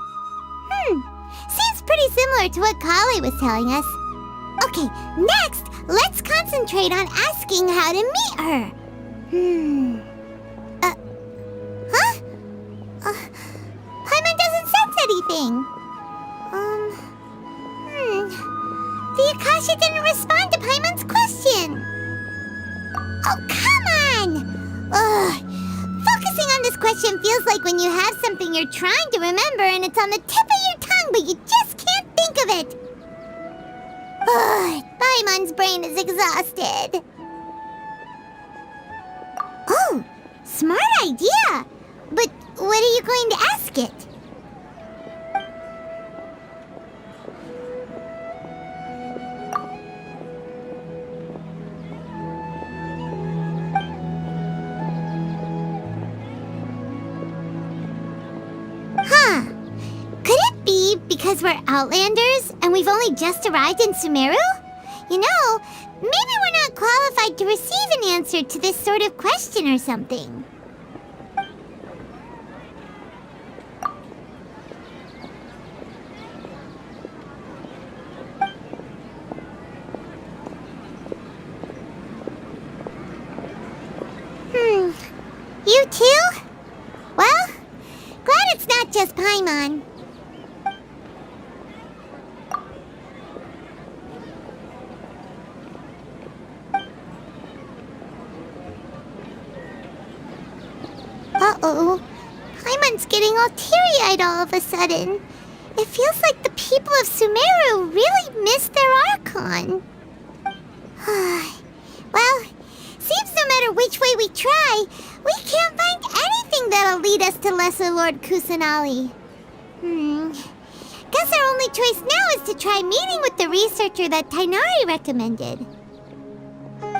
Seems pretty similar to what Kali was telling us. Okay, next, let's concentrate on asking how to meet her. Paimon doesn't sense anything. The Akasha didn't respond to Paimon's question. Oh, come on! Ugh. Focusing on this question feels like when you have something you're trying to remember and it's on the tip of your tongue, but you just can't think of it. Ugh, Paimon's brain is exhausted. Oh, smart idea. But what are you going to ask it? Could it be because we're Outlanders and we've only just arrived in Sumeru? You know, maybe we're not qualified to receive an answer to this sort of question or something. You too? Well, glad it's not just Paimon. Uh-oh. Paimon's getting all teary-eyed all of a sudden. It feels like the people of Sumeru really miss their Archon. Well, seems no matter which way we try, we can't find anything that'll lead us to Lesser Lord Kusanali. Guess our only choice now is to try meeting with the researcher that Tainari recommended.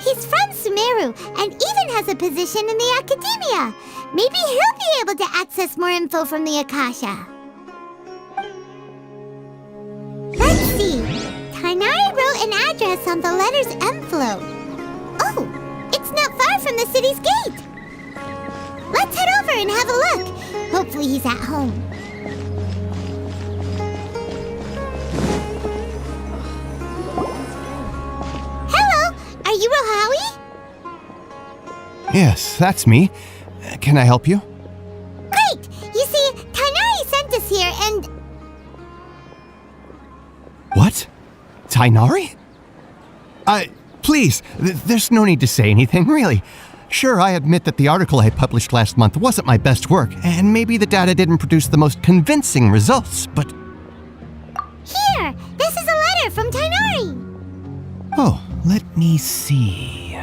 He's from Sumeru and even has a position in the academia. Maybe he'll be able to access more info from the Akasha. Let's see. Tainari wrote an address on the letter's envelope. Oh, it's not far from the city's gate. Let's head over and have a look. Hopefully he's at home. Hello, are you Rohawi? Yes, that's me. Can I help you? Great! You see, Tainari sent us here and... What? Tainari? Please, there's no need to say anything, really. Sure, I admit that the article I published last month wasn't my best work, and maybe the data didn't produce the most convincing results, but... Here! This is a letter from Tainari! Oh, let me see...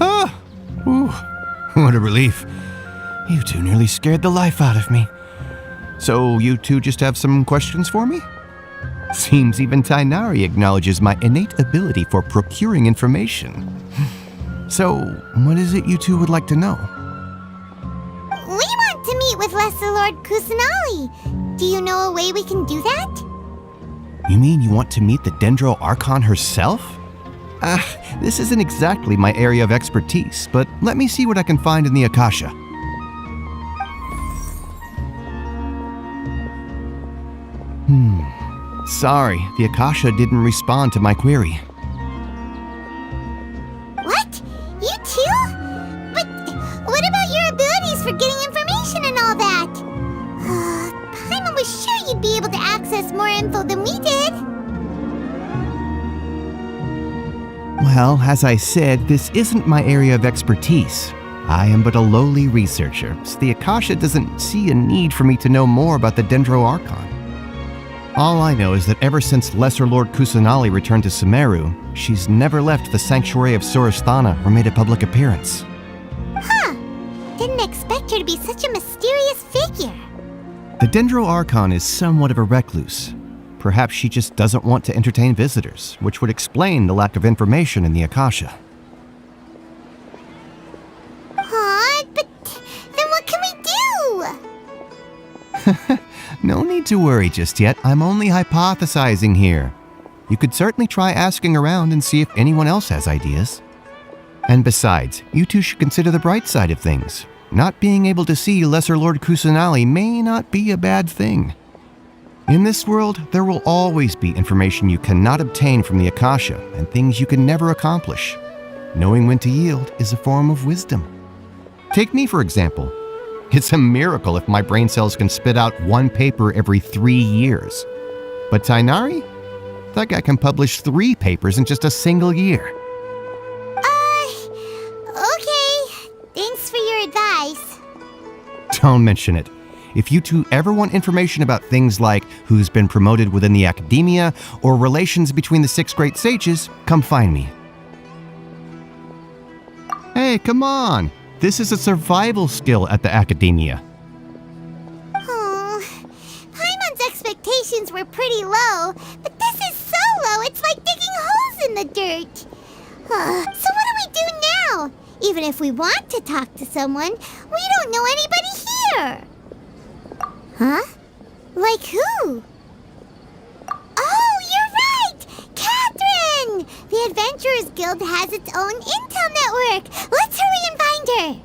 Ah! Ooh, what a relief. You two nearly scared the life out of me. So, you two just have some questions for me? Seems even Tainari acknowledges my innate ability for procuring information. So, what is it you two would like to know? We want to meet with Lesser Lord Kusanali. Do you know a way we can do that? You mean you want to meet the Dendro Archon herself? This isn't exactly my area of expertise, but let me see what I can find in the Akasha. Sorry, the Akasha didn't respond to my query. What? You too? But what about your abilities for getting information and all that? Paimon was sure you'd be able to access more info than we did. Well, as I said, this isn't my area of expertise. I am but a lowly researcher, so the Akasha doesn't see a need for me to know more about the Dendro Archon. All I know is that ever since Lesser Lord Kusanali returned to Sumeru, she's never left the Sanctuary of Sorasthana or made a public appearance. Huh. Didn't expect her to be such a mysterious figure. The Dendro Archon is somewhat of a recluse. Perhaps she just doesn't want to entertain visitors, which would explain the lack of information in the Akasha. But then what can we do? No need to worry just yet. I'm only hypothesizing here. You could certainly try asking around and see if anyone else has ideas. And besides, you two should consider the bright side of things. Not being able to see Lesser Lord Kusanali may not be a bad thing. In this world, there will always be information you cannot obtain from the Akasha and things you can never accomplish. Knowing when to yield is a form of wisdom. Take me, for example. It's a miracle if my brain cells can spit out one paper every 3 years. But Tainari? That guy can publish 3 papers in just a single year. Okay. Thanks for your advice. Don't mention it. If you two ever want information about things like who's been promoted within the academia or relations between the 6 great sages, come find me. Hey, come on! This is a survival skill at the academia. Oh, Paimon's expectations were pretty low, but this is so low it's like digging holes in the dirt. So what do we do now? Even if we want to talk to someone, we don't know anybody here. Huh? Like who? Oh, you're right! Catherine! The Adventurers Guild has its own intel network. Let's hurry and find her.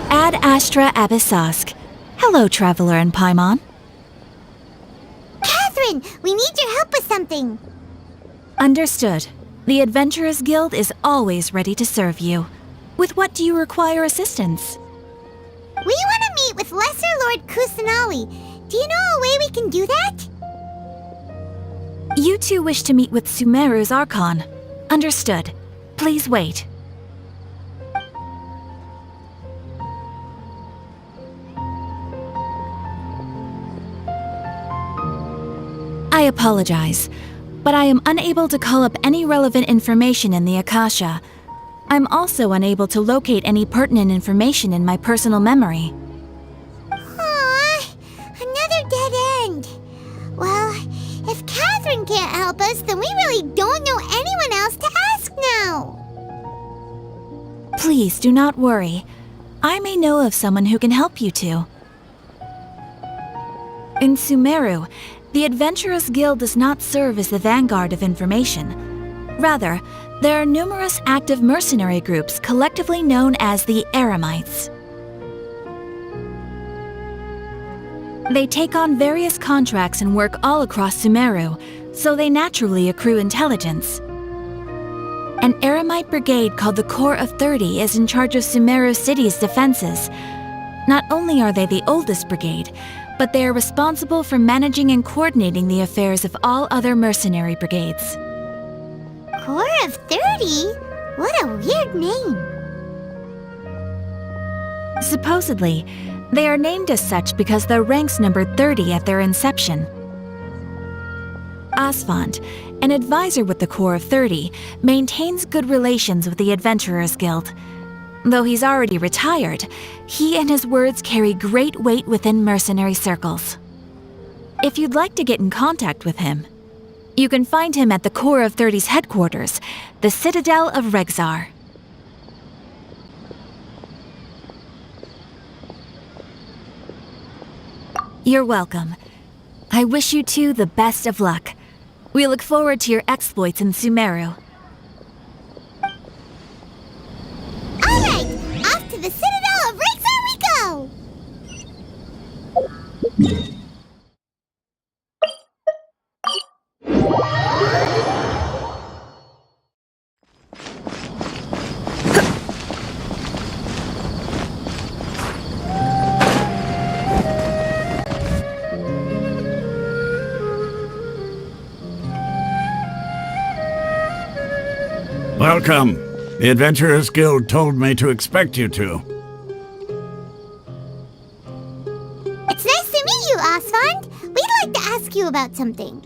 Ad Astra Abyssask. Hello, Traveler and Paimon. Catherine, we need your help with something. Understood. The Adventurers Guild is always ready to serve you. With what do you require assistance? We want to meet with Lesser Lord Kusanali. Do you know a way we can do that? You two wish to meet with Sumeru's Archon. Understood. Please wait. I apologize, but I am unable to call up any relevant information in the Akasha. I'm also unable to locate any pertinent information in my personal memory. Aww, another dead end. Well, if Catherine can't help us, then we really don't know anyone else to ask now. Please do not worry. I may know of someone who can help you two. In Sumeru, the Adventurers Guild does not serve as the vanguard of information. Rather, there are numerous active mercenary groups collectively known as the Eremites. They take on various contracts and work all across Sumeru, so they naturally accrue intelligence. An Eremite brigade called the Corps of 30 is in charge of Sumeru City's defenses. Not only are they the oldest brigade, but they are responsible for managing and coordinating the affairs of all other mercenary brigades. Corps of 30? What a weird name. Supposedly, they are named as such because their ranks numbered 30 at their inception. Asfand, an advisor with the Corps of 30, maintains good relations with the Adventurers Guild. Though he's already retired, he and his words carry great weight within mercenary circles. If you'd like to get in contact with him, you can find him at the Corps of 30's headquarters, the Citadel of Regzar. You're welcome. I wish you two the best of luck. We look forward to your exploits in Sumeru. Alright, off to the Citadel of Regzar we go! Welcome. The Adventurers Guild told me to expect you two. It's nice to meet you, Asfand. We'd like to ask you about something.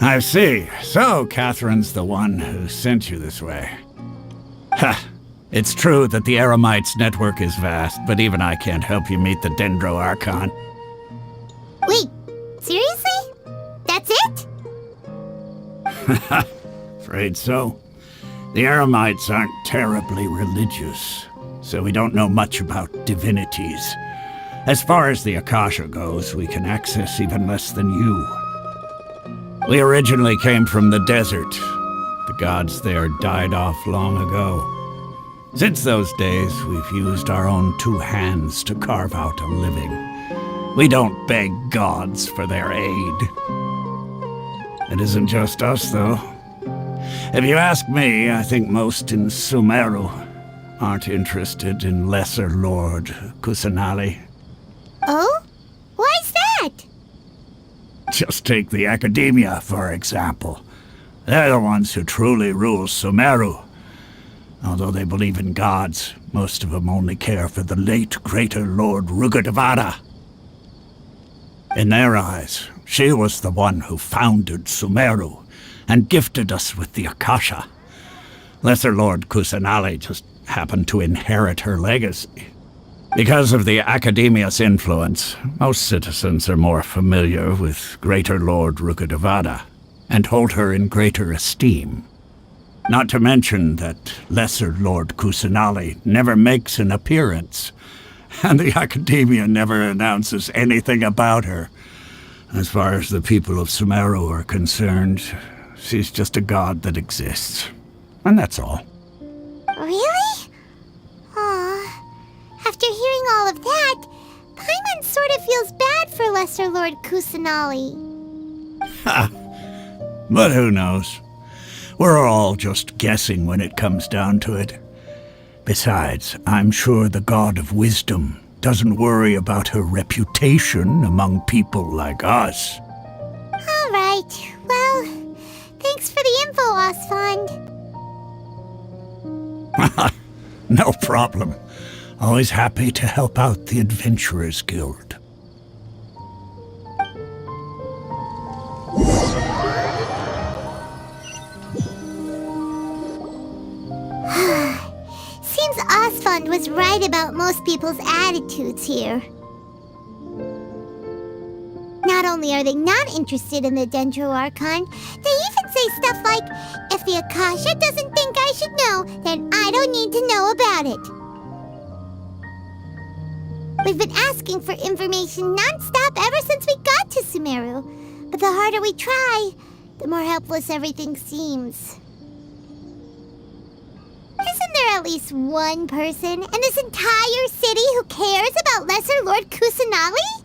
I see. So, Catherine's the one who sent you this way. Ha! It's true that the Eremites' network is vast, but even I can't help you meet the Dendro Archon. Wait, seriously? That's it? Afraid so. The Eremites aren't terribly religious, so we don't know much about divinities. As far as the Akasha goes, we can access even less than you. We originally came from the desert. The gods there died off long ago. Since those days, we've used our own two hands to carve out a living. We don't beg gods for their aid. It isn't just us, though. If you ask me, I think most in Sumeru aren't interested in Lesser Lord Kusanali. Oh? Why's that? Just take the Academia, for example. They're the ones who truly rule Sumeru. Although they believe in gods, most of them only care for the late Greater Lord Rugurtavara. In their eyes, she was the one who founded Sumeru and gifted us with the Akasha. Lesser Lord Kusanali just happened to inherit her legacy. Because of the Academia's influence, most citizens are more familiar with Greater Lord Rugurtavara and hold her in greater esteem. Not to mention that Lesser Lord Kusanali never makes an appearance, and the Academia never announces anything about her. As far as the people of Sumeru are concerned, she's just a god that exists. And that's all. Really? Aw. After hearing all of that, Paimon sort of feels bad for Lesser Lord Kusanali. Ha! But who knows? We're all just guessing when it comes down to it. Besides, I'm sure the God of Wisdom doesn't worry about her reputation among people like us. All right. Well, thanks for the info, Asfand. No problem. Always happy to help out the Adventurers Guild. Seems Asfand was right about most people's attitudes here. Not only are they not interested in the Dendro Archon, they even say stuff like, if the Akasha doesn't think I should know, then I don't need to know about it. We've been asking for information non-stop ever since we got to Sumeru, but the harder we try, the more helpless everything seems. Isn't there at least one person in this entire city who cares about Lesser Lord Kusanali?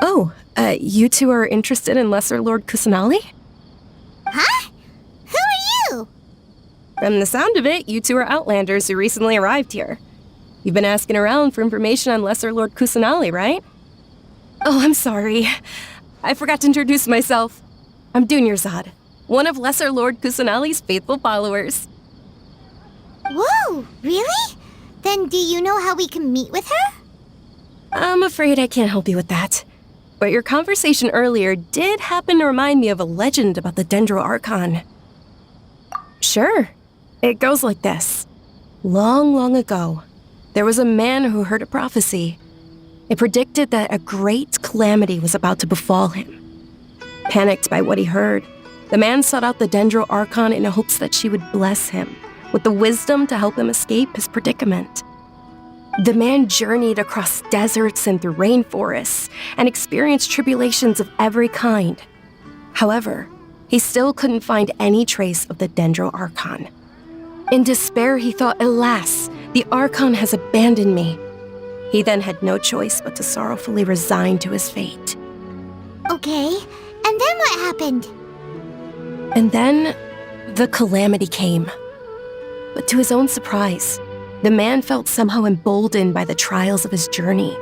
Oh, you two are interested in Lesser Lord Kusanali? Huh? Who are you? From the sound of it, you two are Outlanders who recently arrived here. You've been asking around for information on Lesser Lord Kusanali, right? Oh, I'm sorry. I forgot to introduce myself. I'm Dunyarzad, one of Lesser Lord Kusanali's faithful followers. Whoa, really? Then do you know how we can meet with her? I'm afraid I can't help you with that. But your conversation earlier did happen to remind me of a legend about the Dendro Archon. Sure. It goes like this. Long, long ago, there was a man who heard a prophecy. It predicted that a great calamity was about to befall him. Panicked by what he heard, the man sought out the Dendro Archon in hopes that she would bless him with the wisdom to help him escape his predicament. The man journeyed across deserts and through rainforests and experienced tribulations of every kind. However, he still couldn't find any trace of the Dendro Archon. In despair, he thought, alas, the Archon has abandoned me. He then had no choice but to sorrowfully resign to his fate. Okay, and then what happened? And then, the calamity came. But to his own surprise, the man felt somehow emboldened by the trials of his journey.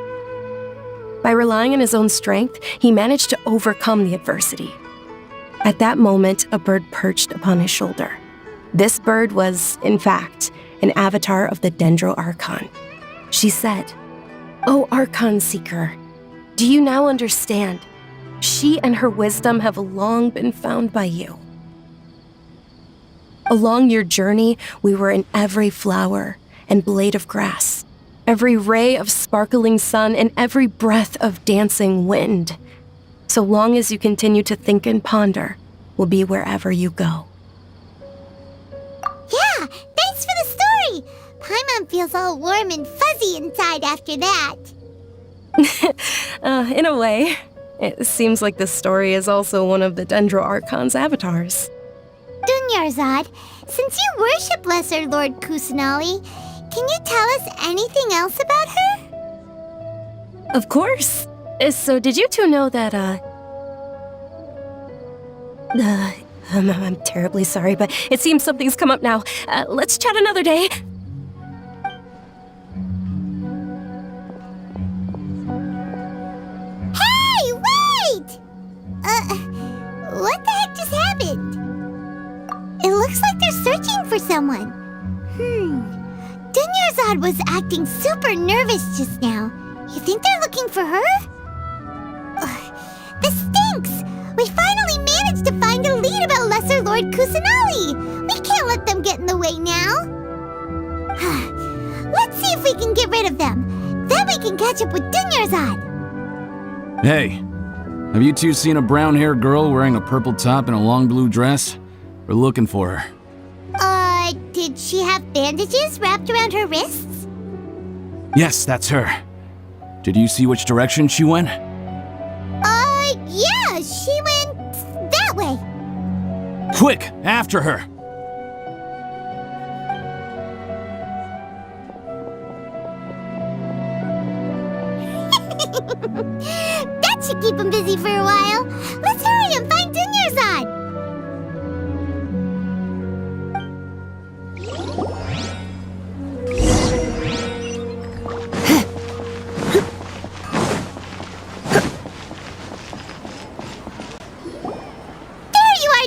By relying on his own strength, he managed to overcome the adversity. At that moment, a bird perched upon his shoulder. This bird was, in fact, an avatar of the Dendro Archon. She said, "O Archon Seeker, do you now understand? She and her wisdom have long been found by you. Along your journey, we were in every flower and blade of grass, every ray of sparkling sun, and every breath of dancing wind. So long as you continue to think and ponder, we'll be wherever you go." Yeah, thanks for the story! Paimon feels all warm and fuzzy inside after that. In a way, it seems like this story is also one of the Dendro Archon's avatars. Dunyarzad, since you worship Lesser Lord Kusanali, can you tell us anything else about her? Of course. So did you two know that, I'm terribly sorry, but it seems something's come up now. Let's chat another day. Hey, wait! What the heck just happened? It looks like they're searching for someone. Dunyarzad was acting super nervous just now. You think they're looking for her? This stinks! We finally managed to find a lead about Lesser Lord Kusanali! We can't let them get in the way now! Let's see if we can get rid of them. Then we can catch up with Dunyarzad! Hey, have you two seen a brown-haired girl wearing a purple top and a long blue dress? We're looking for her. Did she have bandages wrapped around her wrists? Yes, that's her. Did you see which direction she went? Yeah, she went that way. Quick, after her! That should keep him busy for a while. Let's hurry and find Dunyarzad.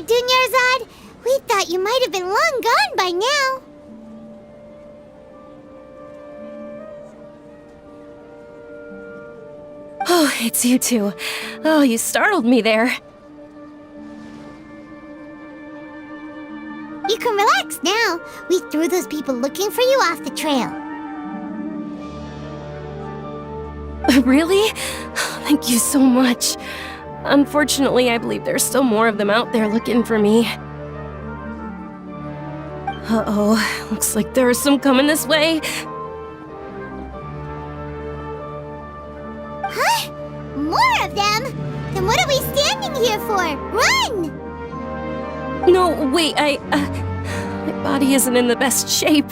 Dunyarzad, we thought you might have been long gone by now. Oh, it's you two. Oh, you startled me there. You can relax now. We threw those people looking for you off the trail. Really? Thank you so much. Unfortunately, I believe there's still more of them out there looking for me. Uh-oh, looks like there's some coming this way. Huh? More of them? Then what are we standing here for? Run! No, wait, my body isn't in the best shape.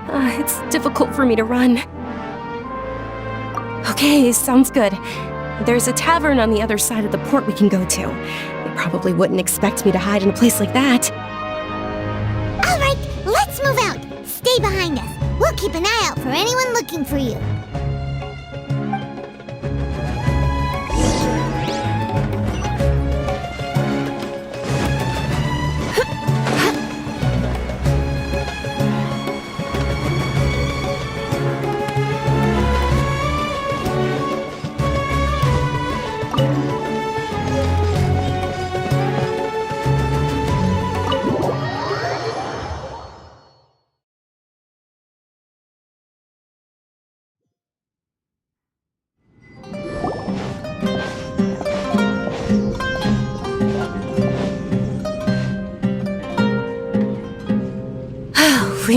It's difficult for me to run. Okay, sounds good. There's a tavern on the other side of the port we can go to. They probably wouldn't expect me to hide in a place like that. All right, let's move out. Stay behind us. We'll keep an eye out for anyone looking for you.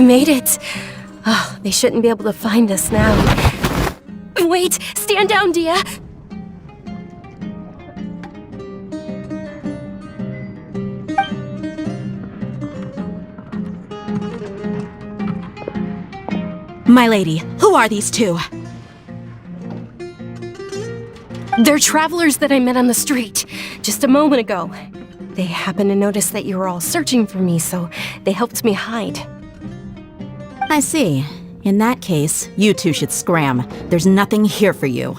We made it. Oh, they shouldn't be able to find us now. Wait, stand down, Dia. My lady, who are these two? They're travelers that I met on the street just a moment ago. They happened to notice that you were all searching for me, so they helped me hide. I see. In that case, you two should scram. There's nothing here for you.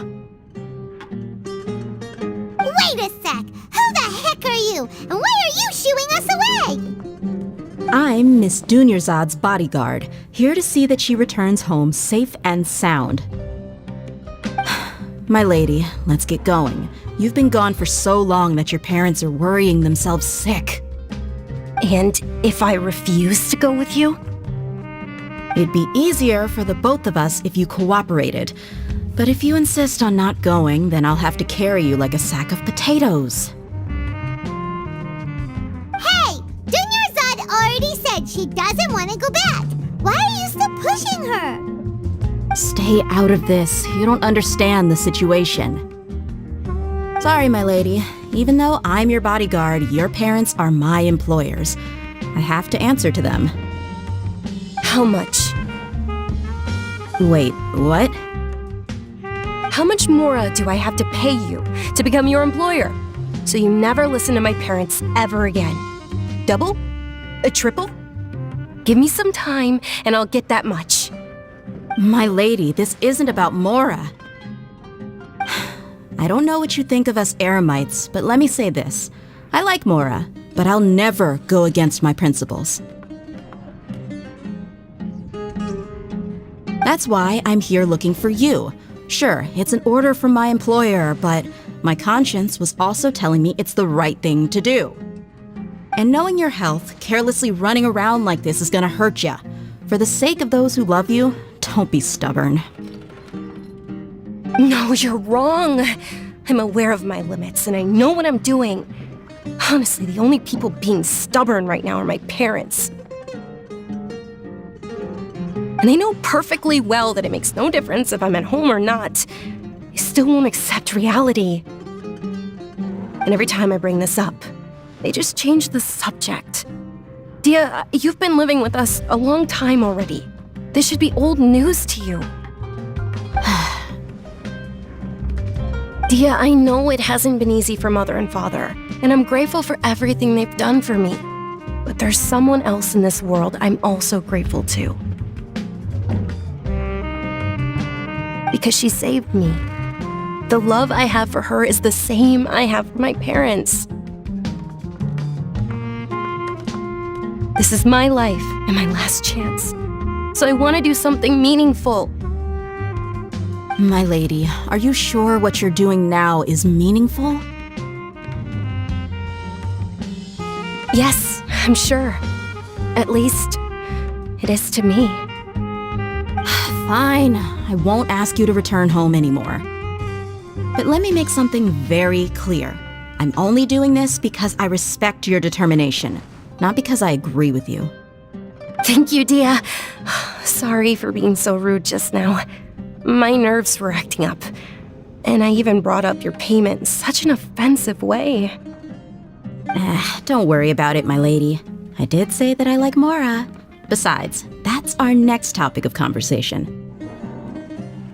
Wait a sec! Who the heck are you? And why are you shooing us away? I'm Miss Dunyarzad's bodyguard, here to see that she returns home safe and sound. My lady, let's get going. You've been gone for so long that your parents are worrying themselves sick. And if I refuse to go with you? It'd be easier for the both of us if you cooperated. But if you insist on not going, then I'll have to carry you like a sack of potatoes. Hey! Dunyarzad already said she doesn't want to go back. Why are you still pushing her? Stay out of this. You don't understand the situation. Sorry, my lady. Even though I'm your bodyguard, your parents are my employers. I have to answer to them. How much? Wait, what? How much more do I have to pay you to become your employer? So you never listen to my parents ever again. Double? A triple? Give me some time and I'll get that much. My lady, this isn't about Mora. I don't know what you think of us Eremites, but let me say this. I like Mora, but I'll never go against my principles. That's why I'm here looking for you. Sure, it's an order from my employer, but my conscience was also telling me it's the right thing to do. And knowing your health, carelessly running around like this is gonna hurt ya. For the sake of those who love you, don't be stubborn. No, you're wrong. I'm aware of my limits and I know what I'm doing. Honestly, the only people being stubborn right now are my parents. And they know perfectly well that it makes no difference if I'm at home or not. They still won't accept reality. And every time I bring this up, they just change the subject. Dia, you've been living with us a long time already. This should be old news to you. Dia, I know it hasn't been easy for Mother and Father, and I'm grateful for everything they've done for me. But there's someone else in this world I'm also grateful to. Because she saved me. The love I have for her is the same I have for my parents. This is my life and my last chance. So I want to do something meaningful. My lady, are you sure what you're doing now is meaningful? Yes, I'm sure. At least, it is to me. Fine, I won't ask you to return home anymore. But let me make something very clear. I'm only doing this because I respect your determination, not because I agree with you. Thank you, Dia. Sorry for being so rude just now. My nerves were acting up. And I even brought up your payment in such an offensive way. Don't worry about it, my lady. I did say that I like Mora. Besides, that's our next topic of conversation.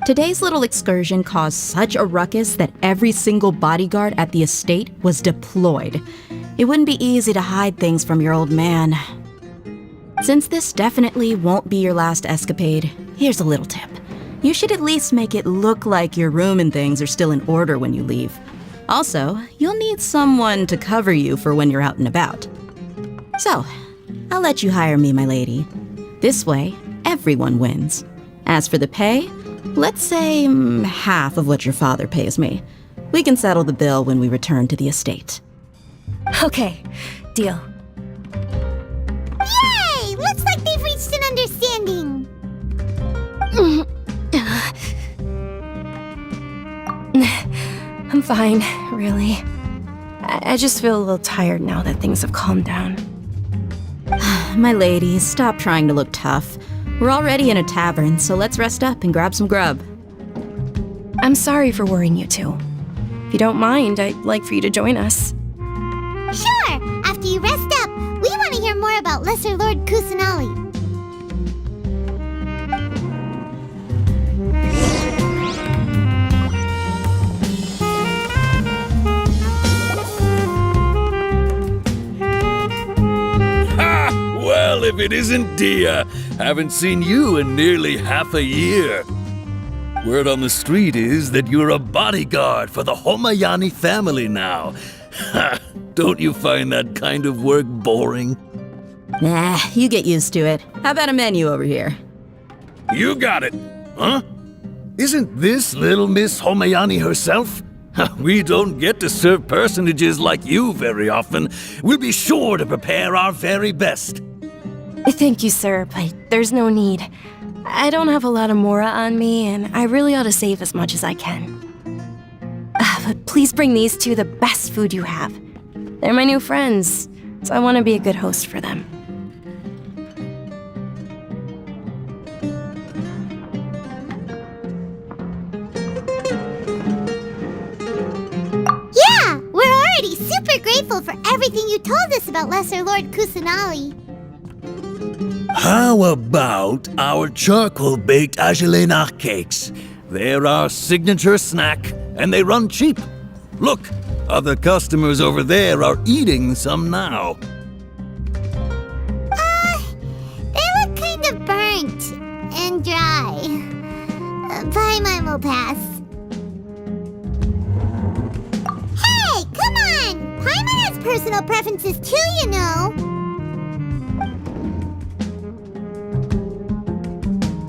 Today's little excursion caused such a ruckus that every single bodyguard at the estate was deployed. It wouldn't be easy to hide things from your old man. Since this definitely won't be your last escapade, here's a little tip. You should at least make it look like your room and things are still in order when you leave. Also, you'll need someone to cover you for when you're out and about. So, I'll let you hire me, my lady. This way, everyone wins. As for the pay, let's say half of what your father pays me. We can settle the bill when we return to the estate. Okay, deal. Yay! Looks like they've reached an understanding. I'm fine, really. I just feel a little tired now that things have calmed down. my ladies, stop trying to look tough. We're already in a tavern, so let's rest up and grab some grub. I'm sorry for worrying you two. If you don't mind, I'd like for you to join us. Sure! After you rest up, we want to hear more about Lesser Lord Kusanali. Well, if it isn't Dia, haven't seen you in nearly half a year. Word on the street is that you're a bodyguard for the Homayani family now. Ha! Don't you find that kind of work boring? Nah, you get used to it. How about a menu over here? You got it, huh? Isn't this little Miss Homayani herself? We don't get to serve personages like you very often. We'll be sure to prepare our very best. Thank you, sir, but there's no need. I don't have a lot of Mora on me, and I really ought to save as much as I can. But please bring these two the best food you have. They're my new friends, so I want to be a good host for them. Yeah! We're already super grateful for everything you told us about Lesser Lord Kusanali. How about our charcoal-baked Agelenach cakes? They're our signature snack, and they run cheap. Look, other customers over there are eating some now. They look kind of burnt and dry. Paimon will pass. Hey, come on! Paimon has personal preferences too, you know.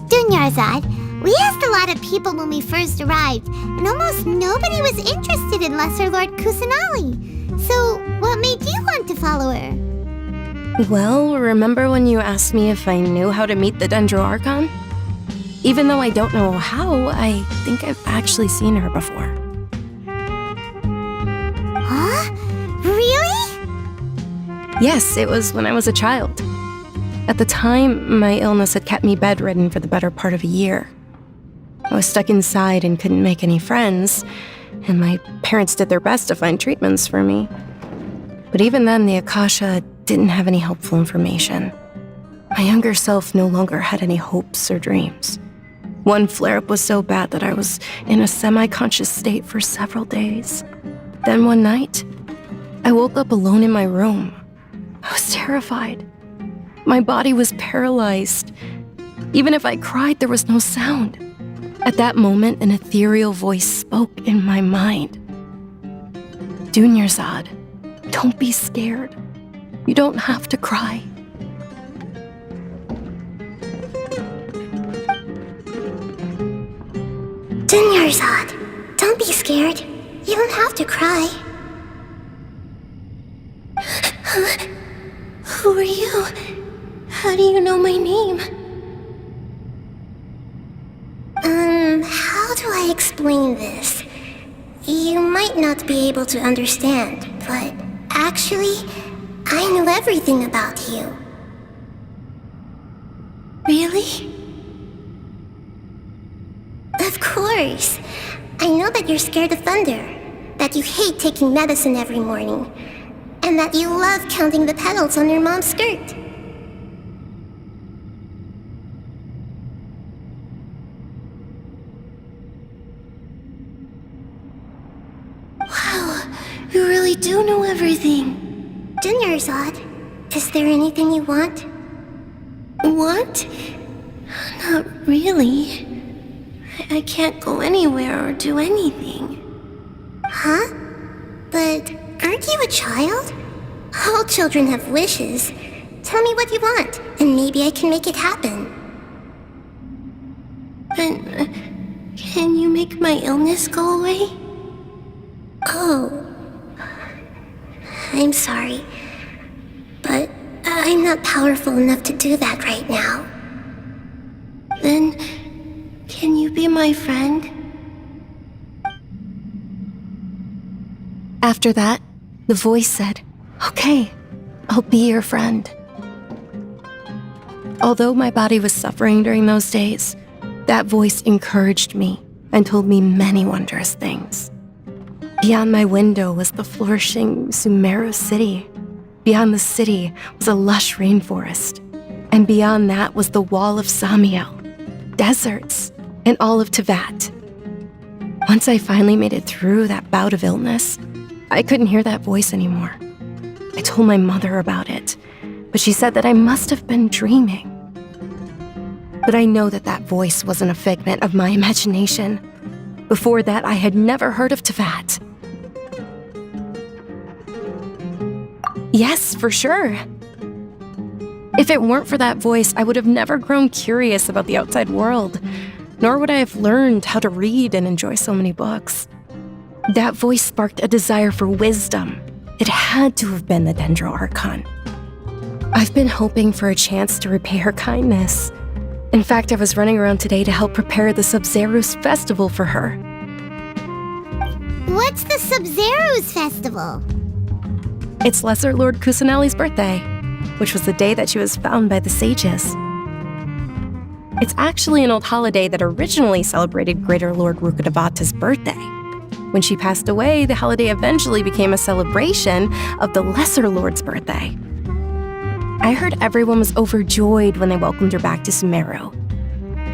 Dunyarzad, we asked a lot of people when we first arrived, and almost nobody was interested in Lesser Lord Kusanali. So, what made you want to follow her? Well, remember when you asked me if I knew how to meet the Dendro Archon? Even though I don't know how, I think I've actually seen her before. Huh? Really? Yes, it was when I was a child. At the time, my illness had kept me bedridden for the better part of a year. I was stuck inside and couldn't make any friends, and my parents did their best to find treatments for me. But even then, the Akasha didn't have any helpful information. My younger self no longer had any hopes or dreams. One flare-up was so bad that I was in a semi-conscious state for several days. Then one night, I woke up alone in my room. I was terrified. My body was paralyzed. Even if I cried, there was no sound. At that moment, an ethereal voice spoke in my mind. Dunyarzad, don't be scared. You don't have to cry. Dunyarzad, don't be scared. You don't have to cry. Who are you? How do you know my name? How do I explain this? You might not be able to understand, but actually, I know everything about you. Really? Of course. I know that you're scared of thunder, that you hate taking medicine every morning, and that you love counting the petals on your mom's skirt. Wow, you really do know everything. Dunyarzad, is there anything you want? Want? Not really. I can't go anywhere or do anything. Huh? But aren't you a child? All children have wishes. Tell me what you want, and maybe I can make it happen. Can you make my illness go away? Oh. I'm sorry. But I'm not powerful enough to do that right now. Then, can you be my friend? After that, the voice said, "Okay, I'll be your friend." Although my body was suffering during those days, that voice encouraged me and told me many wondrous things. Beyond my window was the flourishing Sumeru city. Beyond the city was a lush rainforest. And beyond that was the wall of Samiel, deserts, and all of Tevat. Once I finally made it through that bout of illness, I couldn't hear that voice anymore. I told my mother about it, but she said that I must have been dreaming. But I know that that voice wasn't a figment of my imagination. Before that, I had never heard of Tevat. Yes, for sure. If it weren't for that voice, I would have never grown curious about the outside world, nor would I have learned how to read and enjoy so many books. That voice sparked a desire for wisdom. It had to have been the Dendro Archon. I've been hoping for a chance to repay her kindness. In fact, I was running around today to help prepare the Sub-Zerus festival for her. What's the Sub-Zerus festival? It's Lesser Lord Kusanali's birthday, which was the day that she was found by the sages. It's actually an old holiday that originally celebrated Greater Lord Rukkhadevata's birthday. When she passed away, the holiday eventually became a celebration of the Lesser Lord's birthday. I heard everyone was overjoyed when they welcomed her back to Sumeru.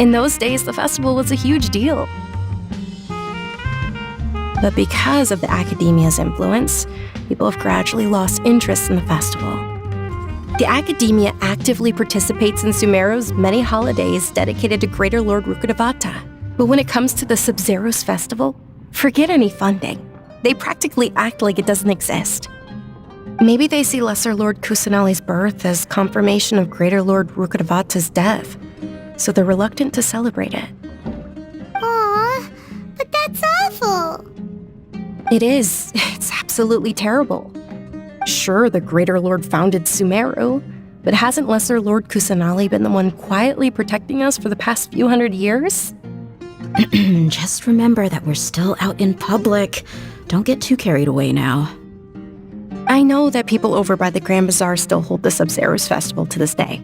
In those days, the festival was a huge deal. But because of the Academia's influence, people have gradually lost interest in the festival. The Academia actively participates in Sumeru's many holidays dedicated to Greater Lord Rukkhadevata. But when it comes to the Sub-Zerus festival, forget any funding. They practically act like it doesn't exist. Maybe they see Lesser Lord Kusanali's birth as confirmation of Greater Lord Rukkhadevata's death, so they're reluctant to celebrate it. Aw, but that's awful. It is. It's absolutely terrible. Sure, the Greater Lord founded Sumeru, but hasn't Lesser Lord Kusanali been the one quietly protecting us for the past few hundred years? Just remember that we're still out in public. Don't get too carried away now. I know that people over by the Grand Bazaar still hold the Sub-Zerus festival to this day,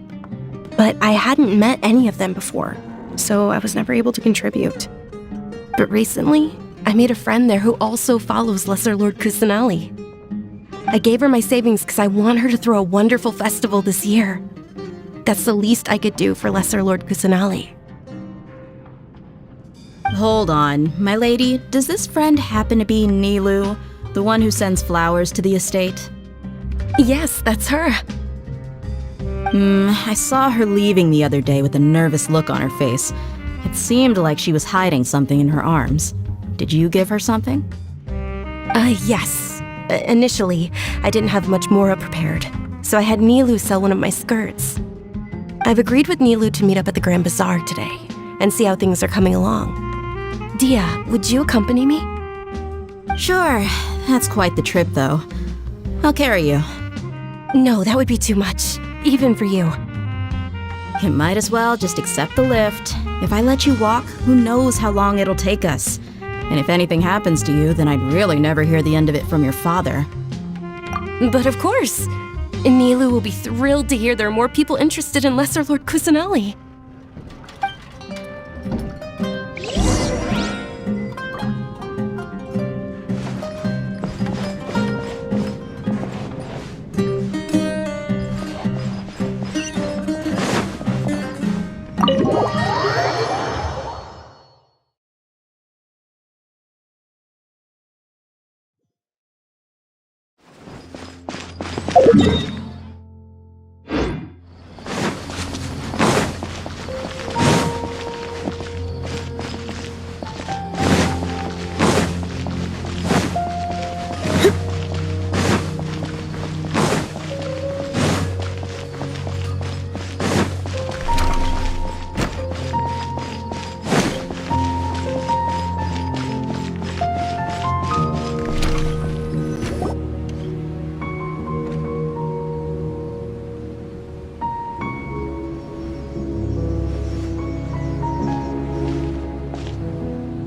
but I hadn't met any of them before, so I was never able to contribute. But recently, I made a friend there who also follows Lesser Lord Kusanali. I gave her my savings because I want her to throw a wonderful festival this year. That's the least I could do for Lesser Lord Kusanali. Hold on, my lady, does this friend happen to be Nilu, the one who sends flowers to the estate? Yes, that's her. I saw her leaving the other day with a nervous look on her face. It seemed like she was hiding something in her arms. Did you give her something? Yes. Initially, I didn't have much more prepared, so I had Nilu sell one of my skirts. I've agreed with Nilu to meet up at the Grand Bazaar today and see how things are coming along. Dia, would you accompany me? Sure. That's quite the trip, though. I'll carry you. No, that would be too much, even for you. You might as well just accept the lift. If I let you walk, who knows how long it'll take us. And if anything happens to you, then I'd really never hear the end of it from your father. But of course! Nilu will be thrilled to hear there are more people interested in Lesser Lord Kusanali.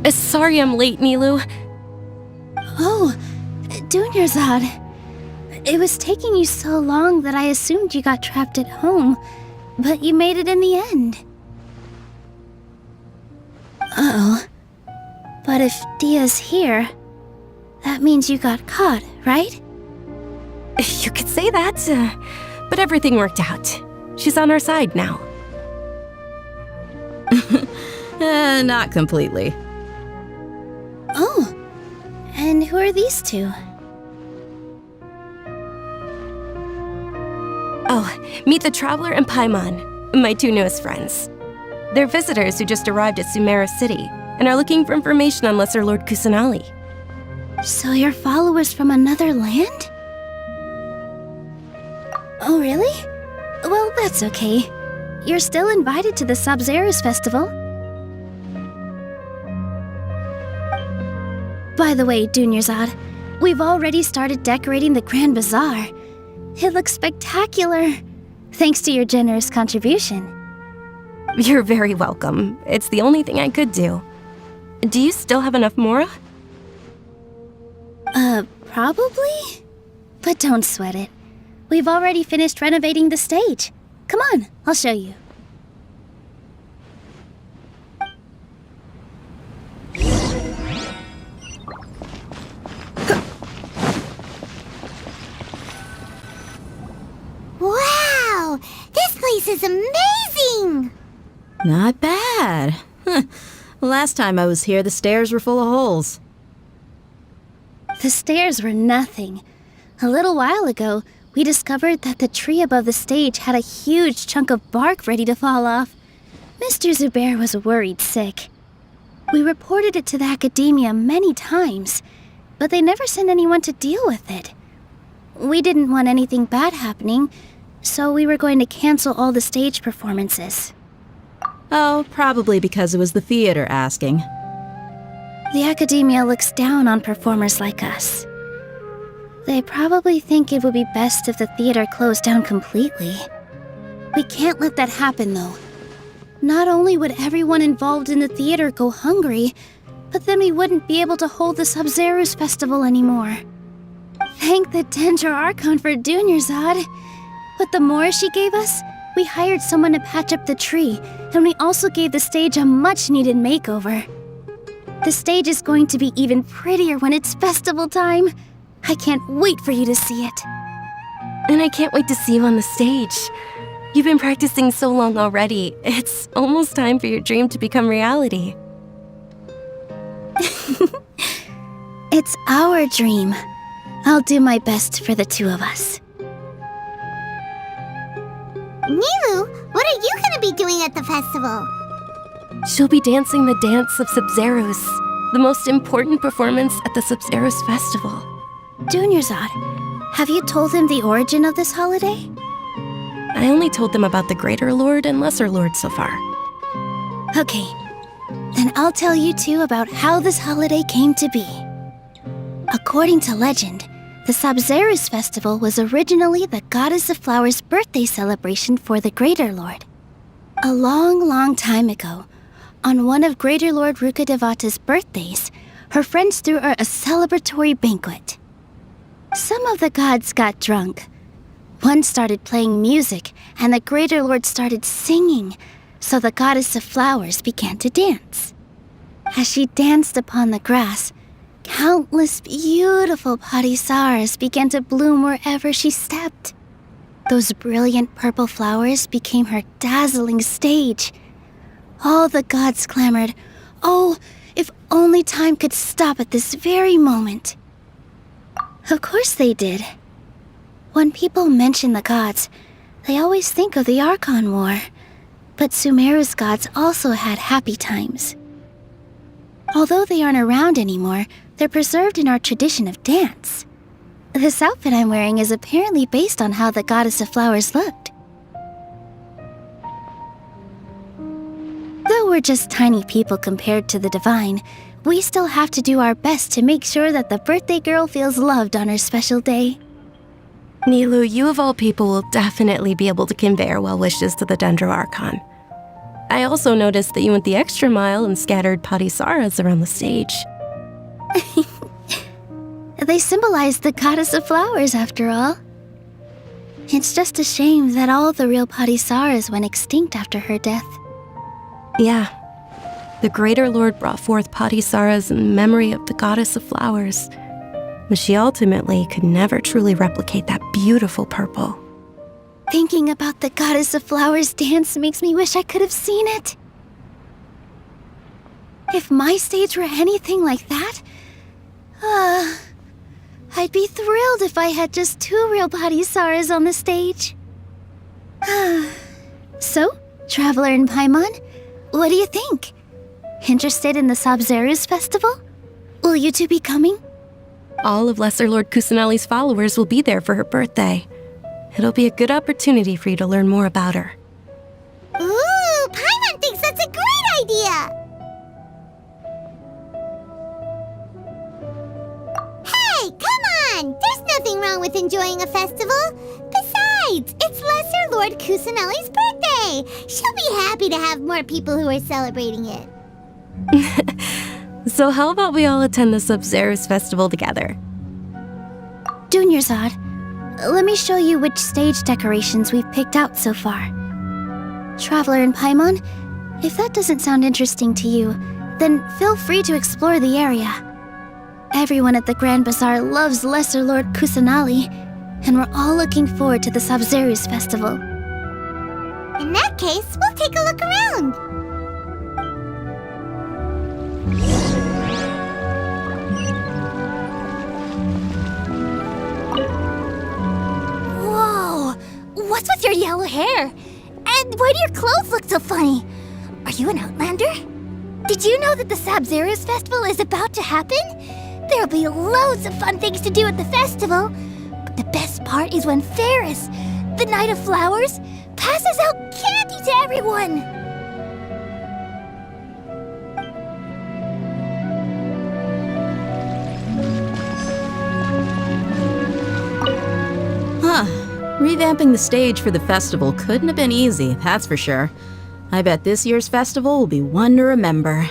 Sorry I'm late, Nilu. Oh, Dunyarzad. It was taking you so long that I assumed you got trapped at home. But you made it in the end. Uh-oh. But if Dia's here, that means you got caught, right? You could say that, but everything worked out. She's on our side now. Not completely. Oh, and who are these two? Oh, meet the Traveler and Paimon, my two newest friends. They're visitors who just arrived at Sumeru City and are looking for information on Lesser Lord Kusanali. So you're followers from another land? Oh, really? Well, that's okay. You're still invited to the Sub-Zerus Festival. By the way, Dunyarzad, we've already started decorating the Grand Bazaar. It looks spectacular, thanks to your generous contribution. You're very welcome. It's the only thing I could do. Do you still have enough Mora? Probably? But don't sweat it. We've already finished renovating the stage. Come on, I'll show you. Wow! This place is amazing! Not bad. Last time I was here, the stairs were full of holes. The stairs were nothing. A little while ago, we discovered that the tree above the stage had a huge chunk of bark ready to fall off. Mr. Zubair was worried sick. We reported it to the academia many times, but they never sent anyone to deal with it. We didn't want anything bad happening, so we were going to cancel all the stage performances. Oh, probably because it was the theater asking. The academia looks down on performers like us. They probably think it would be best if the theater closed down completely. We can't let that happen, though. Not only would everyone involved in the theater go hungry, but then we wouldn't be able to hold the Sub-Zerus Festival anymore. Thank the Dendro Archon for Dunyarzad. With the Mora she gave us, we hired someone to patch up the tree, and we also gave the stage a much-needed makeover. The stage is going to be even prettier when it's festival time. I can't wait for you to see it. And I can't wait to see you on the stage. You've been practicing so long already. It's almost time for your dream to become reality. It's our dream. I'll do my best for the two of us. Nilu, what are you gonna be doing at the festival? She'll be dancing the dance of Sub-Zerus, the most important performance at the Sub-Zerus Festival. Dunyarzad, have you told them the origin of this holiday? I only told them about the Greater Lord and Lesser Lord so far. Okay, then I'll tell you two about how this holiday came to be. According to legend, the Sub-Zerus Festival was originally the Goddess of Flowers' birthday celebration for the Greater Lord. A long, long time ago, on one of Greater Lord Rukkhadevata's birthdays, her friends threw her a celebratory banquet. Some of the gods got drunk. One started playing music, and the Greater Lord started singing, so the Goddess of Flowers began to dance. As she danced upon the grass, countless beautiful parisaras began to bloom wherever she stepped. Those brilliant purple flowers became her dazzling stage. All the gods clamored, "Oh, if only time could stop at this very moment." Of course they did. When people mention the gods, they always think of the Archon War. But Sumeru's gods also had happy times. Although they aren't around anymore, they're preserved in our tradition of dance. This outfit I'm wearing is apparently based on how the Goddess of Flowers looked. Though we're just tiny people compared to the Divine, we still have to do our best to make sure that the birthday girl feels loved on her special day. Nilu, you of all people will definitely be able to convey our well wishes to the Dendro Archon. I also noticed that you went the extra mile and scattered parisaras around the stage. They symbolize the Goddess of Flowers, after all. It's just a shame that all the real Padisaras went extinct after her death. Yeah. The Greater Lord brought forth Padisaras in memory of the goddess of flowers, but she ultimately could never truly replicate that beautiful purple. Thinking about the goddess of flowers dance makes me wish I could have seen it. If my stage were anything like that, I'd be thrilled if I had just 2 real Padisaras on the stage. So, Traveler and Paimon, what do you think? Interested in the Sabzeruz festival? Will you two be coming? All of Lesser Lord Kusanali's followers will be there for her birthday. It'll be a good opportunity for you to learn more about her. Ooh, Paimon thinks that's a great idea! Hey, come on! There's nothing wrong with enjoying a festival. Besides, it's Lesser Lord Kusanali's birthday. She'll be happy to have more people who are celebrating it. So how about we all attend the Sabzeruz festival together? Dunyarzad, let me show you which stage decorations we've picked out so far. Traveler and Paimon, if that doesn't sound interesting to you, then feel free to explore the area. Everyone at the Grand Bazaar loves Lesser Lord Kusanali, and we're all looking forward to the Sabzeruz festival. In that case, we'll take a look around. Whoa! What's with your yellow hair? And why do your clothes look so funny? Are you an Outlander? Did you know that the Sabzeruz festival is about to happen? There'll be loads of fun things to do at the festival. But the best part is when Ferris, the Knight of Flowers, passes out candy to everyone. Huh. Revamping the stage for the festival couldn't have been easy, that's for sure. I bet this year's festival will be one to remember.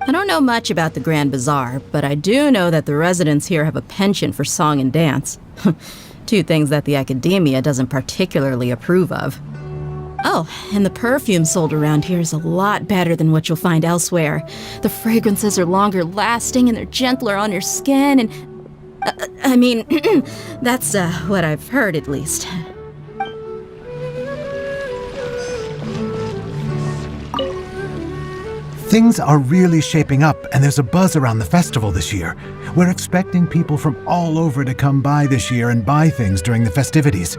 I don't know much about the Grand Bazaar, but I do know that the residents here have a penchant for song and dance. 2 things that the academia doesn't particularly approve of. Oh, and the perfume sold around here is a lot better than what you'll find elsewhere. The fragrances are longer lasting and they're gentler on your skin and... I mean, that's what I've heard at least. Things are really shaping up, and there's a buzz around the festival this year. We're expecting people from all over to come by this year and buy things during the festivities.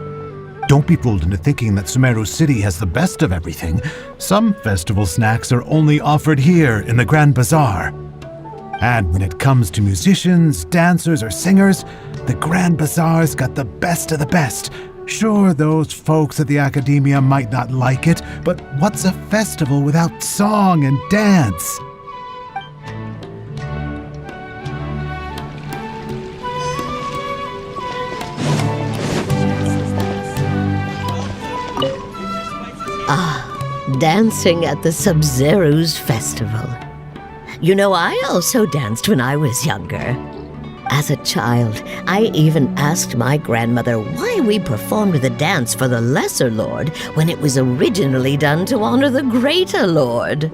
Don't be fooled into thinking that Sumeru City has the best of everything. Some festival snacks are only offered here in the Grand Bazaar. And when it comes to musicians, dancers, or singers, the Grand Bazaar's got the best of the best. Sure, those folks at the academia might not like it, but what's a festival without song and dance? Dancing at the Sabzeruz festival. You know, I also danced when I was younger. As a child, I even asked my grandmother why we performed the dance for the Lesser Lord when it was originally done to honor the Greater Lord.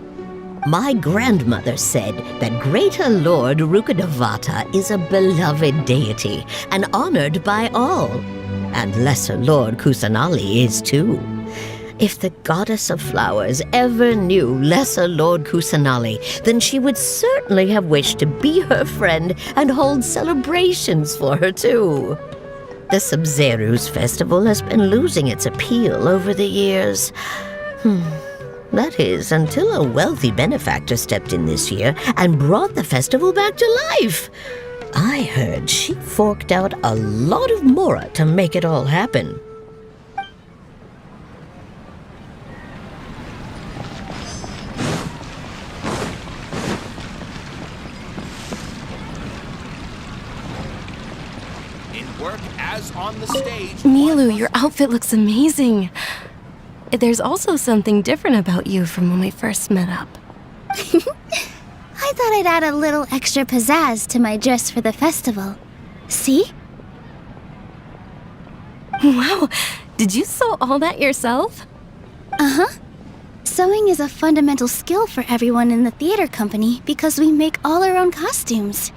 My grandmother said that Greater Lord Rukkhadevata is a beloved deity and honored by all. And Lesser Lord Kusanali is too. If the goddess of flowers ever knew Lesser Lord Kusanali, then she would certainly have wished to be her friend and hold celebrations for her too. The Sabzeruz festival has been losing its appeal over the years. That is, until a wealthy benefactor stepped in this year and brought the festival back to life. I heard she forked out a lot of mora to make it all happen. On the stage. Milu, your outfit looks amazing. There's also something different about you from when we first met up. I thought I'd add a little extra pizzazz to my dress for the festival. See? Wow, Did you sew all that yourself? Uh-huh. Sewing is a fundamental skill for everyone in the theater company because we make all our own costumes.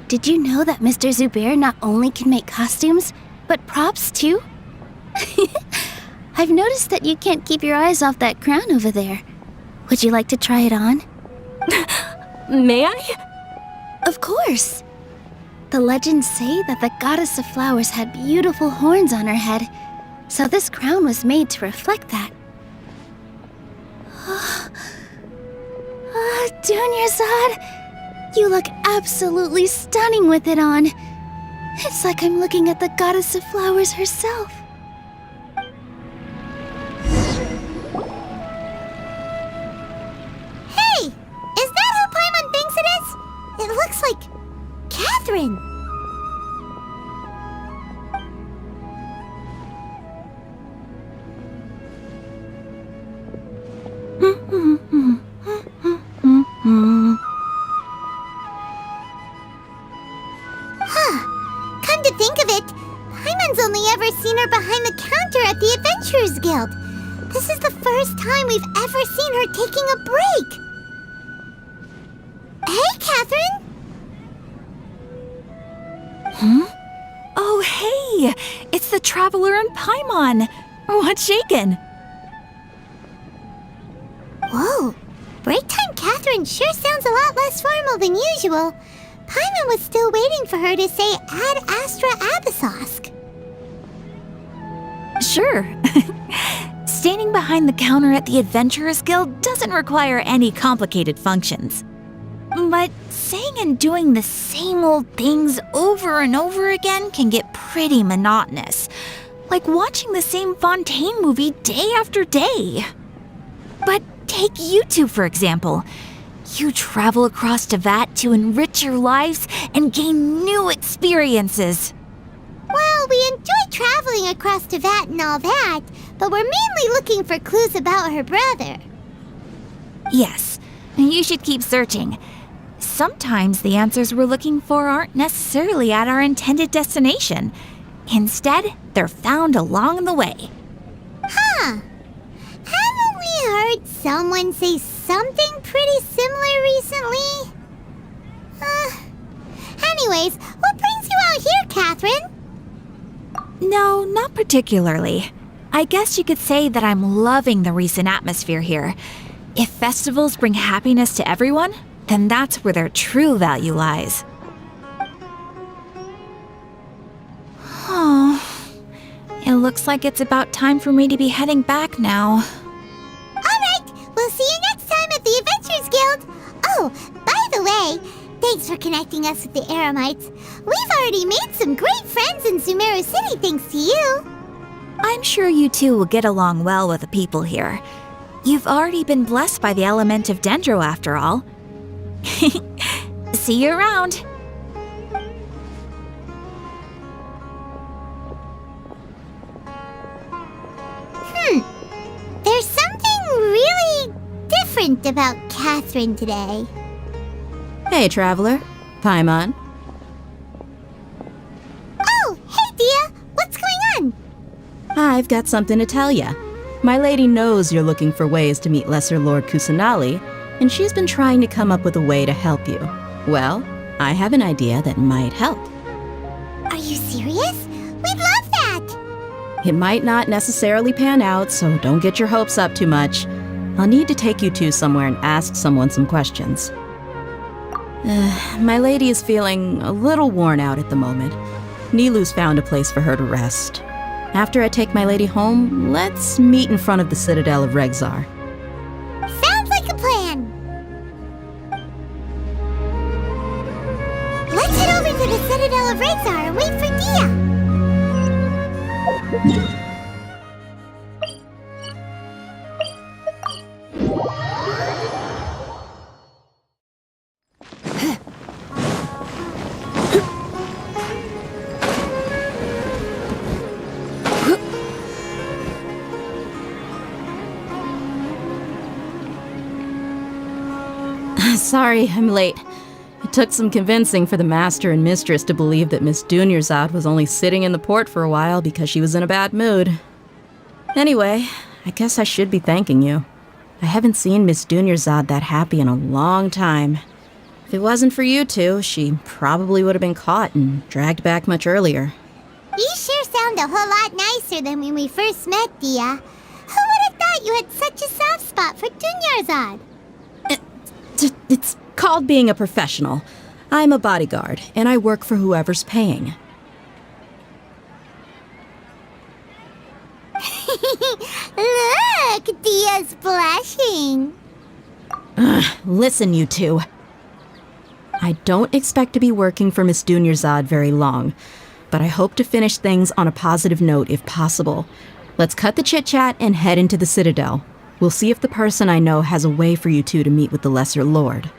Did you know that Mr. Zubair not only can make costumes, but props too? I've noticed that you can't keep your eyes off that crown over there. Would you like to try it on? May I? Of course. The legends say that the goddess of flowers had beautiful horns on her head, so this crown was made to reflect that. Dunyarzad, you look absolutely stunning with it on. It's like I'm looking at the goddess of flowers herself. Hey! Is that who Paimon thinks it is? It looks like Catherine. Come to think of it, Paimon's only ever seen her behind the counter at the Adventurers Guild. This is the first time we've ever seen her taking a break. Hey, Catherine! Oh, hey! It's the Traveler and Paimon! What's shaken? Whoa, break time Catherine sure sounds a lot less formal than usual. Paimon was still waiting for her to say Ad Astra Abyssosque. Sure. Standing behind the counter at the Adventurers Guild doesn't require any complicated functions. But saying and doing the same old things over and over again can get pretty monotonous. Like watching the same Fontaine movie day after day. But take you two, for example. You travel across Tevat to enrich your lives and gain new experiences. Well, we enjoy traveling across Tevat and all that, but we're mainly looking for clues about her brother. Yes, you should keep searching. Sometimes the answers we're looking for aren't necessarily at our intended destination. Instead, they're found along the way. Huh. Haven't we heard someone say something pretty similar recently? Anyways, what brings you out here, Catherine? No, not particularly. I guess you could say that I'm loving the recent atmosphere here. If festivals bring happiness to everyone, then that's where their true value lies. Oh, it looks like it's about time for me to be heading back now. Alright, we'll see you next time at the Adventurers Guild. Oh, by the way, thanks for connecting us with the Eremites. We've already made some great friends in Sumeru City thanks to you. I'm sure you two will get along well with the people here. You've already been blessed by the element of Dendro after all. See you around. There's something really different about Catherine today. Hey, Traveler. Paimon. Oh, hey, Dia. What's going on? I've got something to tell ya. My lady knows you're looking for ways to meet Lesser Lord Kusanali, and she's been trying to come up with a way to help you. Well, I have an idea that might help. Are you serious? We'd love that! It might not necessarily pan out, so don't get your hopes up too much. I'll need to take you two somewhere and ask someone some questions. My lady is feeling a little worn out at the moment. Nilu's found a place for her to rest. After I take my lady home, let's meet in front of the Citadel of Regzar. Sounds like a plan! Let's head over to the Citadel of Regzar and wait for Dia! Sorry, I'm late. It It took some convincing for the master and mistress to believe that Miss Dunyarzad was only sitting in the port for a while because she was in a bad mood. Anyway, I guess I should be thanking you. I haven't seen Miss Dunyarzad that happy in a long time. If it wasn't for you two, she probably would have been caught and dragged back much earlier. You sure sound a whole lot nicer than when we first met, Dia. Who would have thought you had such a soft spot for Dunyarzad? It's called being a professional. I'm a bodyguard, and I work for whoever's paying. Look, Dia's blushing. Listen, you two. I don't expect to be working for Miss Dunyarzad very long, but I hope to finish things on a positive note if possible. Let's cut the chit-chat and head into the Citadel. We'll see if the person I know has a way for you two to meet with the Lesser Lord.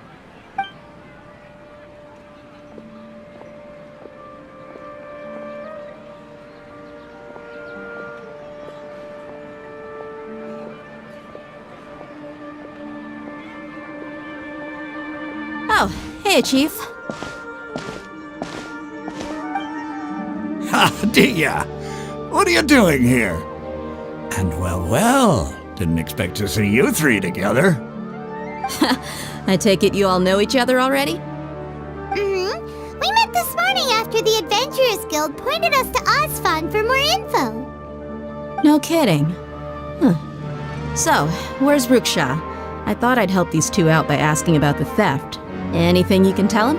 Oh, hey, Chief. Ha, Dia! What are you doing here? And well, didn't expect to see you three together. I take it you all know each other already? Mm-hmm. We met this morning after the Adventurers Guild pointed us to Osfon for more info. No kidding. Huh. So, where's Ruksha? I thought I'd help these two out by asking about the theft. Anything you can tell him?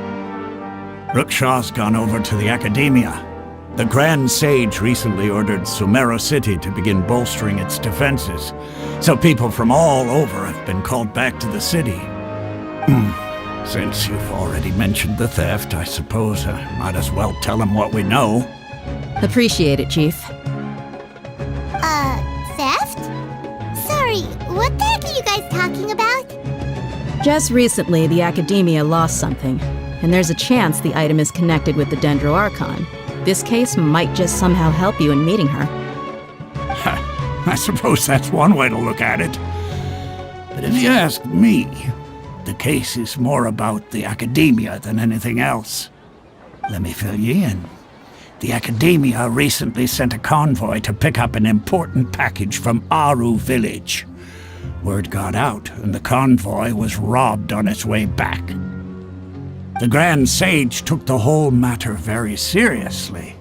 Ruksha's gone over to the Academia. The Grand Sage recently ordered Sumeru City to begin bolstering its defenses, so people from all over have been called back to the city. Since you've already mentioned the theft, I suppose I might as well tell them what we know. Appreciate it, Chief. Theft? Sorry, what the heck are you guys talking about? Just recently, the Academia lost something, and there's a chance the item is connected with the Dendro Archon. This case might just somehow help you in meeting her. I suppose that's one way to look at it. But if you ask me, the case is more about the Academia than anything else. Let me fill you in. The Academia recently sent a convoy to pick up an important package from Aru village. Word got out, and the convoy was robbed on its way back. The Grand Sage took the whole matter very seriously.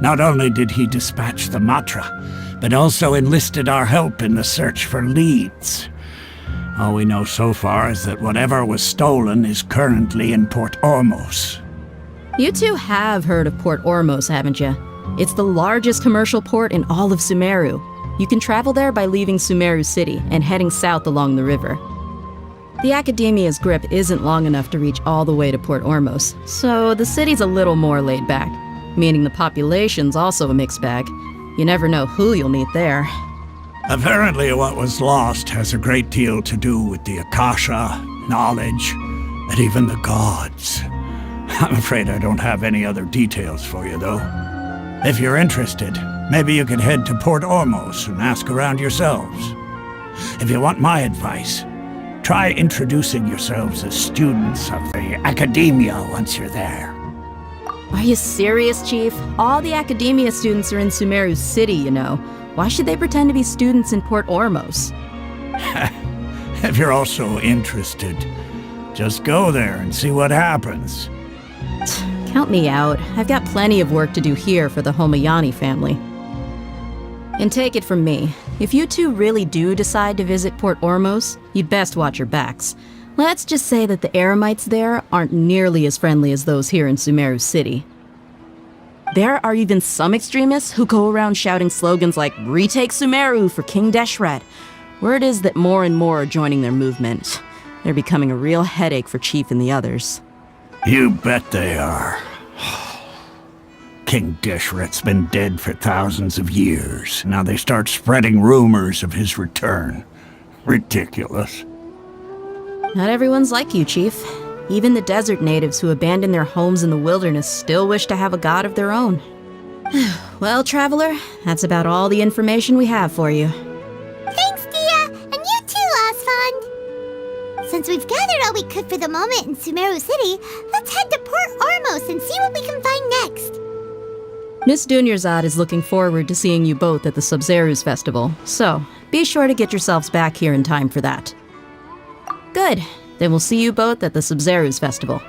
Not only did he dispatch the Matra, but also enlisted our help in the search for leads. All we know so far is that whatever was stolen is currently in Port Ormos. You two have heard of Port Ormos, haven't you? It's the largest commercial port in all of Sumeru. You can travel there by leaving Sumeru City and heading south along the river. The Academia's grip isn't long enough to reach all the way to Port Ormos, so the city's a little more laid back, meaning the population's also a mixed bag. You never know who you'll meet there. Apparently what was lost has a great deal to do with the Akasha, knowledge, and even the gods. I'm afraid I don't have any other details for you, though. If you're interested, maybe you could head to Port Ormos and ask around yourselves. If you want my advice, try introducing yourselves as students of the Academia once you're there. Are you serious, Chief? All the Academia students are in Sumeru City, you know. Why should they pretend to be students in Port Ormos? If you're also interested, just go there and see what happens. Count me out. I've got plenty of work to do here for the Homayani family. And take it from me, if you two really do decide to visit Port Ormos, you'd best watch your backs. Let's just say that the Eremites there aren't nearly as friendly as those here in Sumeru City. There are even some extremists who go around shouting slogans like, "Retake Sumeru for King Deshret." Word is that more and more are joining their movement. They're becoming a real headache for Chief and the others. You bet they are. King Deshret's been dead for thousands of years. Now they start spreading rumors of his return. Ridiculous. Not everyone's like you, Chief. Even the desert natives who abandoned their homes in the wilderness still wish to have a god of their own. Well, Traveler, that's about all the information we have for you. Thanks, Dia! And you too, Osfond! Since we've gathered all we could for the moment in Sumeru City, let's head to Port Ormos and see what we can find next. Miss Dunyarzad is looking forward to seeing you both at the Sub-Zeru's festival, so be sure to get yourselves back here in time for that. Good. Then we'll see you both at the Sub-Zeru's festival.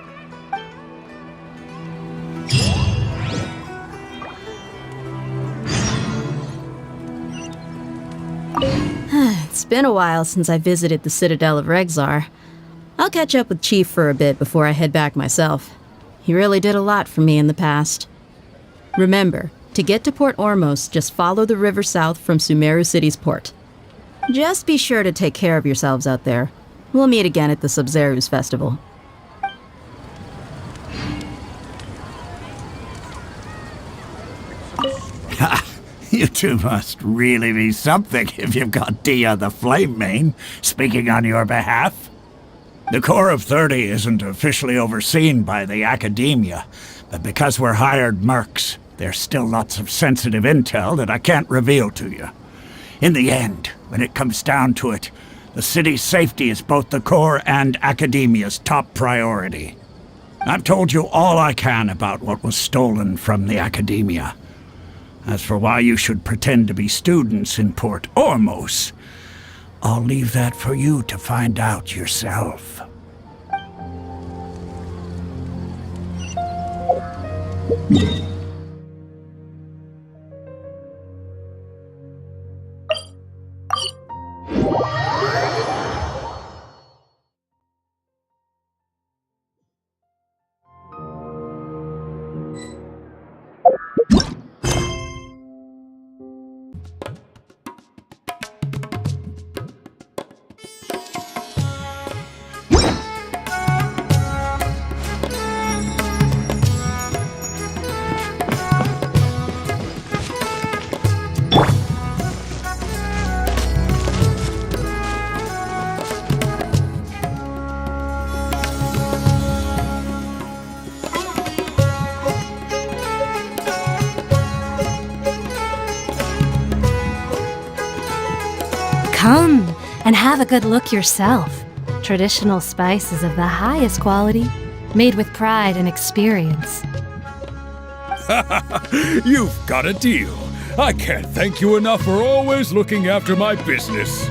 It's been a while since I visited the Citadel of Regzar. I'll catch up with Chief for a bit before I head back myself. He really did a lot for me in the past. Remember, to get to Port Ormos, just follow the river south from Sumeru City's port. Just be sure to take care of yourselves out there. We'll meet again at the Sub-Zeru's festival. Ha! You two must really be something if you've got Dia the Flame Mane speaking on your behalf. The Corps of 30 isn't officially overseen by the Academia, but because we're hired mercs, there's still lots of sensitive intel that I can't reveal to you. In the end, when it comes down to it, the city's safety is both the Corps and Academia's top priority. I've told you all I can about what was stolen from the Academia. As for why you should pretend to be students in Port Ormos, I'll leave that for you to find out yourself. Come and have a good look yourself. Traditional spices of the highest quality, made with pride and experience. You've got a deal. I can't thank you enough for always looking after my business.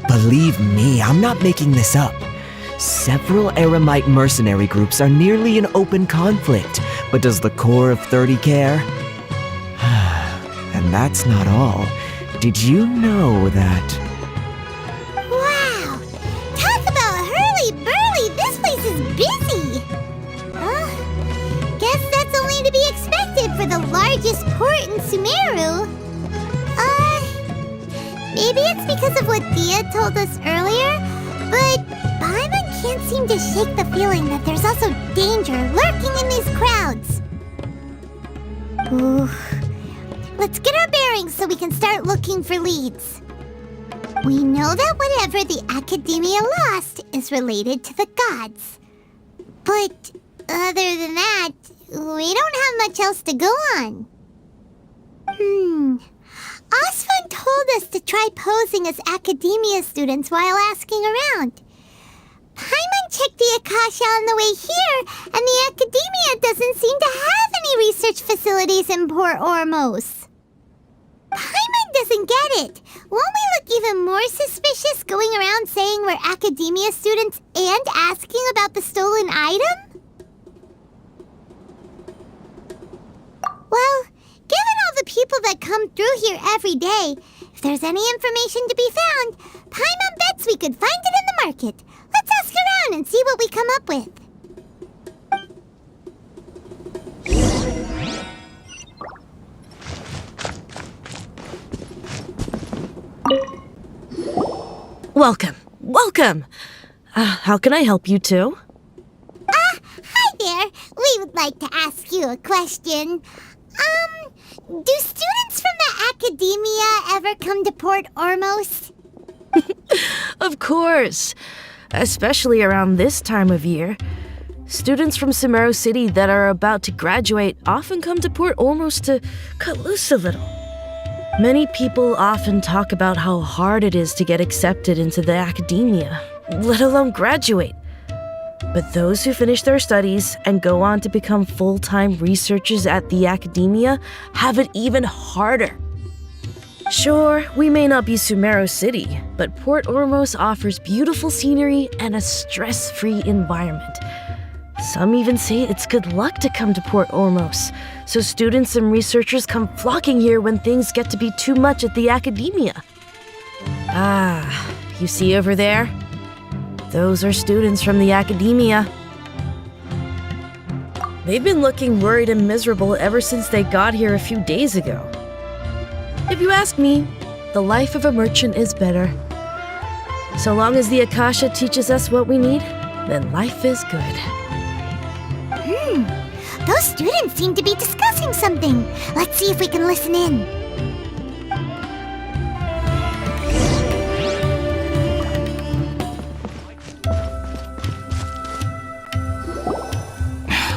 Believe me, I'm not making this up. Several Eremite mercenary groups are nearly in open conflict, but does the Corps of 30 care? And that's not all. Did you know that... Wow! Talk about hurly-burly! This place is busy! Guess that's only to be expected for the largest port in Sumeru. Maybe it's because of what Dia told us earlier, but Paimon can't seem to shake the feeling that there's also danger lurking in these crowds. Ooh. Let's get our bearings so we can start looking for leads. We know that whatever the Academia lost is related to the gods. But other than that, we don't have much else to go on. Osfun told us to try posing as Academia students while asking around. Paimon checked the Akasha on the way here, and the Academia doesn't seem to have any research facilities in Port Ormos. Paimon doesn't get it. Won't we look even more suspicious going around saying we're Academia students and asking about the stolen item? Well, given all the people that come through here every day, if there's any information to be found, Paimon bets we could find it in the market. Let's ask around and see what we come up with. Welcome. Welcome. How can I help you two? Hi there. We would like to ask you a question. Do students from the Academia ever come to Port Ormos? Of course. Especially around this time of year. Students from Sumeru City that are about to graduate often come to Port Ormos to cut loose a little. Many people often talk about how hard it is to get accepted into the Academia, let alone graduate. But those who finish their studies and go on to become full-time researchers at the academia have it even harder. Sure, we may not be Sumeru City, but Port Ormos offers beautiful scenery and a stress-free environment. Some even say it's good luck to come to Port Ormos, so students and researchers come flocking here when things get to be too much at the academia. Ah, you see over there? Those are students from the academia. They've been looking worried and miserable ever since they got here a few days ago. If you ask me, the life of a merchant is better. So long as the Akasha teaches us what we need, then life is good. Those students seem to be discussing something. Let's see if we can listen in.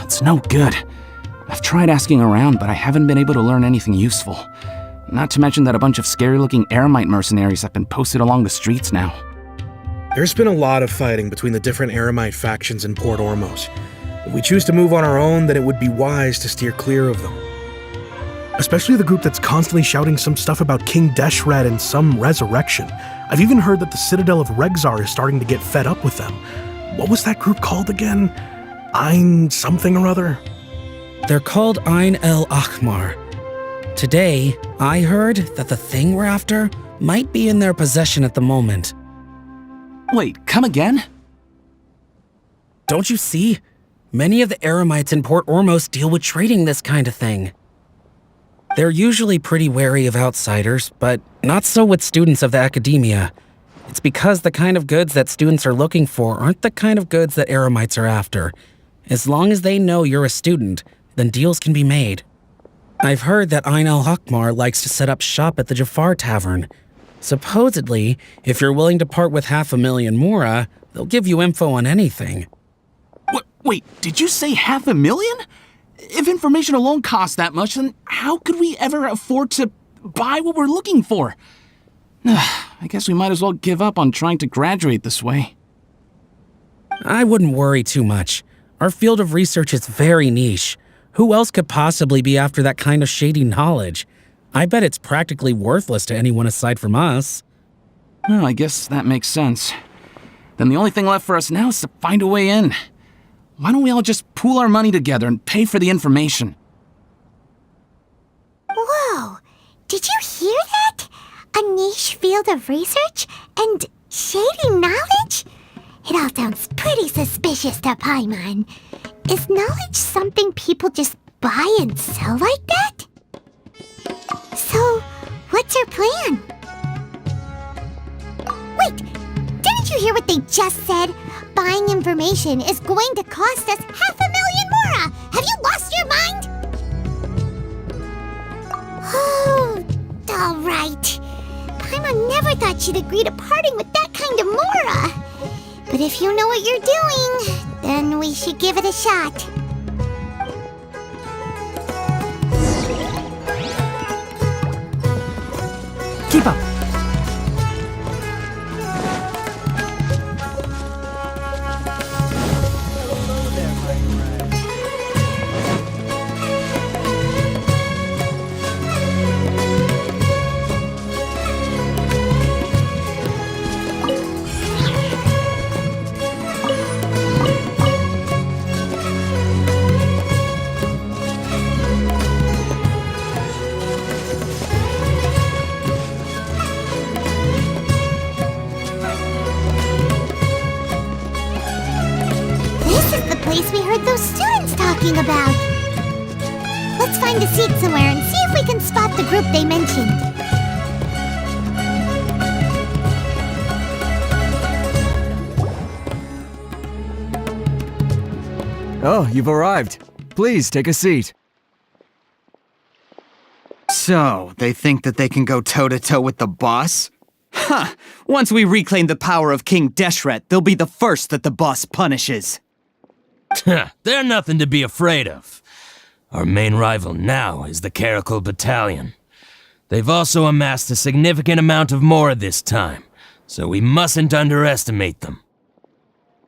It's no good. I've tried asking around, but I haven't been able to learn anything useful. Not to mention that a bunch of scary-looking Eremite mercenaries have been posted along the streets now. There's been a lot of fighting between the different Eremite factions in Port Ormos. If we choose to move on our own, then it would be wise to steer clear of them. Especially the group that's constantly shouting some stuff about King Deshret and some resurrection. I've even heard that the Citadel of Regzar is starting to get fed up with them. What was that group called again? Ein something or other? They're called Ein El Akhmar. Today, I heard that the thing we're after might be in their possession at the moment. Wait, come again? Don't you see? Many of the Eremites in Port Ormos deal with trading this kind of thing. They're usually pretty wary of outsiders, but not so with students of the academia. It's because the kind of goods that students are looking for aren't the kind of goods that Eremites are after. As long as they know you're a student, then deals can be made. I've heard that Ein El Hakmar likes to set up shop at the Jafar Tavern. Supposedly, if you're willing to part with 500,000 Mora, they'll give you info on anything. Wait, did you say 500,000? If information alone costs that much, then how could we ever afford to buy what we're looking for? I guess we might as well give up on trying to graduate this way. I wouldn't worry too much. Our field of research is very niche. Who else could possibly be after that kind of shady knowledge? I bet it's practically worthless to anyone aside from us. Well, I guess that makes sense. Then the only thing left for us now is to find a way in. Why don't we all just pool our money together and pay for the information? Whoa! Did you hear that? A niche field of research and shady knowledge? It all sounds pretty suspicious to Paimon. Is knowledge something people just buy and sell like that? So, what's your plan? Wait, didn't you hear what they just said? Buying information is going to cost us 500,000 Mora! Have you lost your mind? Oh, all right. Paimon never thought she'd agree to parting with that kind of Mora. But if you know what you're doing, then we should give it a shot. Keep up. Those students talking about. Let's find a seat somewhere and see if we can spot the group they mentioned. Oh, you've arrived. Please take a seat. So, they think that they can go toe-to-toe with the boss? Huh! Once we reclaim the power of King Deshret, they'll be the first that the boss punishes. They're nothing to be afraid of. Our main rival now is the Caracal Battalion. They've also amassed a significant amount of Mora this time, so we mustn't underestimate them.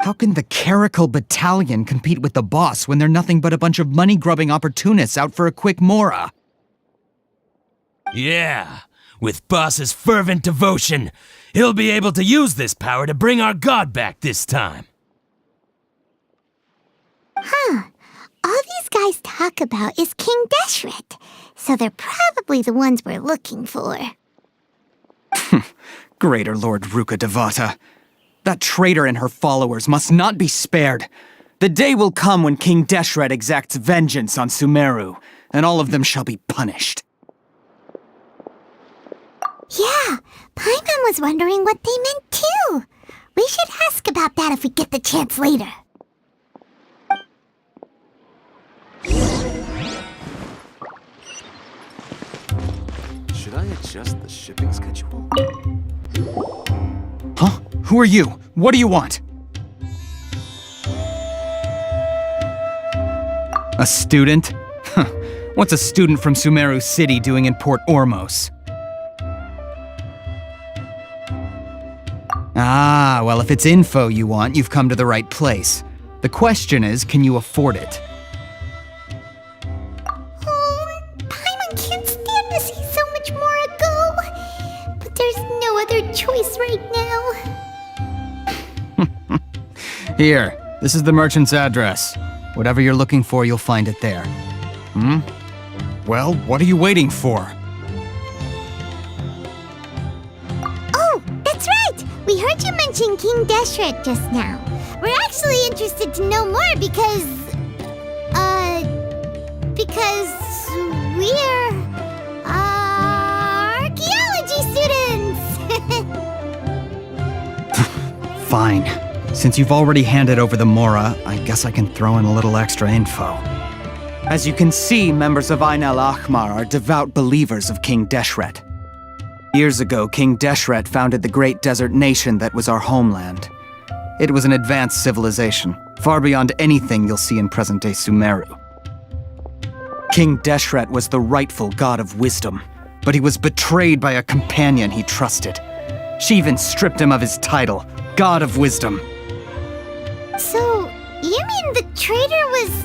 How can the Caracal Battalion compete with the boss when they're nothing but a bunch of money-grubbing opportunists out for a quick mora? Yeah, with Boss's fervent devotion, he'll be able to use this power to bring our god back this time. Huh. All these guys talk about is King Deshret, so they're probably the ones we're looking for. Greater Lord Ruka Devata. That traitor and her followers must not be spared. The day will come when King Deshret exacts vengeance on Sumeru, and all of them shall be punished. Yeah, Paimon was wondering what they meant too. We should ask about that if we get the chance later. Should I adjust the shipping schedule? Huh? Who are you? What do you want? A student? Huh. What's a student from Sumeru City doing in Port Ormos? Ah, well, if it's info you want, you've come to the right place. The question is, can you afford it? Oh, Paimon can't stand to see so much more go. But there's no other choice right now. Here, this is the merchant's address. Whatever you're looking for, you'll find it there. Well, what are you waiting for? Oh, that's right! We heard you mention King Deshret just now. We're actually interested to know more because we're, archaeology students! Fine. Since you've already handed over the Mora, I guess I can throw in a little extra info. As you can see, members of Ain al-Ahmar are devout believers of King Deshret. Years ago, King Deshret founded the great desert nation that was our homeland. It was an advanced civilization, far beyond anything you'll see in present-day Sumeru. King Deshret was the rightful god of wisdom, but he was betrayed by a companion he trusted. She even stripped him of his title, God of Wisdom. So, you mean the traitor was...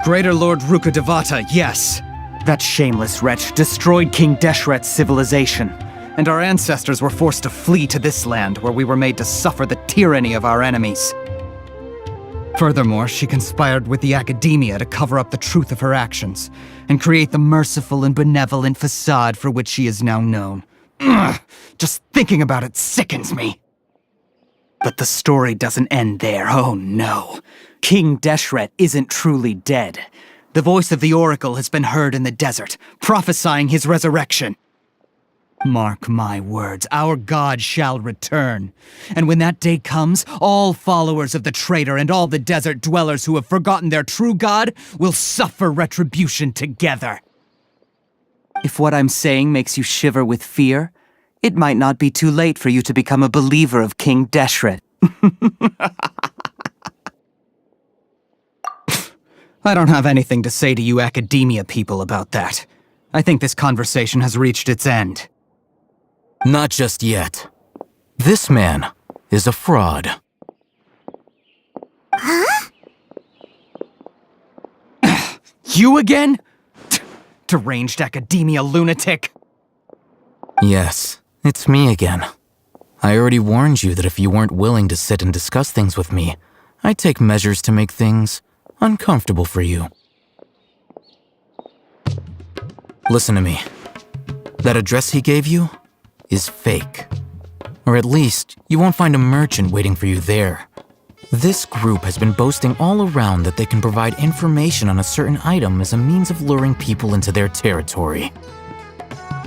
Greater Lord Ruka Devata, yes. That shameless wretch destroyed King Deshret's civilization, and our ancestors were forced to flee to this land where we were made to suffer the tyranny of our enemies. Furthermore, she conspired with the academia to cover up the truth of her actions, and create the merciful and benevolent facade for which she is now known. Ugh, just thinking about it sickens me. But the story doesn't end there, oh no. King Deshret isn't truly dead. The voice of the Oracle has been heard in the desert, prophesying his resurrection. Mark my words, our god shall return. And when that day comes, all followers of the traitor and all the desert dwellers who have forgotten their true god will suffer retribution together. If what I'm saying makes you shiver with fear, it might not be too late for you to become a believer of King Deshret. I don't have anything to say to you academia people about that. I think this conversation has reached its end. Not just yet. This man is a fraud. Huh? You again? Deranged academia lunatic. Yes, it's me again. I already warned you that if you weren't willing to sit and discuss things with me, I'd take measures to make things uncomfortable for you. Listen to me. That address he gave you is fake. Or at least, you won't find a merchant waiting for you there. This group has been boasting all around that they can provide information on a certain item as a means of luring people into their territory.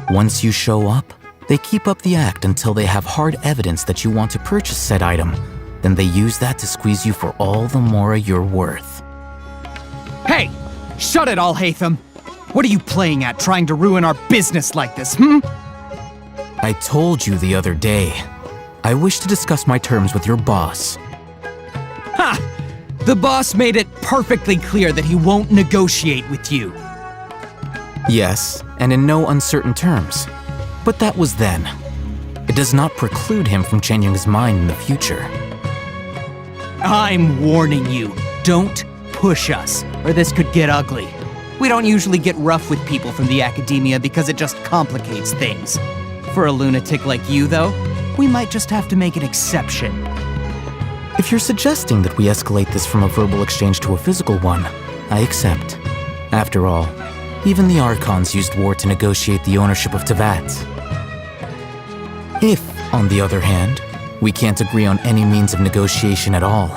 Once you show up, they keep up the act until they have hard evidence that you want to purchase said item. Then they use that to squeeze you for all the mora you're worth. Hey! Shut it, Al-Haytham! What are you playing at, trying to ruin our business like this, I told you the other day. I wish to discuss my terms with your boss. Ha! The boss made it perfectly clear that he won't negotiate with you. Yes, and in no uncertain terms. But that was then. It does not preclude him from changing his mind in the future. I'm warning you, don't push us, or this could get ugly. We don't usually get rough with people from the academia because it just complicates things. For a lunatic like you, though, we might just have to make an exception. If you're suggesting that we escalate this from a verbal exchange to a physical one, I accept. After all, even the Archons used war to negotiate the ownership of Tevat. If, on the other hand, we can't agree on any means of negotiation at all,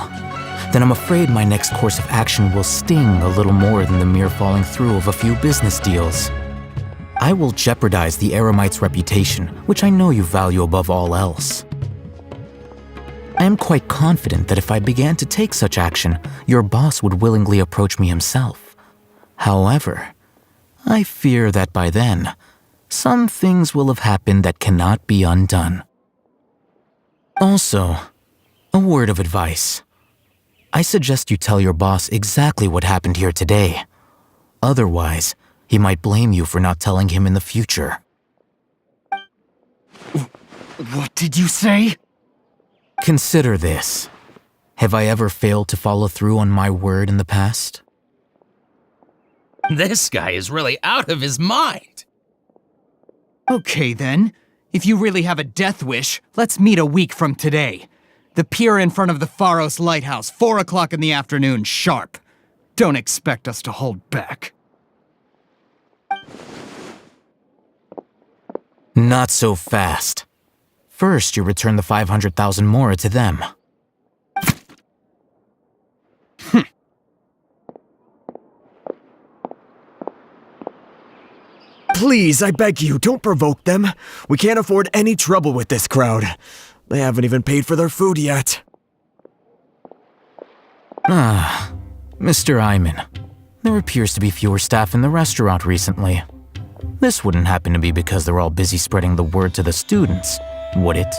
then I'm afraid my next course of action will sting a little more than the mere following through of a few business deals. I will jeopardize the Eremite's reputation, which I know you value above all else. I am quite confident that if I began to take such action, your boss would willingly approach me himself. However, I fear that by then, some things will have happened that cannot be undone. Also, a word of advice. I suggest you tell your boss exactly what happened here today. Otherwise, he might blame you for not telling him in the future. What did you say? Consider this. Have I ever failed to follow through on my word in the past? This guy is really out of his mind. Okay then. If you really have a death wish, let's meet a week from today. The pier in front of the Pharos Lighthouse, 4 o'clock in the afternoon, sharp. Don't expect us to hold back. Not so fast. First, you return the 500,000 mora to them. Please, I beg you, don't provoke them. We can't afford any trouble with this crowd. They haven't even paid for their food yet. Ah, Mr. Iman. There appears to be fewer staff in the restaurant recently. This wouldn't happen to be because they're all busy spreading the word to the students, would it?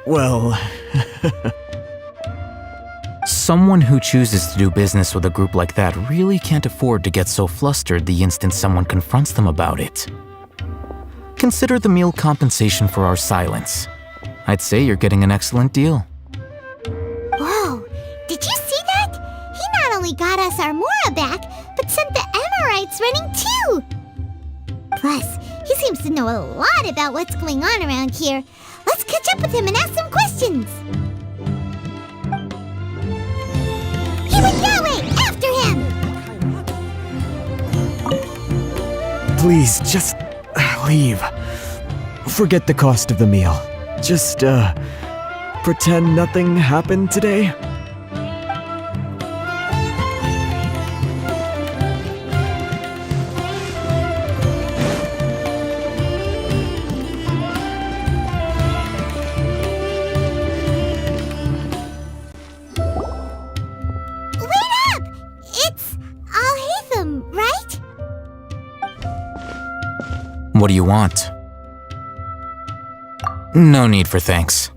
Well... Someone who chooses to do business with a group like that really can't afford to get so flustered the instant someone confronts them about it. Consider the meal compensation for our silence. I'd say you're getting an excellent deal. Whoa, did you see that? He not only got us our Mora back, but sent the Amorites running too! Plus, he seems to know a lot about what's going on around here. Let's catch up with him and ask some questions! He went that way! After him! Please, just leave. Forget the cost of the meal. Just, pretend nothing happened today. What do you want? No need for thanks.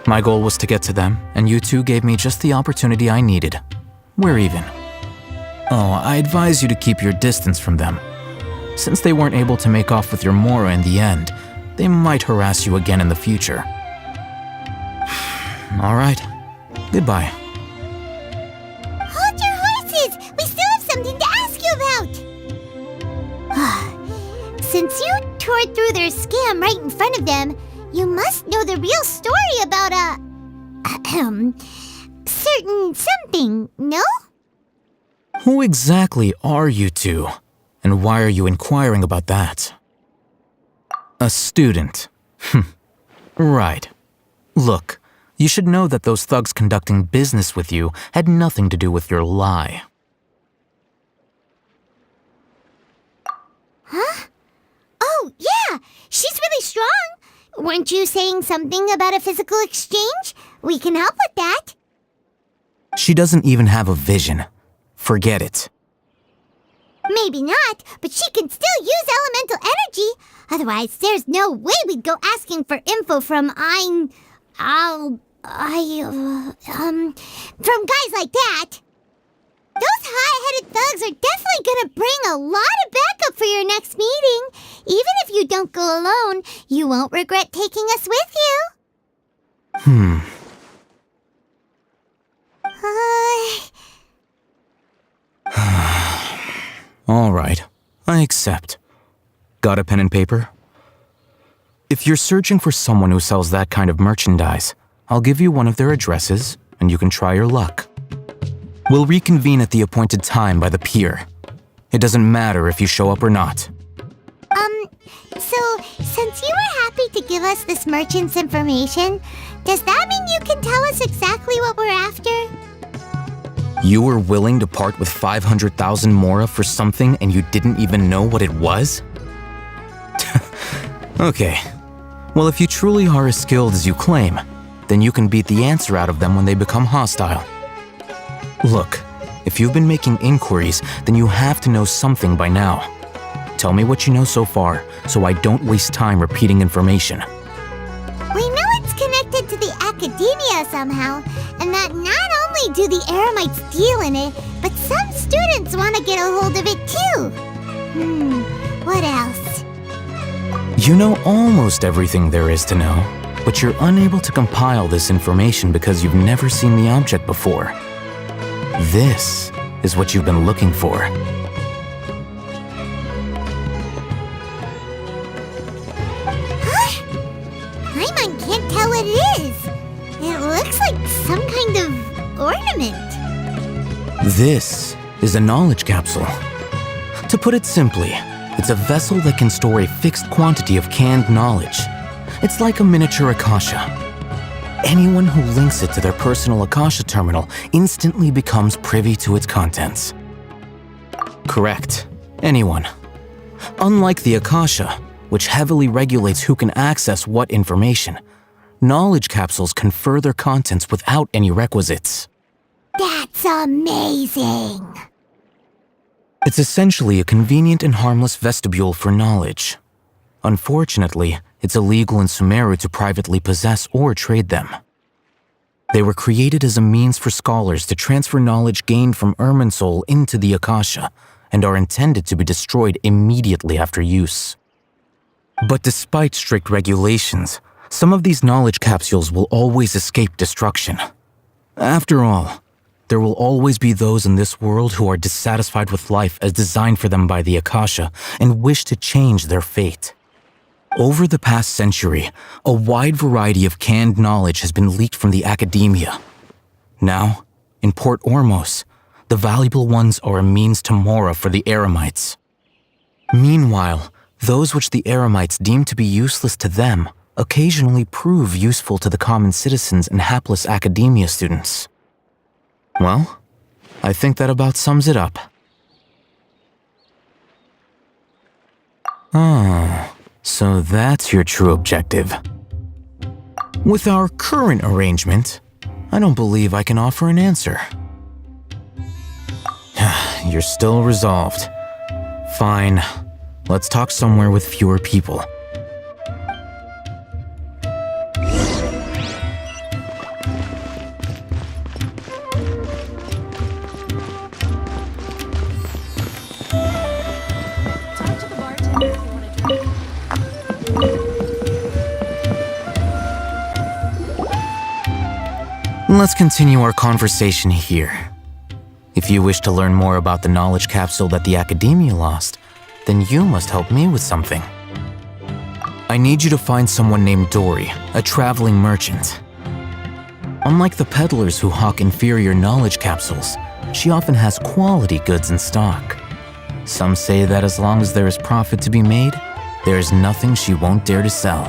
My goal was to get to them, and you two gave me just the opportunity I needed. We're even. Oh, I advise you to keep your distance from them. Since they weren't able to make off with your Mora in the end, they might harass you again in the future. All right. Goodbye. Hold your horses! We still have something to ask you about! Since you tore through their scam right in front of them, you must know the real story about certain something, no? Who exactly are you two? And why are you inquiring about that? A student. Right. Look, you should know that those thugs conducting business with you had nothing to do with your lie. Huh? Oh, yeah! She's really strong! Weren't you saying something about a physical exchange? We can help with that. She doesn't even have a vision. Forget it. Maybe not, but she can still use elemental energy. Otherwise, there's no way we'd go asking for info from from guys like that. Those hot-headed thugs are definitely gonna bring a lot of backup for your next meeting. Even if you don't go alone, you won't regret taking us with you. right, I accept. Got a pen and paper? If you're searching for someone who sells that kind of merchandise, I'll give you one of their addresses, and you can try your luck. We'll reconvene at the appointed time by the pier. It doesn't matter if you show up or not. So, since you were happy to give us this merchant's information, does that mean you can tell us exactly what we're after? You were willing to part with 500,000 mora for something and you didn't even know what it was? Okay. Well, if you truly are as skilled as you claim, then you can beat the answer out of them when they become hostile. Look, if you've been making inquiries, then you have to know something by now. Tell me what you know so far, so I don't waste time repeating information. We know it's connected to the academia somehow, and that not only do the Eremites deal in it, but some students want to get a hold of it too. What else? You know almost everything there is to know, but you're unable to compile this information because you've never seen the object before. This is what you've been looking for. Paimon can't tell what it is. It looks like some kind of ornament. This is a knowledge capsule. To put it simply, it's a vessel that can store a fixed quantity of canned knowledge. It's like a miniature Akasha. Anyone who links it to their personal Akasha terminal instantly becomes privy to its contents. Correct. Anyone. Unlike the Akasha, which heavily regulates who can access what information, knowledge capsules confer their contents without any requisites. That's amazing! It's essentially a convenient and harmless vestibule for knowledge. Unfortunately, it's illegal in Sumeru to privately possess or trade them. They were created as a means for scholars to transfer knowledge gained from Irminsul into the Akasha, and are intended to be destroyed immediately after use. But despite strict regulations, some of these knowledge capsules will always escape destruction. After all, there will always be those in this world who are dissatisfied with life as designed for them by the Akasha and wish to change their fate. Over the past century, a wide variety of canned knowledge has been leaked from the academia. Now, in Port Ormos, the valuable ones are a means to mora for the Eremites. Meanwhile, those which the Eremites deem to be useless to them occasionally prove useful to the common citizens and hapless academia students. Well, I think that about sums it up. Ah, so that's your true objective. With our current arrangement, I don't believe I can offer an answer. You're still resolved. Fine. Let's talk somewhere with fewer people. Let's continue our conversation here. If you wish to learn more about the knowledge capsule that the Academia lost, then you must help me with something. I need you to find someone named Dory, a traveling merchant. Unlike the peddlers who hawk inferior knowledge capsules, she often has quality goods in stock. Some say that as long as there is profit to be made, there is nothing she won't dare to sell.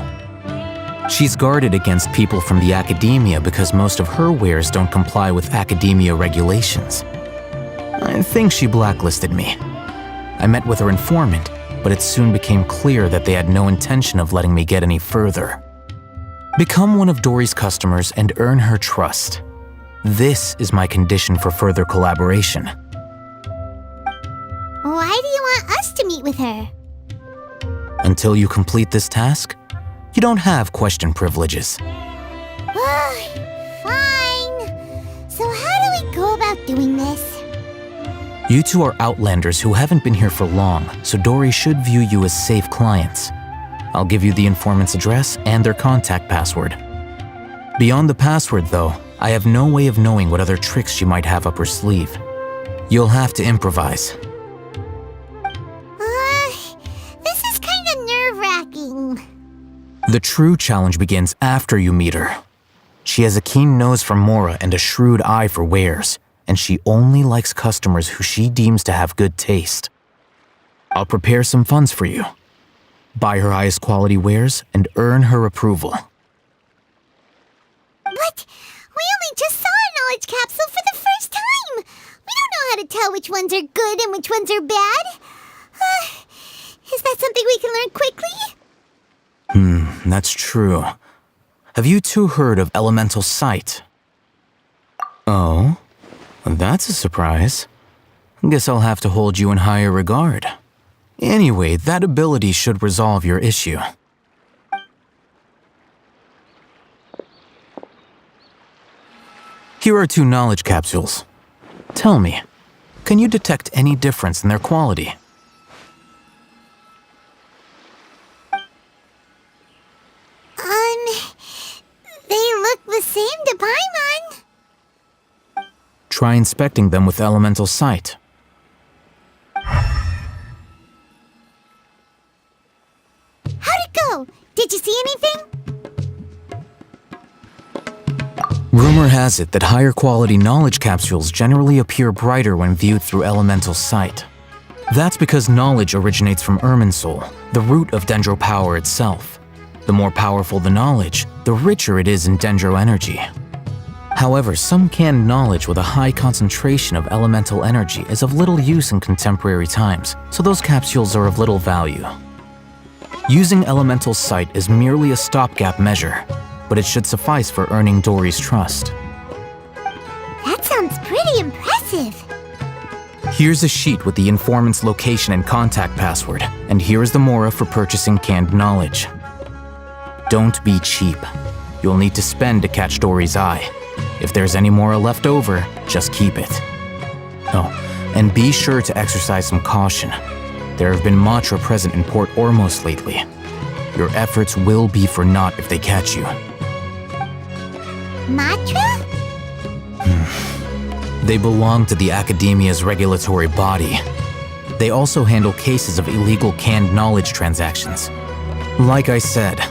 She's guarded against people from the academia because most of her wares don't comply with academia regulations. I think she blacklisted me. I met with her informant, but it soon became clear that they had no intention of letting me get any further. Become one of Dory's customers and earn her trust. This is my condition for further collaboration. Why do you want us to meet with her? Until you complete this task, you don't have question privileges. Fine. So how do we go about doing this? You two are outlanders who haven't been here for long, so Dory should view you as safe clients. I'll give you the informant's address and their contact password. Beyond the password, though, I have no way of knowing what other tricks she might have up her sleeve. You'll have to improvise. The true challenge begins after you meet her. She has a keen nose for mora and a shrewd eye for wares, and she only likes customers who she deems to have good taste. I'll prepare some funds for you. Buy her highest quality wares and earn her approval. But we only just saw a knowledge capsule for the first time. We don't know how to tell which ones are good and which ones are bad. Is that something we can learn quickly? That's true. Have you two heard of elemental sight? Oh, that's a surprise. Guess I'll have to hold you in higher regard. Anyway, that ability should resolve your issue. Here are 2 knowledge capsules. Tell me, can you detect any difference in their quality? They look the same to Paimon. Try inspecting them with elemental sight. How'd it go? Did you see anything? Rumor has it that higher quality knowledge capsules generally appear brighter when viewed through elemental sight. That's because knowledge originates from Irminsul, the root of Dendro power itself. The more powerful the knowledge, the richer it is in Dendro energy. However, some canned knowledge with a high concentration of elemental energy is of little use in contemporary times, so those capsules are of little value. Using elemental sight is merely a stopgap measure, but it should suffice for earning Dory's trust. That sounds pretty impressive. Here's a sheet with the informant's location and contact password, and here's the mora for purchasing canned knowledge. Don't be cheap. You'll need to spend to catch Dory's eye. If there's any mora left over, just keep it. Oh, and be sure to exercise some caution. There have been Matra present in Port Ormos lately. Your efforts will be for naught if they catch you. Matra? They belong to the Academia's regulatory body. They also handle cases of illegal canned knowledge transactions. Like I said,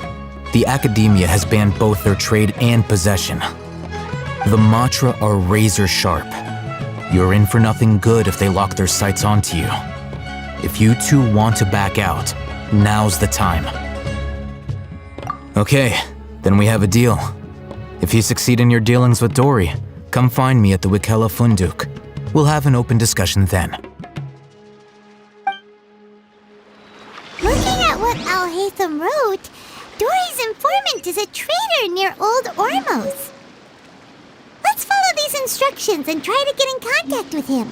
the Academia has banned both their trade and possession. The Matra are razor sharp. You're in for nothing good if they lock their sights onto you. If you two want to back out, now's the time. Okay, then we have a deal. If you succeed in your dealings with Dory, come find me at the Wikela Funduk. We'll have an open discussion then. Looking at what Al-Haytham wrote, Dory's informant is a traitor near Old Ormos. Let's follow these instructions and try to get in contact with him.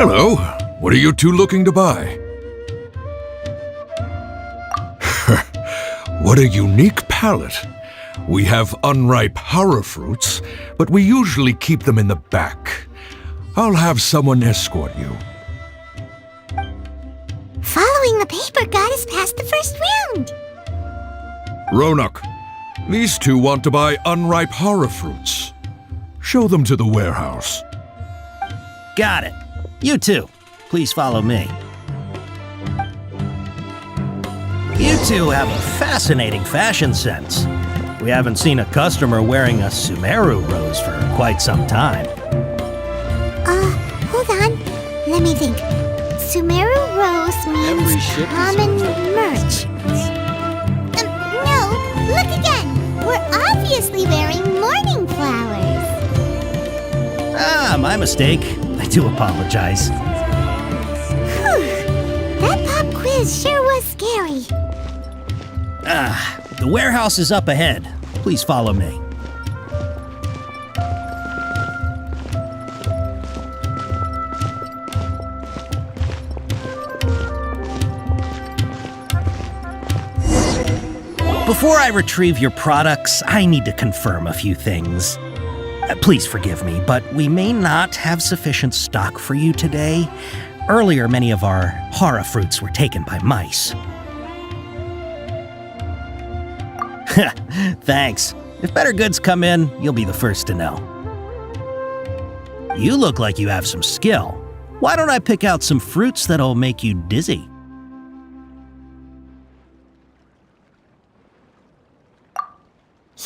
Hello. What are you two looking to buy? What a unique palate. We have unripe hara fruits, but we usually keep them in the back. I'll have someone escort you. Following the paper got us past the first round. Ronak, these two want to buy unripe hara fruits. Show them to the warehouse. Got it. You two, please follow me. You two have a fascinating fashion sense. We haven't seen a customer wearing a Sumeru rose for quite some time. Hold on. Let me think. Sumeru rose means common merch. No, look again. We're obviously wearing morning flowers. Ah, my mistake. I do apologize. Whew. That pop quiz sure was scary. The warehouse is up ahead. Please follow me. Before I retrieve your products, I need to confirm a few things. Please forgive me, but we may not have sufficient stock for you today. Earlier, many of our hara fruits were taken by mice. Thanks. If better goods come in, you'll be the first to know. You look like you have some skill. Why don't I pick out some fruits that'll make you dizzy?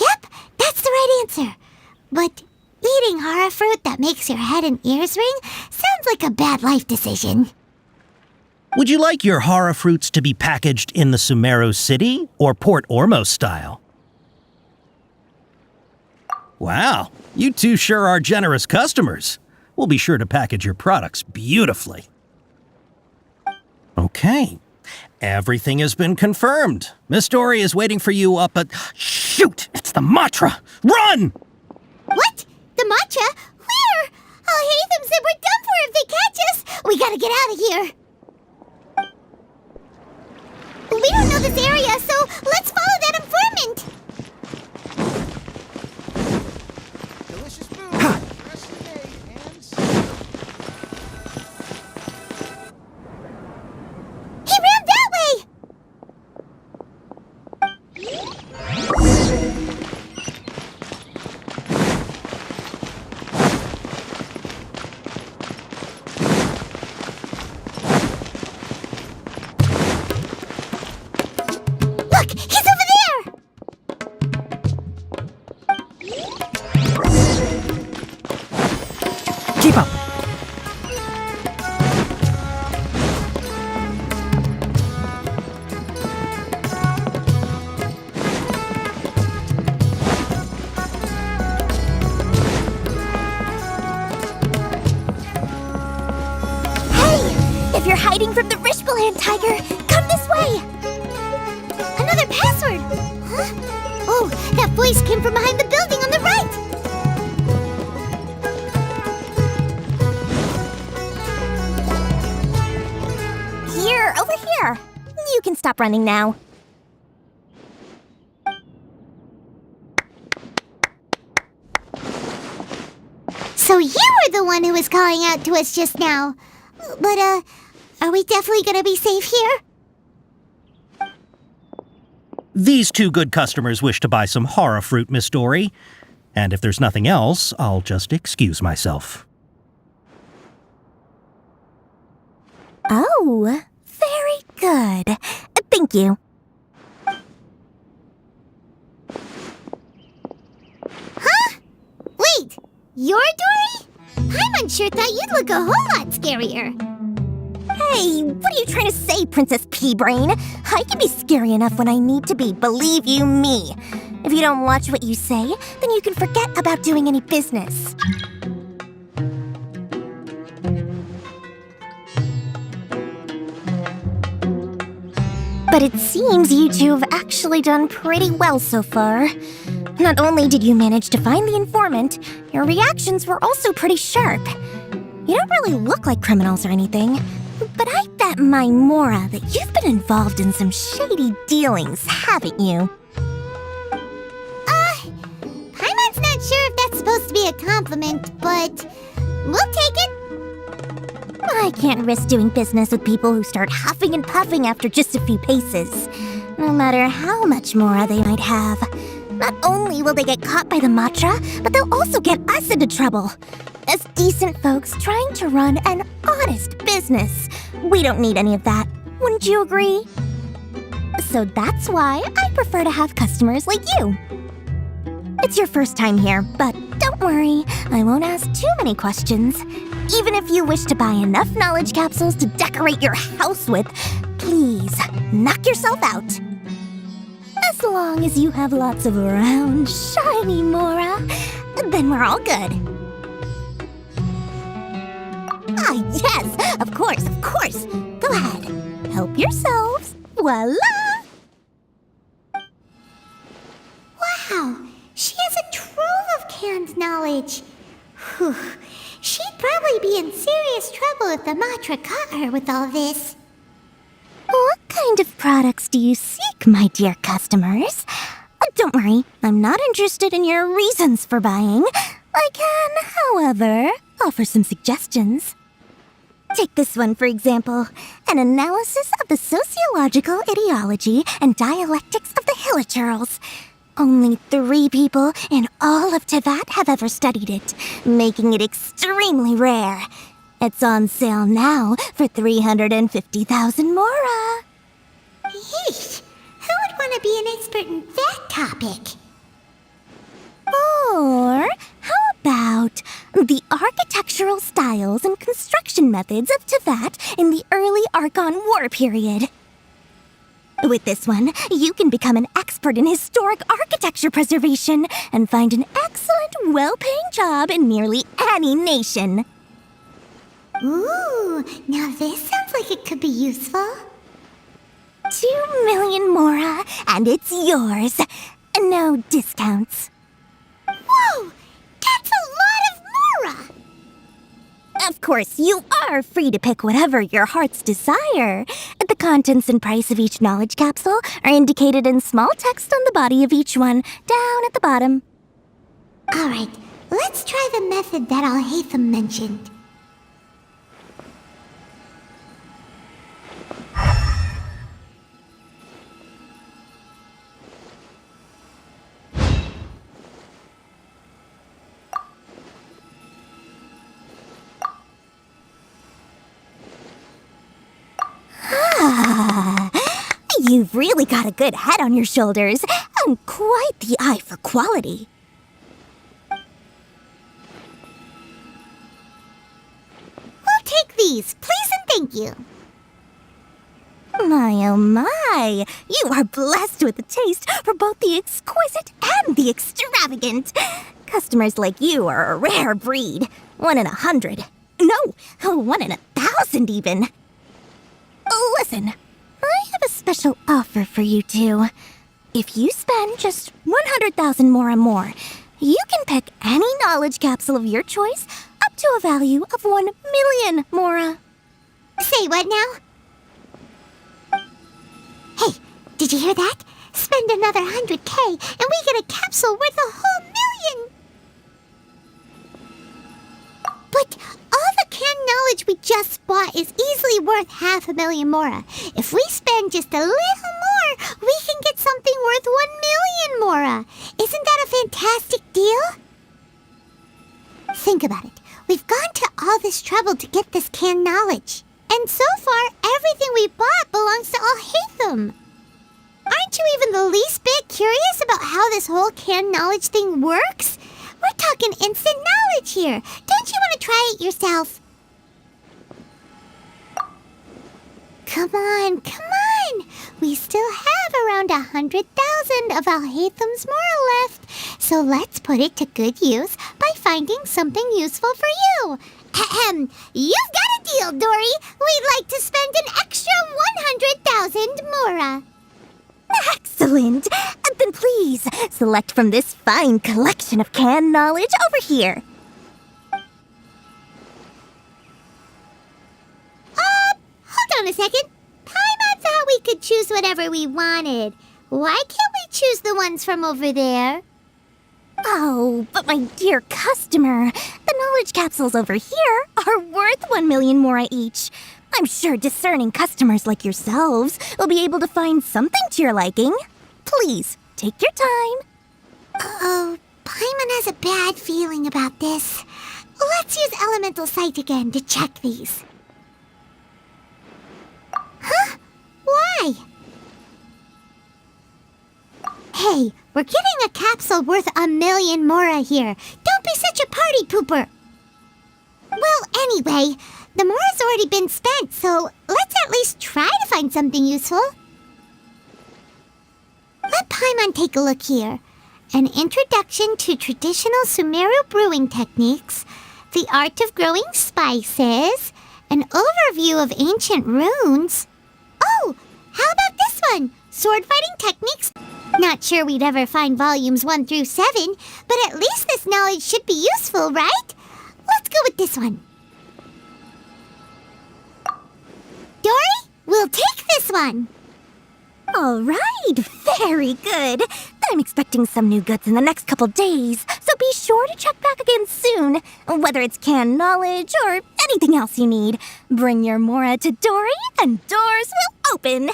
Yep, that's the right answer. But eating hara fruit that makes your head and ears ring sounds like a bad life decision. Would you like your hara fruits to be packaged in the Sumeru City or Port Ormos style? Wow, you two sure are generous customers. We'll be sure to package your products beautifully. Okay, everything has been confirmed. Miss Dory is waiting for you up at... Shoot, it's the Matra! Run! What? The matcha? Where? Oh, Hatham said we're done for if they catch us. We gotta get out of here. We don't know this area, so let's follow that informant. Delicious food. Freshly made and He ran that way. Look, he's over there. Keep up. If you're hiding from the Rishbaland tiger, come this way! Another password! Huh? Oh, that voice came from behind the building on the right! Here, over here. You can stop running now. So you were the one who was calling out to us just now. But, are we definitely gonna be safe here? These two good customers wish to buy some hara fruit, Miss Dory. And if there's nothing else, I'll just excuse myself. Oh, very good. Thank you. Huh? Wait, you're Dory? Paimon sure thought you'd look a whole lot scarier. Hey, what are you trying to say, Princess Pea-Brain? I can be scary enough when I need to be, believe you me. If you don't watch what you say, then you can forget about doing any business. But it seems you two have actually done pretty well so far. Not only did you manage to find the informant, your reactions were also pretty sharp. You don't really look like criminals or anything, but I bet my Mora that you've been involved in some shady dealings, haven't you? Paimon's not sure if that's supposed to be a compliment, but we'll take it. I can't risk doing business with people who start huffing and puffing after just a few paces, no matter how much Mora they might have. Not only will they get caught by the Matra, but they'll also get us into trouble. As decent folks trying to run an honest business, we don't need any of that. Wouldn't you agree? So that's why I prefer to have customers like you. It's your first time here, but don't worry, I won't ask too many questions. Even if you wish to buy enough knowledge capsules to decorate your house with, please, knock yourself out. As long as you have lots of round, shiny Mora, then we're all good. Ah, yes, of course, of course. Go ahead, help yourselves. Voila! Wow, she has a trove of canned knowledge. Whew. She'd probably be in serious trouble if the Matra caught her with all this. What kind of products do you seek, my dear customers? Don't worry, I'm not interested in your reasons for buying. I can, however, offer some suggestions. Take this one, for example. An analysis of the sociological ideology and dialectics of the Hilichurls. Only 3 people in all of Teyvat have ever studied it, making it extremely rare. It's on sale now for 350,000 Mora. Yeesh, who would want to be an expert in that topic? Or how about the architectural styles and construction methods of Teyvat in the early Archon War period? With this one, you can become an expert in historic architecture preservation and find an excellent, well-paying job in nearly any nation. Ooh, now this sounds like it could be useful. 2 million Mora, and it's yours. No discounts. Whoa! That's a lot of Mora! Of course, you are free to pick whatever your heart's desire. The contents and price of each knowledge capsule are indicated in small text on the body of each one, down at the bottom. Alright, let's try the method that Al-Haytham mentioned. You've really got a good head on your shoulders, and quite the eye for quality. We'll take these, please and thank you. My oh my, you are blessed with a taste for both the exquisite and the extravagant. Customers like you are a rare breed. 1 in 100. No, 1 in 1,000 even. Listen, I have a special offer for you two. If you spend just 100,000 more, you can pick any knowledge capsule of your choice up to a value of 1 million Mora. Say what now? Hey, did you hear that? Spend another 100K and we get a capsule worth a whole million! But all the canned knowledge we just bought is easily worth 500,000 Mora. If we spend just a little more, we can get something worth 1 million Mora. Isn't that a fantastic deal? Think about it. We've gone to all this trouble to get this canned knowledge. And so far, everything we bought belongs to Al-Haytham. Aren't you even the least bit curious about how this whole canned knowledge thing works? We're talking instant knowledge here. Don't you want to try it yourself? Come on. We still have around 100,000 of Al-Haytham's Mora left. So let's put it to good use by finding something useful for you. Ahem. You've got a deal, Dory. We'd like to spend an extra 100,000 Mora. Excellent! Then please, select from this fine collection of canned knowledge over here. Hold on a second. Paimon thought we could choose whatever we wanted. Why can't we choose the ones from over there? Oh, but my dear customer, the knowledge capsules over here are worth 1 million Mora each. I'm sure discerning customers like yourselves will be able to find something to your liking. Please, take your time. Uh-oh, Paimon has a bad feeling about this. Let's use Elemental Sight again to check these. Huh? Why? Hey, we're getting a capsule worth 1,000,000 mora here. Don't be such a party pooper. Well, anyway, the mora's already been spent, so let's at least try to find something useful. Let Paimon take a look here. An introduction to traditional Sumeru brewing techniques, the art of growing spices, an overview of ancient runes. Oh, how about this one? Sword fighting techniques? Not sure we'd ever find volumes 1 through 7, but at least this knowledge should be useful, right? Let's go with this one. Dory, we'll take this one. All right, very good. I'm expecting some new goods in the next couple days, so be sure to check back again soon. Whether it's canned knowledge or anything else you need, bring your mora to Dory and doors will open.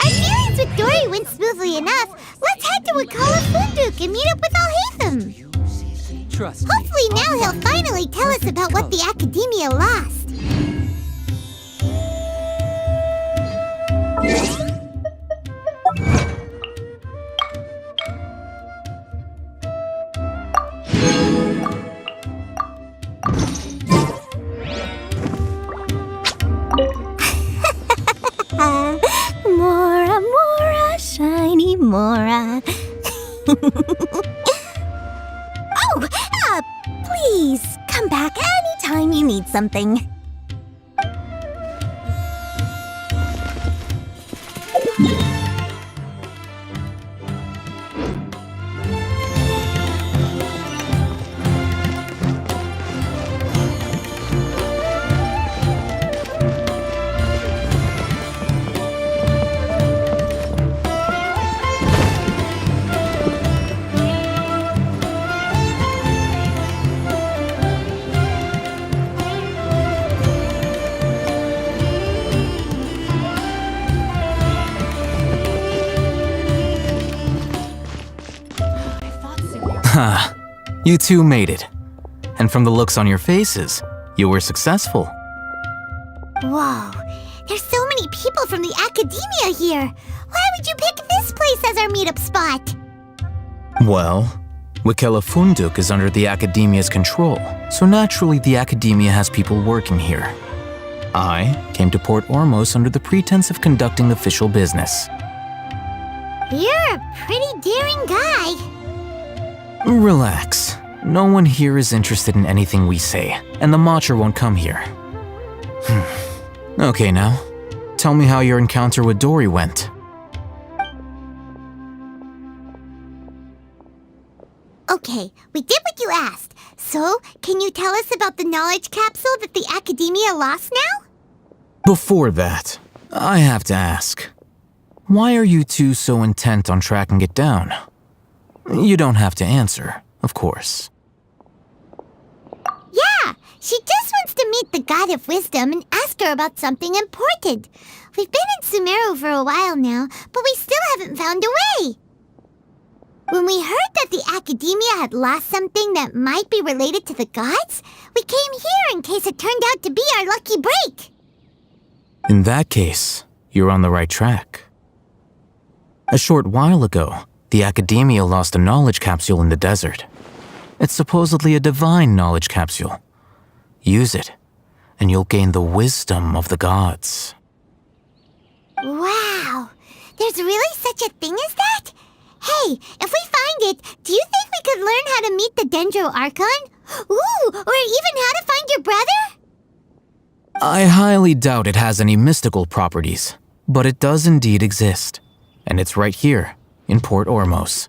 Our dealings with Dory went smoothly enough. Let's head to Wakala Funduk and meet up with Alhaitham. Trust Hopefully now he'll finally tell us about what the Academia lost. Mora, Mora, shiny Mora. Please come back anytime you need something. Ha! You two made it. And from the looks on your faces, you were successful. Whoa, there's so many people from the Academia here. Why would you pick this place as our meetup spot? Well, Wakala Funduk is under the Academia's control, so naturally the Academia has people working here. I came to Port Ormos under the pretense of conducting official business. You're a pretty daring guy. Relax. No one here is interested in anything we say, and the Matcher won't come here. Okay now, tell me how your encounter with Dory went. Okay, we did what you asked. So, can you tell us about the knowledge capsule that the Academia lost now? Before that, I have to ask, why are you two so intent on tracking it down? You don't have to answer, of course. Yeah, she just wants to meet the God of Wisdom and ask her about something important. We've been in Sumeru for a while now, but we still haven't found a way. When we heard that the Academia had lost something that might be related to the gods, we came here in case it turned out to be our lucky break. In that case, you're on the right track. A short while ago, the Academia lost a knowledge capsule in the desert. It's supposedly a divine knowledge capsule. Use it, and you'll gain the wisdom of the gods. Wow, there's really such a thing as that? Hey, if we find it, do you think we could learn how to meet the Dendro Archon? Ooh, or even how to find your brother? I highly doubt it has any mystical properties, but it does indeed exist. And it's right here, in Port Ormos.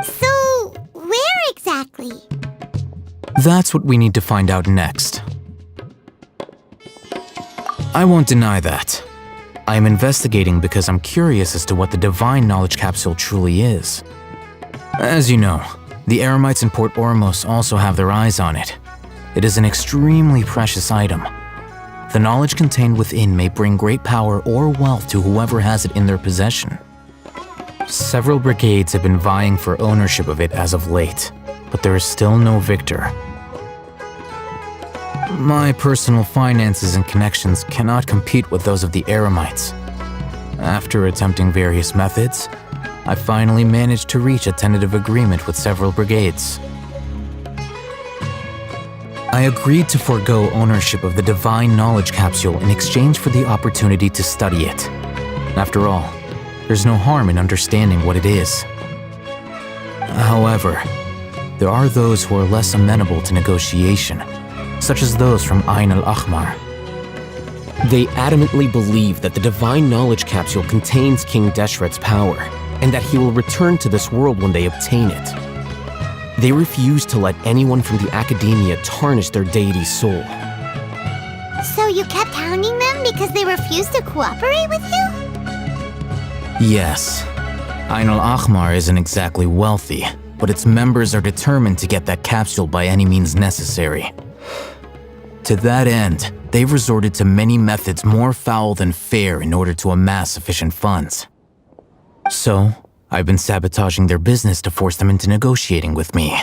So, where exactly? That's what we need to find out next. I won't deny that. I am investigating because I'm curious as to what the divine knowledge capsule truly is. As you know, the Eremites in Port Ormos also have their eyes on it. It is an extremely precious item. The knowledge contained within may bring great power or wealth to whoever has it in their possession. Several brigades have been vying for ownership of it as of late, but there is still no victor. My personal finances and connections cannot compete with those of the Eremites. After attempting various methods, I finally managed to reach a tentative agreement with several brigades. I agreed to forego ownership of the Divine Knowledge Capsule in exchange for the opportunity to study it. After all, there's no harm in understanding what it is. However, there are those who are less amenable to negotiation, such as those from Ain al-Ahmar. They adamantly believe that the Divine Knowledge Capsule contains King Deshret's power, and that he will return to this world when they obtain it. They refuse to let anyone from the Academia tarnish their deity's soul. So you kept hounding them because they refused to cooperate with you? Yes. Ain al-Ahmar isn't exactly wealthy, but its members are determined to get that capsule by any means necessary. To that end, they've resorted to many methods more foul than fair in order to amass sufficient funds. So, I've been sabotaging their business to force them into negotiating with me.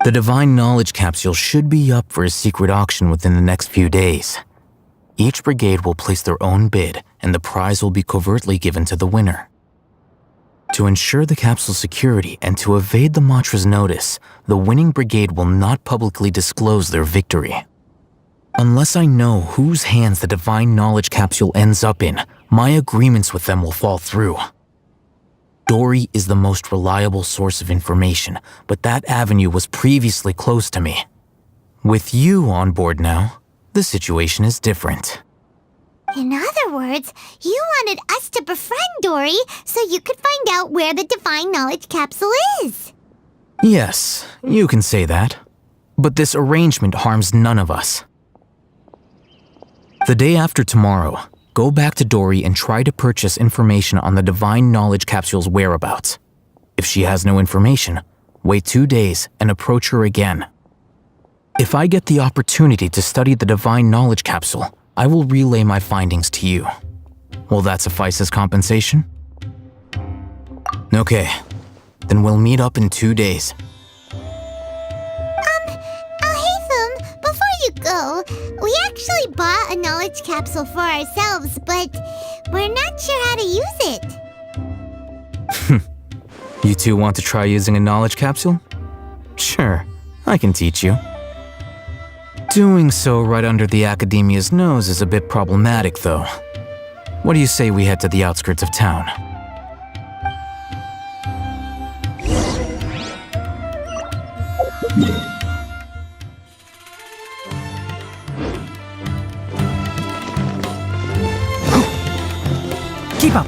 The Divine Knowledge Capsule should be up for a secret auction within the next few days. Each brigade will place their own bid, and the prize will be covertly given to the winner. To ensure the capsule's security and to evade the Matra's notice, the winning brigade will not publicly disclose their victory. Unless I know whose hands the Divine Knowledge Capsule ends up in, my agreements with them will fall through. Dory is the most reliable source of information, but that avenue was previously closed to me. With you on board now, the situation is different. In other words, you wanted us to befriend Dory so you could find out where the Divine Knowledge Capsule is. Yes, you can say that. But this arrangement harms none of us. The day after tomorrow, go back to Dory and try to purchase information on the Divine Knowledge Capsule's whereabouts. If she has no information, wait 2 days and approach her again. If I get the opportunity to study the Divine Knowledge Capsule, I will relay my findings to you. Will that suffice as compensation? Okay, then we'll meet up in 2 days. Alhaitham, before you go, we actually bought a knowledge capsule for ourselves, but we're not sure how to use it. You two want to try using a knowledge capsule? Sure, I can teach you. Doing so right under the Academia's nose is a bit problematic, though. What do you say we head to the outskirts of town? Keep up!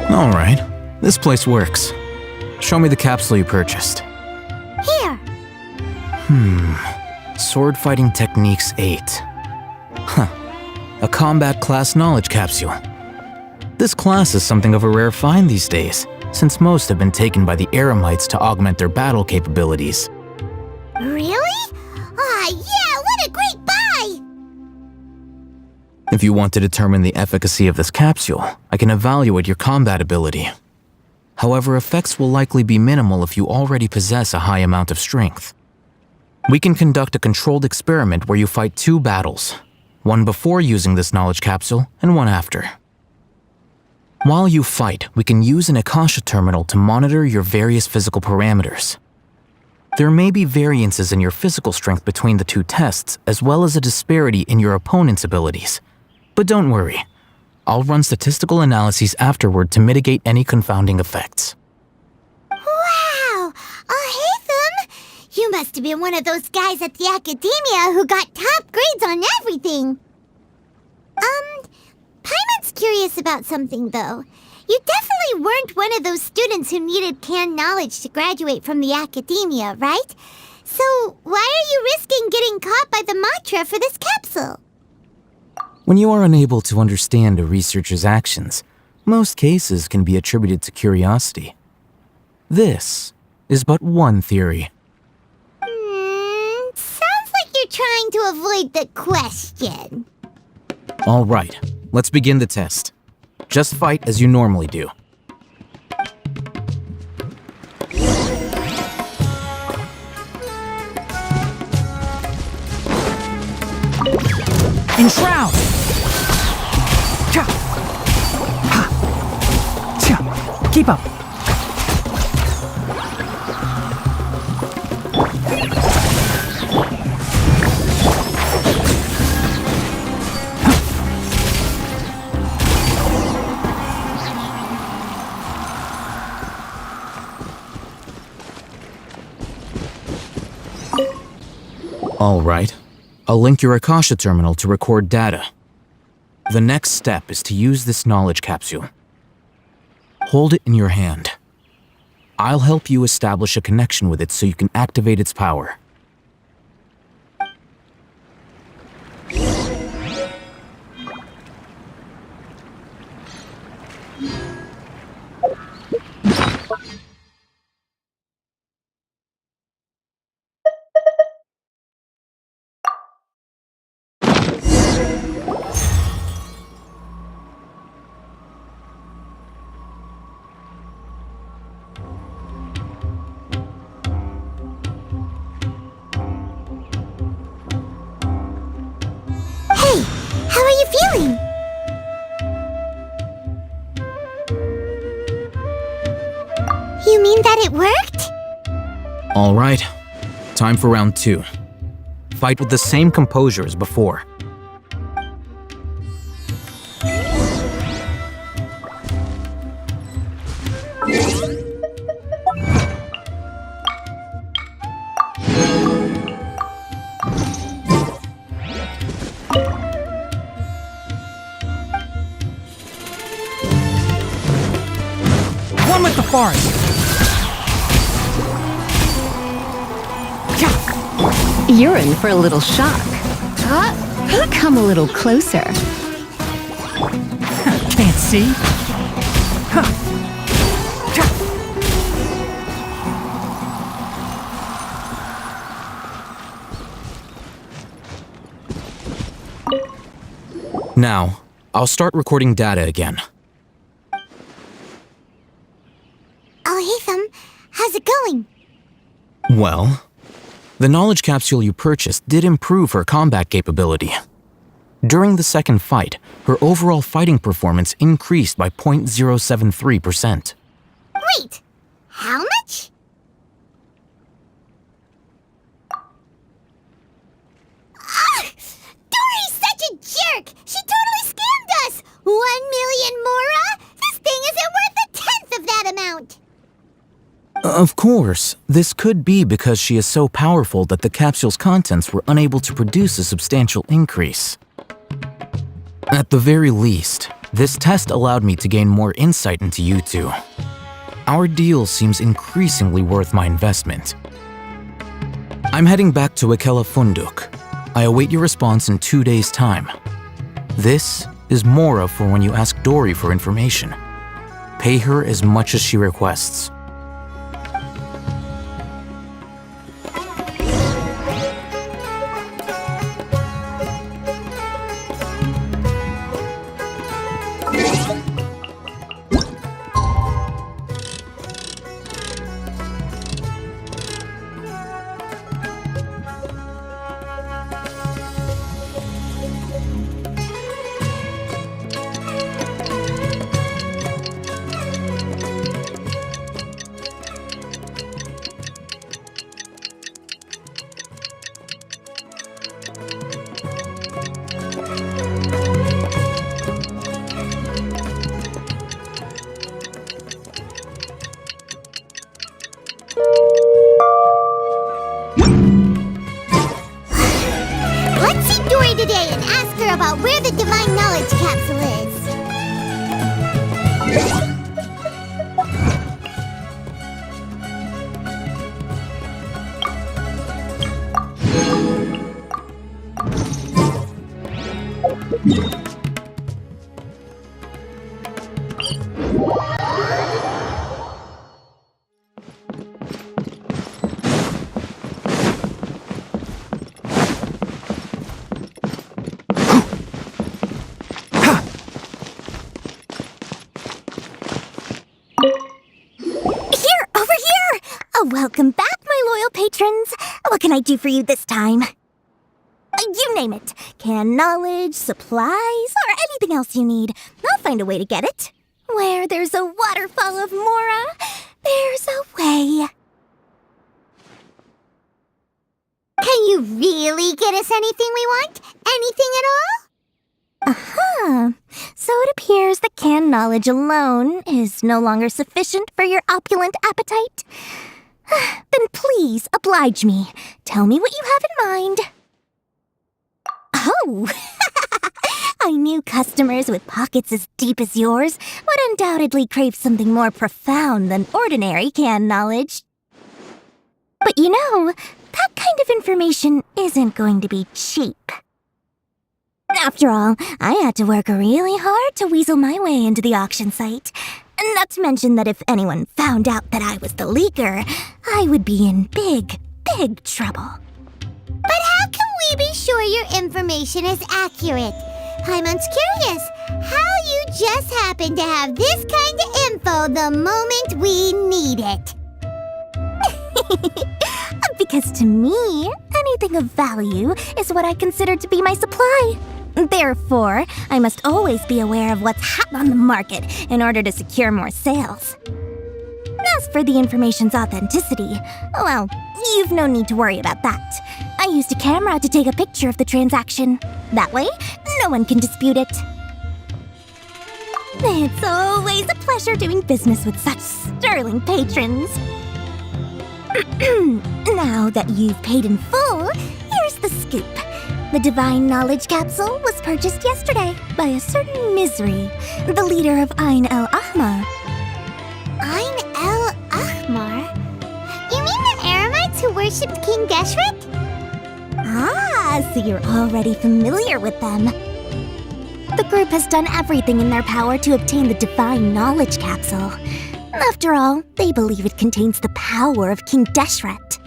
Alright, this place works. Show me the capsule you purchased. Here. Sword Fighting Techniques 8. Huh. A combat class knowledge capsule. This class is something of a rare find these days, since most have been taken by the Eremites to augment their battle capabilities. Really? Aw, yeah, what a great buy! If you want to determine the efficacy of this capsule, I can evaluate your combat ability. However, effects will likely be minimal if you already possess a high amount of strength. We can conduct a controlled experiment where you fight 2 battles, one before using this knowledge capsule and one after. While you fight, we can use an Akasha terminal to monitor your various physical parameters. There may be variances in your physical strength between the 2 tests, as well as a disparity in your opponent's abilities. But don't worry, I'll run statistical analyses afterward to mitigate any confounding effects. Wow! Alhaitham! You must have been one of those guys at the Academia who got top grades on everything. Paimon was curious about something, though. You definitely weren't one of those students who needed canned knowledge to graduate from the academia, right? So why are you risking getting caught by the mantra for this capsule? When you are unable to understand a researcher's actions, most cases can be attributed to curiosity. This is but one theory. Sounds like you're trying to avoid the question. All right, let's begin the test. Just fight as you normally do. Enshroud! Cha! Ha! Cha! Keep up! All right. I'll link your Akasha terminal to record data. The next step is to use this knowledge capsule. Hold it in your hand. I'll help you establish a connection with it so you can activate its power. How are you feeling? You mean that it worked? All right. Time for round 2. Fight with the same composure as before. One with the forest! You're in for a little shock. Come a little closer. Can't see? Now, I'll start recording data again. Oh, Hatham, how's it going? Well, the knowledge capsule you purchased did improve her combat capability. During the second fight, her overall fighting performance increased by 0.073%. Wait, how much? Dory's such a jerk! She totally scammed us! 1 million mora? This thing isn't worth a tenth of that amount! Of course, this could be because she is so powerful that the capsule's contents were unable to produce a substantial increase. At the very least, this test allowed me to gain more insight into you two. Our deal seems increasingly worth my investment. I'm heading back to Akela Funduk. I await your response in 2 days' time. This is Mora for when you ask Dory for information. Pay her as much as she requests. Let's see Dory today and ask her about where the divine knowledge capsule is. Welcome back, my loyal patrons. What can I do for you this time? You name it. Canned knowledge, supplies, or anything else you need. I'll find a way to get it. Where there's a waterfall of Mora, there's a way. Can you really get us anything we want? Anything at all? Uh-huh. So it appears that canned knowledge alone is no longer sufficient for your opulent appetite. Then please, oblige me. Tell me what you have in mind. Oh! I knew customers with pockets as deep as yours would undoubtedly crave something more profound than ordinary canned knowledge. But you know, that kind of information isn't going to be cheap. After all, I had to work really hard to weasel my way into the auction site. Not to mention that if anyone found out that I was the leaker, I would be in big, big trouble. But how can we be sure your information is accurate? Paimon's curious how you just happen to have this kind of info the moment we need it. Because to me, anything of value is what I consider to be my supply. Therefore, I must always be aware of what's hot on the market in order to secure more sales. As for the information's authenticity, well, you've no need to worry about that. I used a camera to take a picture of the transaction. That way, no one can dispute it. It's always a pleasure doing business with such sterling patrons. Now that you've paid in full, here's the scoop. The Divine Knowledge Capsule was purchased yesterday by a certain Misery, the leader of Ain el Ahmar. Ain el Ahmar? You mean the Aramites who worshipped King Deshret? Ah, so you're already familiar with them. The group has done everything in their power to obtain the Divine Knowledge Capsule. After all, they believe it contains the power of King Deshret.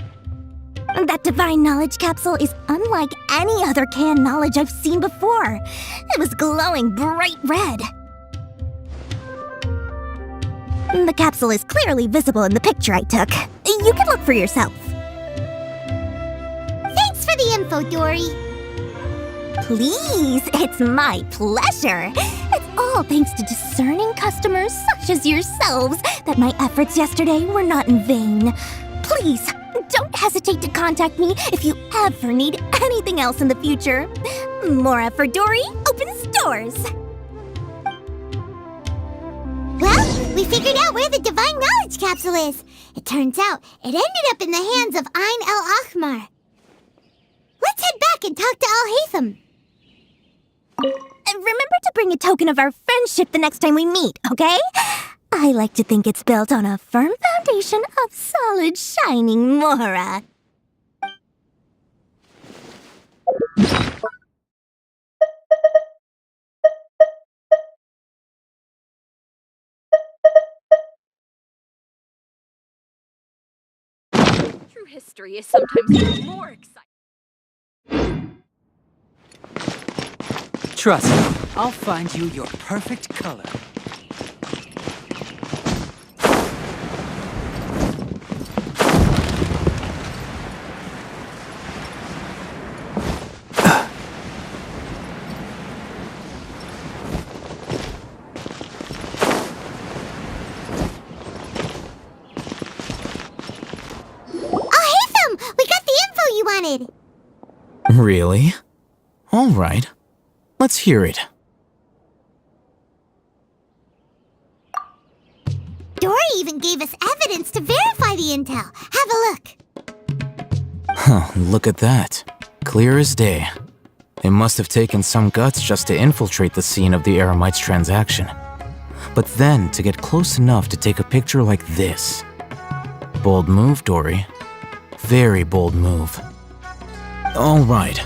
That Divine Knowledge Capsule is unlike any other canned knowledge I've seen before. It was glowing bright red. The capsule is clearly visible in the picture I took. You can look for yourself. Thanks for the info, Dory. Please, it's my pleasure. It's all thanks to discerning customers such as yourselves that my efforts yesterday were not in vain. Please, don't hesitate to contact me if you ever need anything else in the future. Mora for Dory opens doors. Well, we figured out where the Divine Knowledge Capsule is. It turns out it ended up in the hands of Ain el Ahmar. Let's head back and talk to Al-Haytham. Remember to bring a token of our friendship the next time we meet, okay? I like to think it's built on a firm foundation of solid, shining Mora. True history is sometimes more exciting. Trust me, I'll find you your perfect color. Really? All right. Let's hear it. Dory even gave us evidence to verify the intel. Have a look. Huh, look at that. Clear as day. It must have taken some guts just to infiltrate the scene of the Eremites transaction. But then to get close enough to take a picture like this. Bold move, Dory. Very bold move. All right.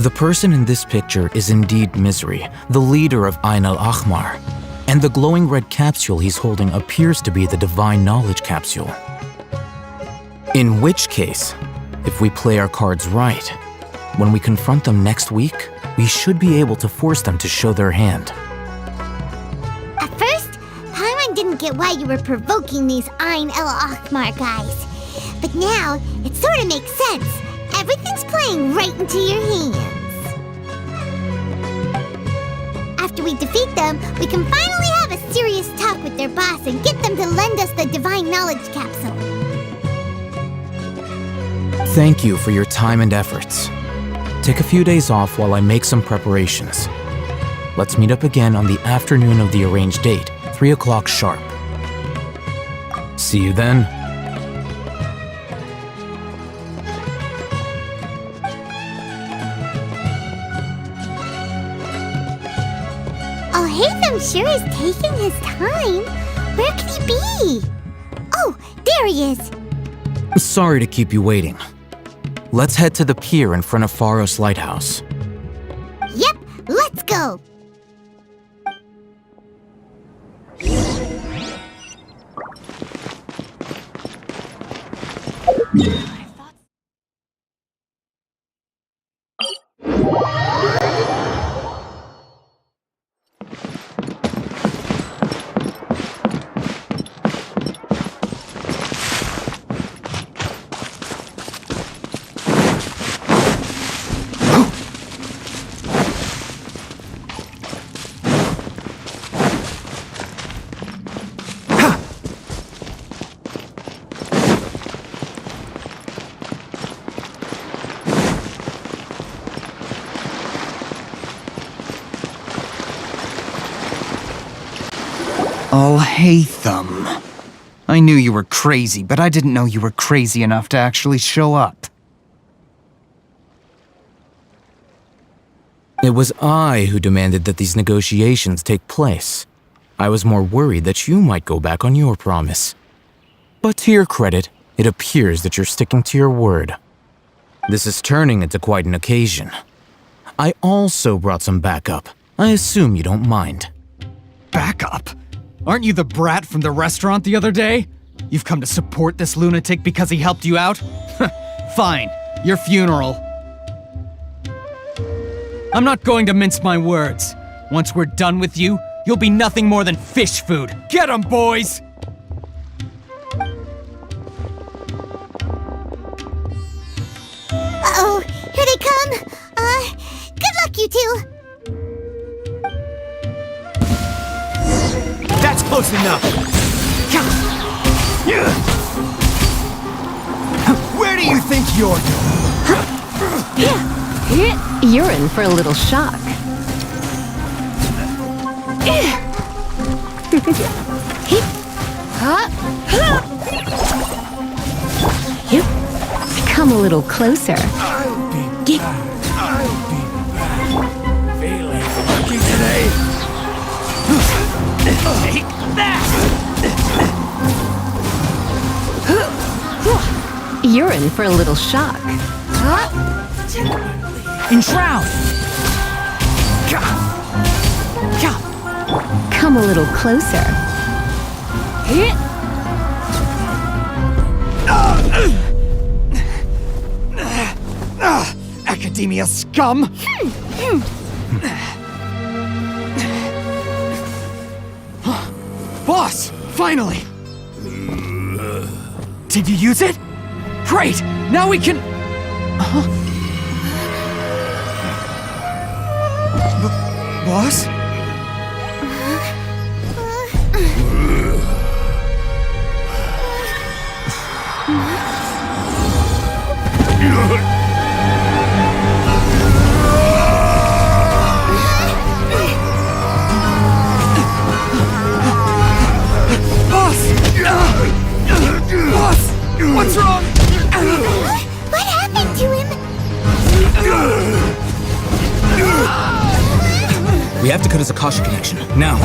The person in this picture is indeed Misery, the leader of Ain al-Ahmar, and the glowing red capsule he's holding appears to be the Divine Knowledge Capsule. In which case, if we play our cards right, when we confront them next week, we should be able to force them to show their hand. At first, Paimon didn't get why you were provoking these Ain el-Ahmar guys. But now, it sort of makes sense. Everything's playing right into your hands. After we defeat them, we can finally have a serious talk with their boss and get them to lend us the Divine Knowledge Capsule. Thank you for your time and efforts. Take a few days off while I make some preparations. Let's meet up again on the afternoon of the arranged date, 3 o'clock sharp. See you then. Alhaitham sure is taking his time. Where could he be? Oh, there he is. Sorry to keep you waiting. Let's head to the pier in front of Pharos Lighthouse. Yep, let's go. Alhaitham. I knew you were crazy, but I didn't know you were crazy enough to actually show up. It was I who demanded that these negotiations take place. I was more worried that you might go back on your promise. But to your credit, it appears that you're sticking to your word. This is turning into quite an occasion. I also brought some backup. I assume you don't mind. Backup? Aren't you the brat from the restaurant the other day? You've come to support this lunatic because he helped you out? Fine, your funeral. I'm not going to mince my words. Once we're done with you, you'll be nothing more than fish food. Get 'em, boys! Uh-oh, here they come. Good luck, you two. That's close enough. Where do you think you're going? You're in for a little shock. Come a little closer. I'll be back. Feeling lucky today. Take that! You're in for a little shock. Enshroud! Come a little closer. Academia scum! Boss! Finally! Did you use it? Great! Now we can... Boss? What's wrong? What happened to him? We have to cut his Akasha connection, now.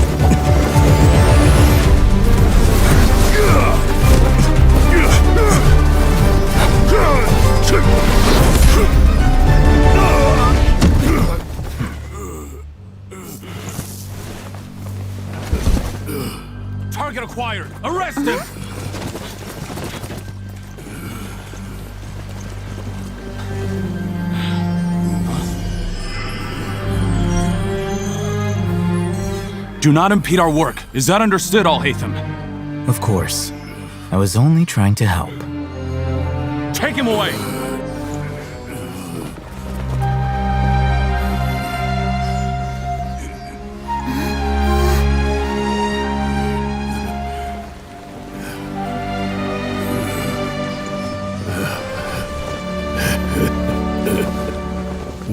required! Arrest him! Do not impede our work. Is that understood, Al-Haytham? Of course. I was only trying to help. Take him away!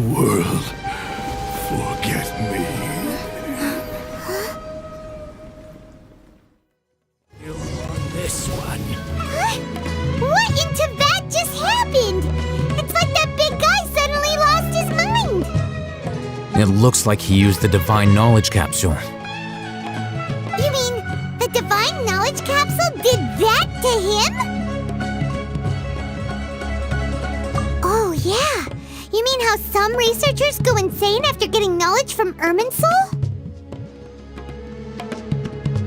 World, forget me. You want this one? What in Tibet just happened? It's like that big guy suddenly lost his mind. It looks like he used the Divine Knowledge Capsule. You mean the Divine Knowledge Capsule did that to him? Oh, yeah. You mean how some researchers go insane after getting knowledge from Irminsul?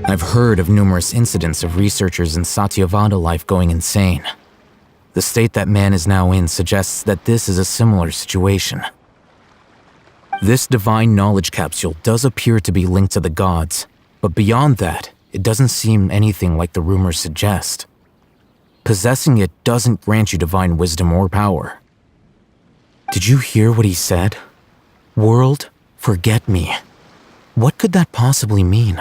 I've heard of numerous incidents of researchers in Satyavada life going insane. The state that man is now in suggests that this is a similar situation. This Divine Knowledge Capsule does appear to be linked to the gods, but beyond that, it doesn't seem anything like the rumors suggest. Possessing it doesn't grant you divine wisdom or power. Did you hear what he said? World, forget me. What could that possibly mean?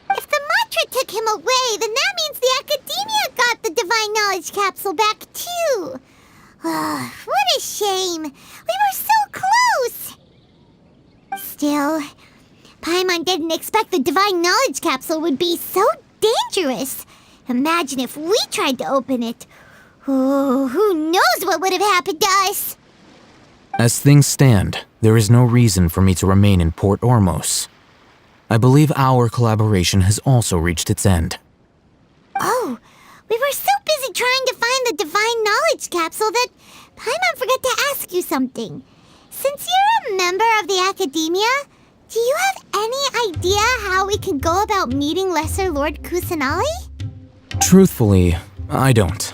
If the mantra took him away, then that means the Academia got the Divine Knowledge Capsule back too. What a shame. We were so close. Still, Paimon didn't expect the Divine Knowledge Capsule would be so dangerous. Imagine if we tried to open it. Oh, who knows what would have happened to us? As things stand, there is no reason for me to remain in Port Ormos. I believe our collaboration has also reached its end. Oh, we were so busy trying to find the Divine Knowledge Capsule that Paimon forgot to ask you something. Since you're a member of the Academia, do you have any idea how we can go about meeting Lesser Lord Kusanali? Truthfully, I don't.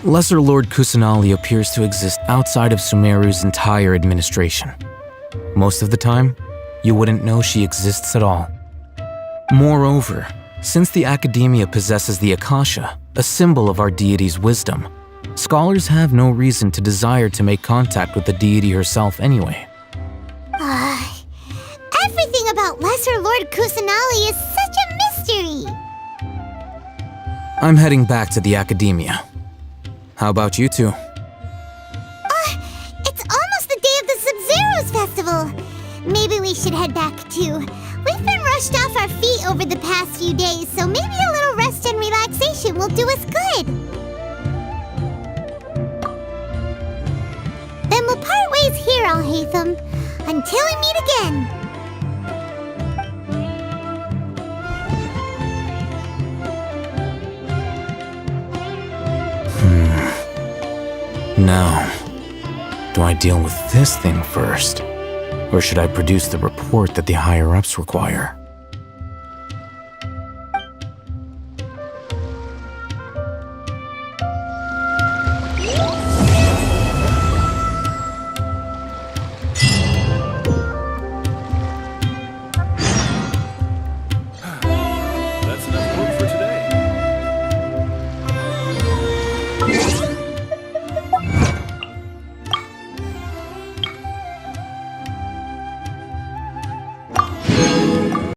Lesser Lord Kusanali appears to exist outside of Sumeru's entire administration. Most of the time, you wouldn't know she exists at all. Moreover, since the Academia possesses the Akasha, a symbol of our deity's wisdom, scholars have no reason to desire to make contact with the deity herself anyway. Everything about Lesser Lord Kusanali is such a mystery! I'm heading back to the Academia. How about you two? It's almost the day of the Sub-Zero's festival. Maybe we should head back too. We've been rushed off our feet over the past few days, so maybe a little rest and relaxation will do us good. Then we'll part ways here, Al-Haytham, until we meet again. Now, do I deal with this thing first? Or should I produce the report that the higher-ups require?